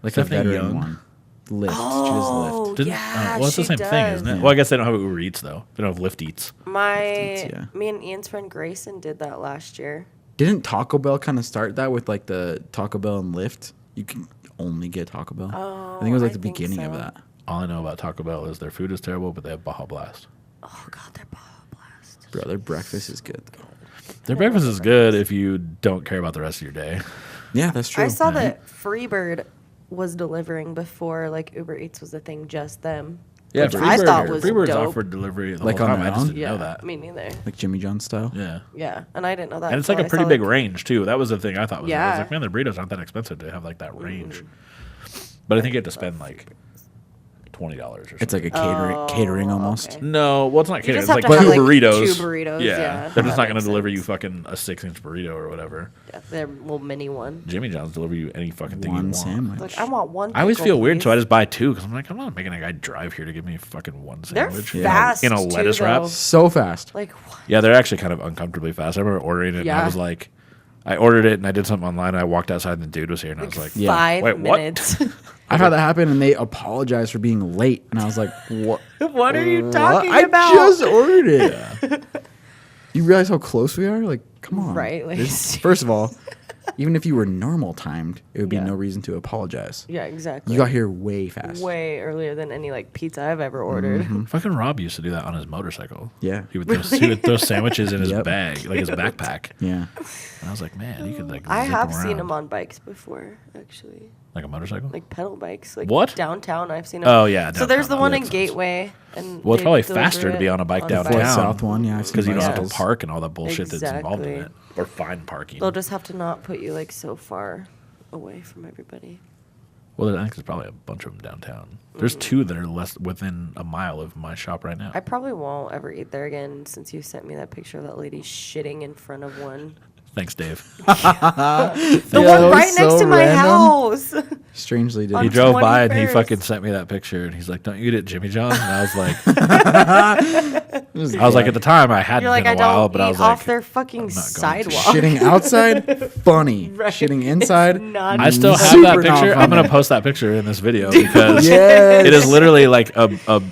C: Like
A: Stephanie
C: a veteran
A: Young?
C: one. Lyft.
B: Oh,
C: Choose Lyft.
B: yeah,
A: well, it's the
B: she
A: same thing,
B: does.
A: isn't it?
C: Yeah.
A: Well, I guess they don't have Uber Eats though. They don't have Lyft Eats.
C: yeah.
B: Me and Ian's friend Grayson did that last year.
C: Didn't Taco Bell kind of start that with like the Taco Bell and Lyft? You can only get Taco Bell.
B: Oh,
C: I think it was like
B: I
C: the
B: think
C: beginning of
B: so.
C: that.
A: All I know about Taco Bell is their food is terrible, but they have Baja Blast.
B: Oh God, they're Baja Blast.
C: Bro, their breakfast is good though.
A: Their breakfast is good if you don't care about the rest of your day.
C: Yeah, that's true.
B: I saw that Freebird was delivering before like Uber Eats was a thing, just them.
A: Yeah,
B: Which I thought was
A: Freebird's
B: dope.
A: offered delivery the
C: Like
A: whole
C: on
A: time.
C: their
A: I just
C: own?
A: didn't
B: Yeah,
A: know that.
B: me neither.
C: like Jimmy John style.
A: Yeah.
B: Yeah, and I didn't know that.
A: And it's like a
B: until I
A: pretty
B: saw,
A: big range too. That was the thing I thought was. I was
B: Yeah.
A: like, man, their burritos aren't that expensive to have like that range. But I think you have to spend like $20 or something.
C: It's like a catering almost.
B: okay.
A: No, well, it's not catering. It's
B: just
A: like
B: have to
A: two
B: have, like,
A: burritos.
B: two burritos,
A: Yeah,
B: yeah.
A: they're just
B: That
A: not going to
B: makes
A: deliver you
B: sense.
A: fucking a 6-inch burrito or whatever.
B: Yeah, their little mini one.
A: Jimmy John's deliver you any fucking thing you
C: One
A: want.
C: sandwich.
B: Like I want one.
A: I always
B: pickle,
A: feel weird, so I
B: please.
A: just buy two because I'm like, I'm not making a guy drive here to give me fucking one
B: They're
A: sandwich.
B: fast
A: in a
B: too,
A: lettuce wrap.
B: though.
C: So fast.
B: Like what?
A: Yeah, they're actually kind of uncomfortably fast. I remember ordering it and I
B: Yeah.
A: was like, I ordered it and I did something online and I walked outside and the dude was here and I was like,
C: Yeah.
B: 5
A: Wait, what?
B: minutes.
C: I've had that happen and they apologized for being late, and I was like, "What?
B: What are you
C: What?
B: talking
C: I
B: about?
C: just ordered it." You realize how close we are? Like, come on.
B: Right, like,
C: First of all, even if you were normal timed, it would be
B: Yeah.
C: no reason to apologize.
B: Yeah, exactly.
C: You got here way fast.
B: way earlier than any like pizza I've ever ordered.
A: fucking Rob used to do that on his motorcycle.
C: Yeah.
A: He would throw sandwiches in his
C: Yep.
A: bag, like his backpack.
C: Yeah.
A: And I was like, man, you could like
B: I
A: zip
B: have
A: around.
B: seen him on bikes before, actually.
A: Like a motorcycle?
B: Like pedal bikes. Like
A: What?
B: downtown I've seen him.
A: Oh, yeah,
B: So there's the
A: downtown.
B: one
A: That
B: in
A: makes sense.
B: Gateway, and
A: Well, it's
B: they
A: probably
B: deliver
A: faster to be
B: it
A: on a bike
B: on
A: downtown.
C: Fourth South one, yeah, I've seen
A: Because you don't have
B: Yes.
A: to park and all that bullshit that's involved in
B: Exactly.
A: it. Or fine parking.
B: They'll just have to not put you like so far away from everybody.
A: Well, I think there's probably a bunch of them downtown. There's two that are less within a mile of my shop right now.
B: I probably won't ever eat there again since you sent me that picture of that lady shitting in front of one.
A: Thanks, Dave.
B: The
C: Yeah, that
B: one
C: was
B: right next
C: so
B: to my
C: random.
B: house.
C: Strangely, did
B: On
A: He
C: he?
A: drove by and he
B: 21st.
A: fucking sent me that picture and he's like, "Don't you eat at Jimmy John's?" And I was like, at the time I hadn't
B: You're like,
A: been
B: I
A: a while,
B: don't
A: but I
B: eat
A: was
B: off
A: like,
B: their fucking
A: not going to.
B: sidewalk.
C: Shitting outside, funny.
B: Right.
C: Shitting inside,
B: not
A: I still have
C: super
A: that
C: not
A: picture. I'm
C: funny.
A: gonna post that picture in this video because
C: Yes.
A: it is literally like a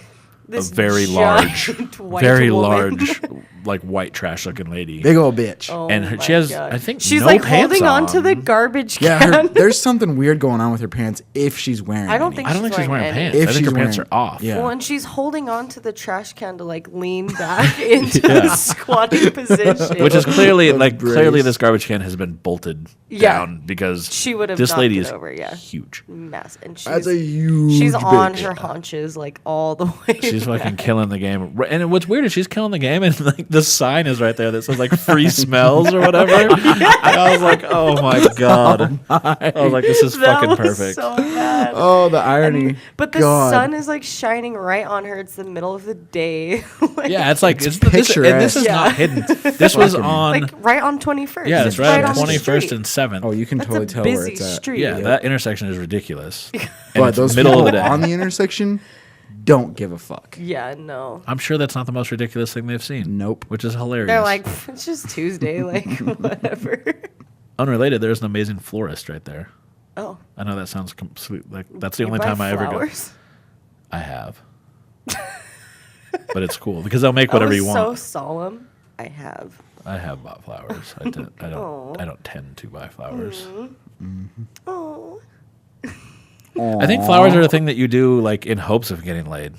B: This
A: very
B: giant
A: large,
B: white
A: very
B: woman.
A: large like white trash looking lady.
C: Big old bitch.
B: Oh
A: And
B: my
A: she has,
B: God.
A: I think,
B: she's
A: no
B: like
A: pants
B: holding on to the
A: on.
B: garbage
C: Yeah,
B: can.
C: there's something weird going on with her pants if she's wearing.
B: I don't
C: any.
B: think
A: I don't think she's wearing
B: any.
A: pants.
C: If
A: I think her
C: she's
A: pants
C: wearing-
A: are off.
C: yeah.
B: Well, and she's holding on to the trash can to like lean back into a squatting position.
A: Which is clearly
C: A
A: clearly
C: brace.
A: this garbage can has been bolted
B: Yeah.
A: down because
B: She would have
A: this
B: knocked
A: lady
B: it
A: is
B: over, yeah.
A: huge.
B: Mass, and
C: That's a huge.
B: she's on
C: bitch.
B: her haunches like all the way.
A: She's fucking
B: back.
A: killing the game. And what's weird is she's killing the game, and like the sign is right there that says like free smells or whatever. And I was like, oh my god. I was like, this is
B: That
A: fucking
B: was
A: perfect.
B: so bad.
C: Oh, the irony.
B: But the
C: God.
B: sun is like shining right on her. It's the middle of the day. Like,
A: Yeah, it's like
C: It's
A: this, and this
C: picturesque.
A: is
B: Yeah.
A: not hidden. This was
C: Fucking-
A: on.
B: like right on 21st.
A: Yeah, it's right on
B: the
A: 21st
B: street.
A: and 7th.
C: Oh, you can
B: That's
C: totally
B: a
C: tell where
B: busy
C: it's at.
B: street.
A: Yeah, that intersection is ridiculous. And
C: But
A: it's
C: those
A: middle
C: people
A: of the day.
C: on the intersection don't give a fuck.
B: Yeah, no.
A: I'm sure that's not the most ridiculous thing they've seen.
C: Nope.
A: Which is hilarious.
B: They're like, it's just Tuesday, like whatever.
A: Unrelated, there's an amazing florist right there.
B: Oh,
A: I know that sounds complete like that's the
B: you
A: only
B: buy
A: time I ever go.
B: flowers?
A: I have. But it's cool because they'll make whatever
B: That
A: you
B: was
A: want.
B: So solemn. I have.
A: I have bought flowers. I
B: Aw.
A: don't tend to buy flowers.
B: Oh,
A: I think flowers are a thing that you do like in hopes of getting laid.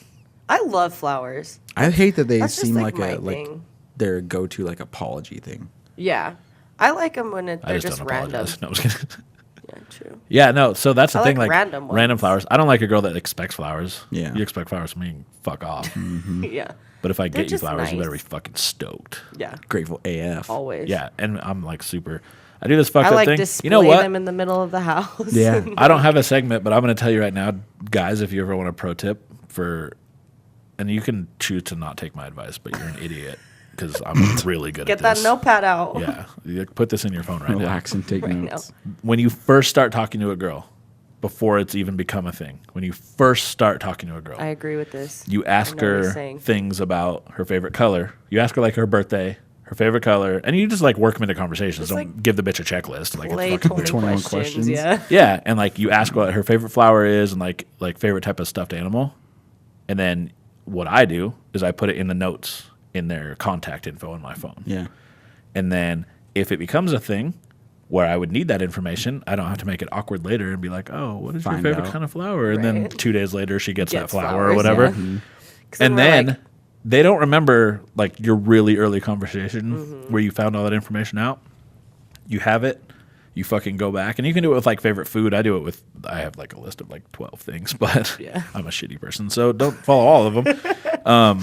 B: I love flowers.
C: I hate that they
B: That's just
C: seem
B: like
C: like
B: my
C: a
B: thing.
C: their go-to like apology thing.
B: Yeah, I like them when
A: I
B: they're
A: just
B: just
A: don't
B: random.
A: apologize. No, I was kidding.
B: Yeah, true.
A: Yeah, no. So that's the
B: I
A: thing.
B: like
A: Like
B: random ones.
A: flowers. I don't like a girl that expects flowers.
C: Yeah.
A: You expect flowers from me, fuck off.
B: Yeah,
A: But if I
B: They're
A: get you
B: just
A: flowers, you better be
B: nice.
A: fucking stoked.
B: yeah,
C: Grateful AF.
B: always.
A: Yeah, and I'm like super. I do this fucked
B: I
A: up
B: like
A: thing.
B: display
A: You know what?
B: them in the middle of the house.
C: Yeah.
A: I don't have a segment, but I'm going to tell you right now, guys, if you ever want a pro tip for, and you can choose to not take my advice, but you're an idiot because I'm really good
B: Get
A: at
B: that
A: this.
B: notepad out.
A: Yeah, you put this in your phone right
C: Relax and take
B: Right
C: notes.
B: now.
A: now. When you first start talking to a girl, before it's even become a thing, when you first start talking to a girl,
B: I agree with this.
A: you ask
B: I know what you're
A: her
B: saying.
A: things about her favorite color. You ask her like her birthday, her favorite color, and you just like work them into conversations.
B: Just,
A: Don't
B: like,
A: give the bitch a checklist. Like
B: Play
A: it's fucking
B: 20
A: weird.
C: 21
B: questions.
C: questions.
B: Yeah.
A: Yeah, and like you ask what her favorite flower is and like favorite type of stuffed animal. And then what I do is I put it in the notes in their contact info on my phone.
C: Yeah.
A: And then if it becomes a thing where I would need that information, I don't have to make it awkward later and be like, "Oh, what is
C: Find
A: your favorite
C: out.
A: kind of flower?" And then
B: Right.
A: 2 days later she gets that
B: Gets
A: flower or
B: flowers,
A: whatever.
B: yeah. 'Cause
A: And
B: we're
A: then
B: like,
A: they don't remember like your really early conversation
B: Mm-hmm.
A: where you found all that information out. You have it. You fucking go back, and you can do it with like favorite food. I do it with. I have like a list of like 12 things, but
B: Yeah.
A: I'm a shitty person, so don't follow all of them.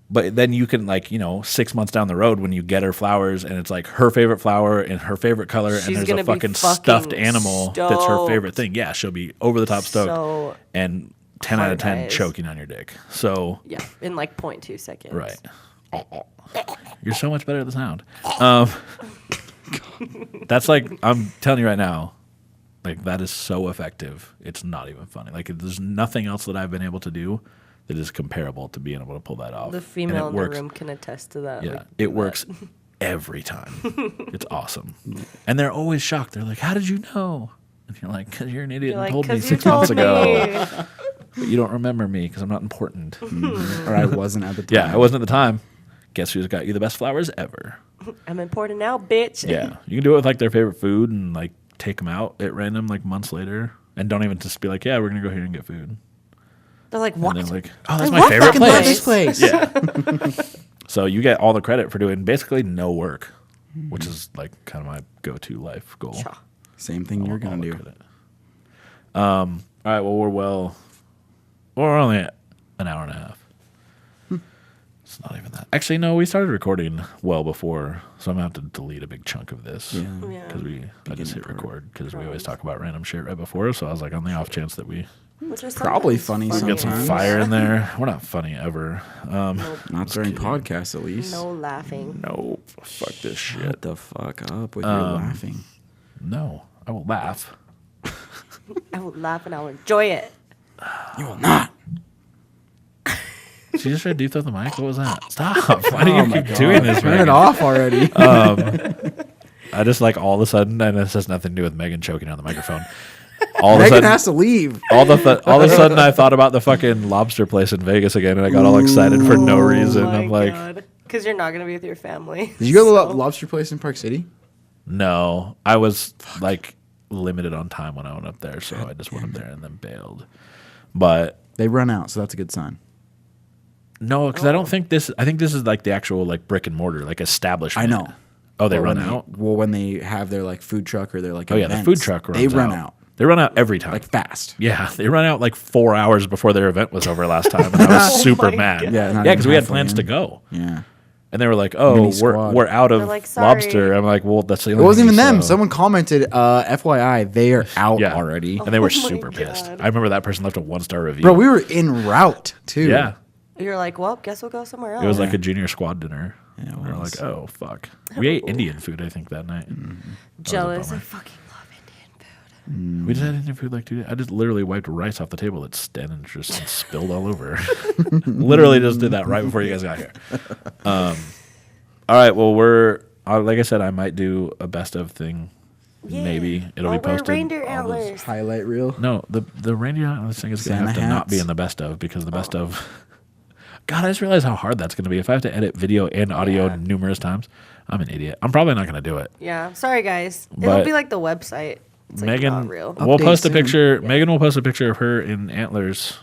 A: But then you can 6 months down the road when you get her flowers, and it's like her favorite flower and her favorite color,
B: She's
A: and there's
B: gonna
A: a
B: be
A: fucking
B: fucking
A: stuffed animal that's her favorite
B: stoked.
A: thing. Yeah, she'll be over the top stoked
B: So
A: and 10 out of 10
B: hard eyes.
A: choking on your dick. So
B: yeah, in like 0.2 seconds.
A: right. You're so much better at the sound. That's like, I'm telling you right now, like that is so effective. It's not even funny. Like there's nothing else that I've been able to do that is comparable to being able to pull that off.
B: The
A: And
B: female
A: it
B: in the
A: works.
B: room can attest to that.
A: Yeah,
B: like,
A: it
B: that.
A: works every time. It's awesome. And they're always shocked. They're like, how did you know? And you're like, because you're an idiot
B: You're
A: and
B: like,
A: told me
B: 'cause you
A: 6 months
B: told
A: ago.
B: me.
A: But you don't remember me because I'm not important.
C: Or I wasn't at the time.
A: Yeah, I wasn't at the time. Guess who's got you the best flowers ever?
B: I'm important now, bitch.
A: Yeah, you can do it with like their favorite food and like take them out at random like months later, and don't even just be like, yeah, we're gonna go here and get food.
B: They're like,
A: And
B: what?
A: they're like, oh, that's
B: I
A: my
B: love
A: favorite
B: that
A: place.
B: place.
A: Yeah. So you get all the credit for doing basically no work, which is like kind of my go-to life goal.
B: Cha.
C: Same thing you're
A: All
C: gonna
A: the
C: do.
A: credit. All right. Well, we're only at an hour and a half. It's not even that. Actually, no. We started recording well before, so I'm gonna have to delete a big chunk of this.
C: Yeah.
B: Yeah.
A: Because I just hit
C: part.
A: record because we always talk about random shit right before. So I was like, on the off chance that we
B: Which is
C: Probably
B: sometimes
C: funny
A: get some
C: Sometimes.
A: fire in there. We're not funny ever.
C: Not during podcasts, at least.
B: No laughing.
A: No, fuck this
C: Shut
A: shit.
C: the fuck up with your laughing.
A: No, I will laugh.
B: I will laugh and I will enjoy it.
C: You will not.
A: Did you just try to deep throat the mic? What was that? Stop. Why do you keep doing this,
C: Turn it
A: Megan?
C: off already.
A: I just like all of a sudden, and this has nothing to do with Megan choking on the microphone. All of a
C: Megan
A: sudden,
C: has to leave.
A: all of a sudden, I thought about the fucking lobster place in Vegas again, and I got all excited for no reason. I'm like,
B: Because you're not going to be with your family.
C: Did you go to the
B: so-
C: lobster place in Park City?
A: No, I was like limited on time when I went up there, so I just went up there and then bailed. But
C: They run out, so that's a good sign.
A: no, because I don't think this. I think this is like the actual like brick and mortar like establishment.
C: I know.
A: Oh, they
C: But
A: run
C: when
A: out.
C: Well, when they have their like food truck or their like
A: Oh yeah, the
C: events,
A: food truck runs
C: they run
A: out.
C: out
A: They run out every time.
C: like fast.
A: Yeah, they run out like 4 hours before their event was over last time, and I was super
B: my
A: mad.
B: God.
C: Yeah, not
A: Yeah, because
C: even
A: we had
C: halfway
A: plans
C: in.
A: to go,
C: Yeah.
A: and they were like, "Oh,
C: Mini squad.
A: we're out of
B: They're like, "Sorry."
A: lobster." I'm like, "Well, that's the
C: It
A: only."
C: wasn't
A: thing
C: even
A: you
C: them.
A: saw."
C: Someone commented, "FYI, they are out
A: Yeah.
C: already."
A: and they were
B: Oh my
A: super pissed.
B: God.
A: I remember that person left a 1-star review.
C: Bro, we were en route too.
A: yeah,
B: You're like, well, guess we'll go somewhere else.
A: it was like a junior squad dinner.
C: Yeah, it
A: we were
C: was.
A: like, "Oh fuck." We ate Indian food, I think, that night.
B: jealous. I
A: bummer.
B: fucking love Indian food.
A: We just had Indian food like 2 days. I just literally wiped rice off the table that Sten just spilled all over. Literally just did that right before you guys got here. All right, well, we're like I said, I might do a best of thing.
B: Yeah.
A: Maybe it'll
B: I'll
A: be
B: wear
A: posted.
B: reindeer
A: All those-
B: antlers.
C: Highlight reel.
A: No, the reindeer antlers thing is going to
C: Santa
A: have to not be
C: hats.
A: in the best of because the best of. God, I just realized how hard that's going to be. If I have to edit video and audio
B: Yeah.
A: numerous times, I'm an idiot. I'm probably not going to do it.
B: Yeah, sorry guys.
A: But
B: It'll be like the website. It's like
A: Megan,
B: not real.
A: we'll
C: Update
A: post a
C: soon.
A: picture. Megan will post a picture of her in antlers,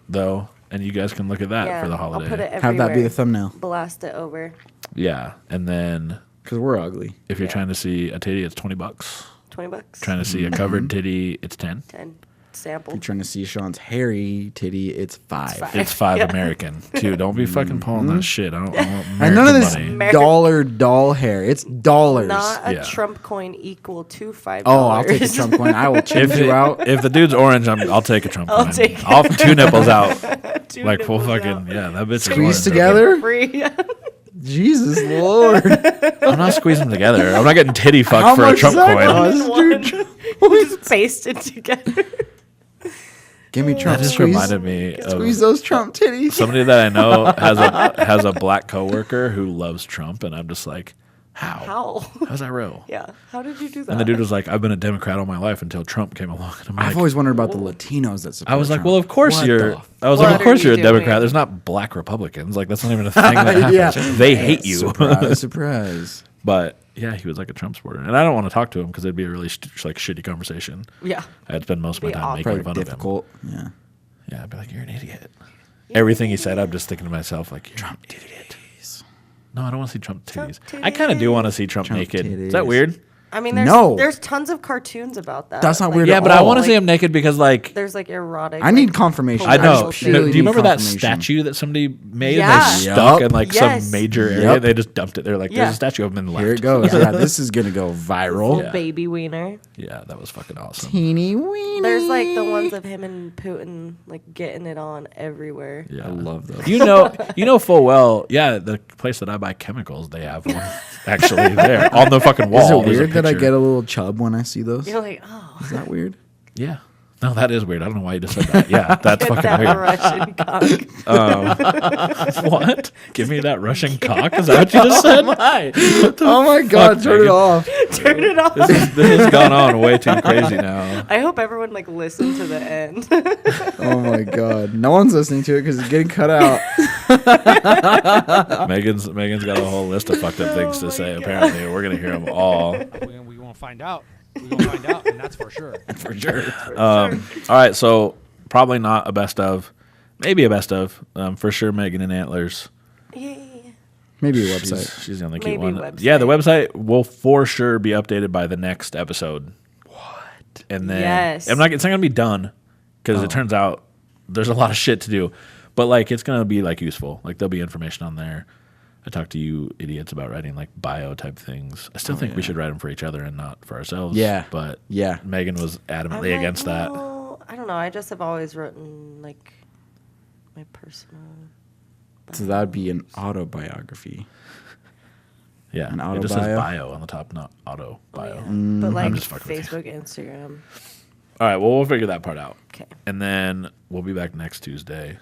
A: though, and you guys can look at that
B: Yeah,
A: for the holiday.
B: I'll put it everywhere.
C: Have that be the thumbnail
B: Blast it over.
A: Yeah, and then
C: because we're ugly.
A: if you're
B: Yeah.
A: trying to see a titty, it's $20.
B: $20.
A: Trying to see a covered titty, it's 10.
B: 10 sample.
C: If you're trying to see Sean's hairy titty, it's 5.
B: five.
A: It's 5
B: Yeah.
A: American too. Don't be fucking pulling that shit. I want
C: And none of this
A: American money.
B: American-
C: dollar doll hair. It's dollars.
B: Not a
A: Yeah.
B: Trump coin equal to $5.
C: Oh, I'll take a Trump coin. I will change
A: If,
C: you out.
A: if the dude's orange, I'll take a Trump
B: I'll
A: coin.
B: take it.
A: I'll 2 nipples out.
B: Two
A: Like full
B: nipples
A: fucking
B: out.
A: yeah, that bitch is
C: Squeeze
A: orange.
C: together?
B: Free.
C: Jesus Lord.
A: I'm not squeezing them together. I'm not getting titty fucked
C: How
A: for a
C: much
A: Trump
C: does that
A: coin.
C: cost?
B: One.
C: Dude,
B: Just pasted together.
C: give me Trump
A: That just
C: squeeze.
A: reminded me
C: Squeeze
A: of
C: those Trump titties.
A: somebody that I know has a black coworker who loves Trump, and I'm just like, how? How's that real?
B: Yeah. How did you do that?
A: And the dude was like, I've been a Democrat all my life until Trump came along. And I'm
C: I've
A: like,
C: always wondered about the Latinos that support
A: I was like,
C: Trump.
A: well, of course
C: What
A: you're.
C: the
A: I was
B: What
A: like, of
B: are
A: course
B: you
A: you're a Democrat.
B: doing?
A: There's not black Republicans. Like that's not even a thing that happens.
C: Yeah.
A: They hate you.
C: Surprise, surprise.
A: But yeah, he was like a Trump supporter, and I don't want to talk to him because it'd be a really like shitty conversation.
B: Yeah.
A: I'd spend most of my
B: Be
A: time
B: awkward.
A: making
C: Probably
A: fun
C: difficult. Yeah.
A: of him. Yeah, I'd be like, you're an idiot. Everything he said, I'm just thinking to myself, like, you're Trump idiot. No, I don't want to see Trump titties.
B: Trump
A: I kind of do want to see Trump
C: Trump
A: naked.
C: titties.
A: Is that weird?
B: I mean, there's
C: No.
B: there's tons of cartoons about that.
C: That's not
B: Like,
C: weird
A: Yeah,
C: at
A: but I
C: all.
A: want to
B: Like,
A: see him naked because, like,
B: There's like erotic.
C: I need
B: like,
C: confirmation.
A: I know.
B: just
A: Do you
C: purely need
A: remember that
C: confirmation.
A: statue that somebody made
B: Yeah.
A: and they stuck
C: Yup.
A: in like
B: Yes.
A: some major area?
C: Yup.
A: They just dumped it. They're like,
B: Yeah.
A: there's a statue of him in the left.
C: Here it goes. Yeah, this is gonna go viral.
B: Full
A: Yeah.
B: baby wiener.
A: Yeah, that was fucking awesome.
C: Teeny weeny.
B: There's like the ones of him and Putin like getting it on everywhere.
A: Yeah,
C: I love those.
A: You know full well. Yeah, the place that I buy chemicals, they have one actually there on the fucking wall.
C: Is it
A: There's a
C: weird that I
A: picture.
C: get a little chub when I see those?
B: You're like, oh,
C: Is that weird?
A: Yeah. No, that is weird. I don't know why you just said that. Yeah, that's
B: get
A: fucking
B: that
A: weird.
B: Russian cock.
A: What? Give me that Russian cock? Is that what you just said?
C: Oh my god, turn it
A: Megan?
C: off.
B: Turn it off.
A: This has gone on way too crazy now.
B: I hope everyone like listened to the end.
C: Oh my god. No one's listening to it because it's getting cut out.
A: Megan's got a whole list of fucked up things to say. Apparently, we're gonna hear them all
D: We won't find out. We're going to find out, and that's for sure.
A: for sure. All right, so probably not a best of, maybe a best of. For sure, Megan and Antlers.
B: Yay.
C: Maybe a website.
A: She's the only cute
B: Maybe
A: one.
B: website.
A: Yeah, the website will for sure be updated by the next episode. What? And then
B: Yes.
A: it's not gonna be done because it turns out there's a lot of shit to do, but like it's gonna be like useful. Like there'll be information on there. I talked to you idiots about writing like bio type things. I still think we should write them for each other and not for ourselves.
C: Yeah.
A: but
C: Yeah.
A: Megan was
B: I'm
A: adamantly
B: like,
A: against that.
B: no, I don't know. I just have always written like my personal.
C: So that would be an autobiography.
A: Yeah,
C: An
A: it
C: auto
A: just says
C: bio?
A: bio on the top, not auto bio.
B: But like
A: just fucking with you.
B: Facebook, Instagram.
A: All right, well we'll figure that part out.
B: Okay.
A: And then we'll be back next Tuesday.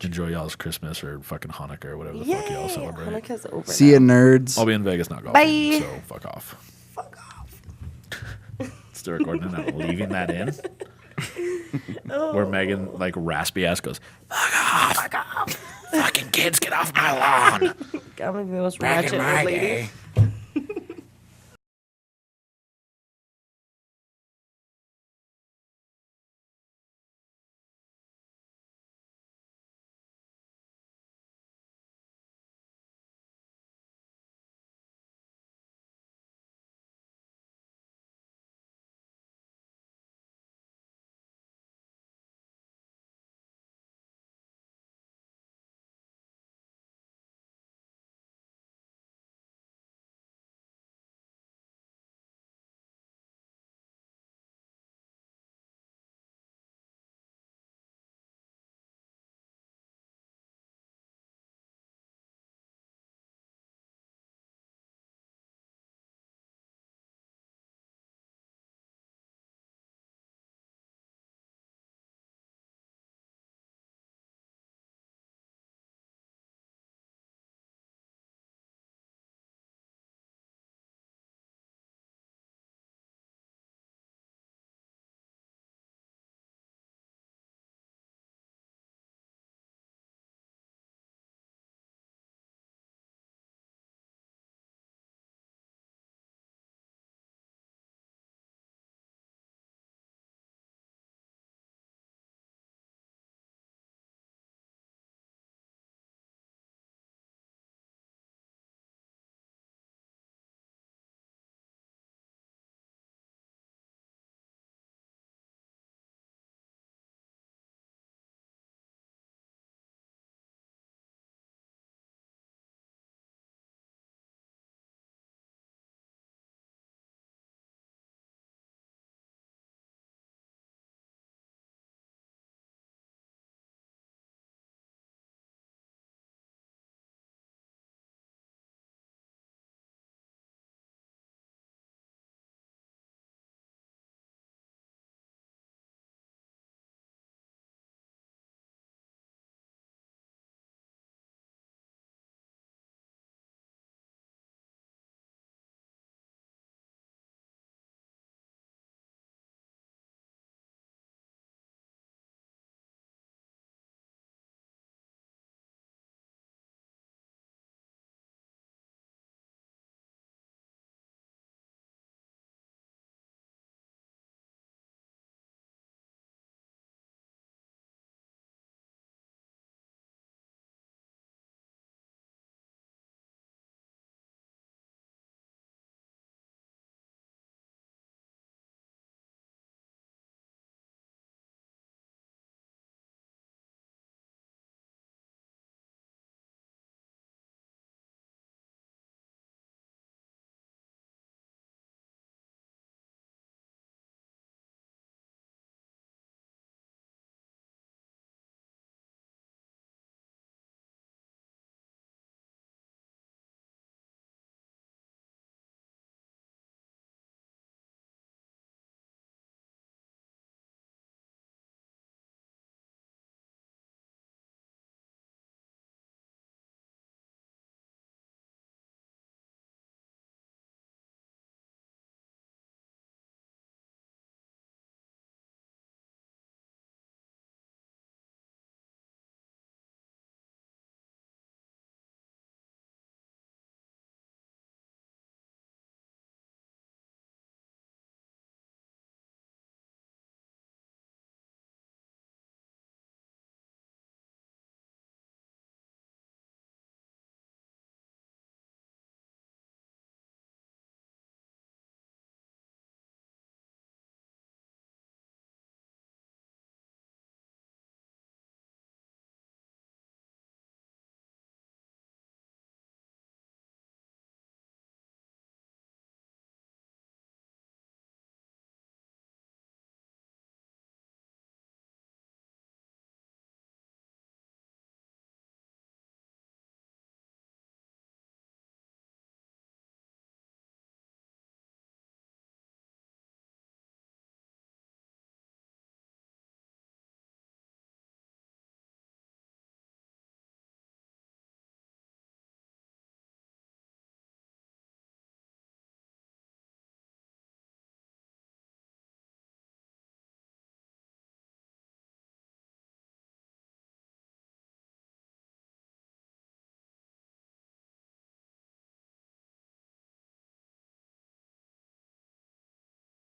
A: Enjoy y'all's Christmas or fucking Hanukkah or whatever the fuck y'all
B: Yay!
A: celebrate.
B: Hanukkah's over.
C: See ya,
B: now.
C: nerds.
A: I'll be in Vegas not golfing,
B: Bye.
A: so fuck off.
B: Fuck off.
A: Still recording and I'm leaving that in. Where Megan, like raspy ass goes, fuck off. Fucking kids, get off my lawn.
B: I'm the most
A: Back
B: ratchet
A: in my
B: old lady.
A: day.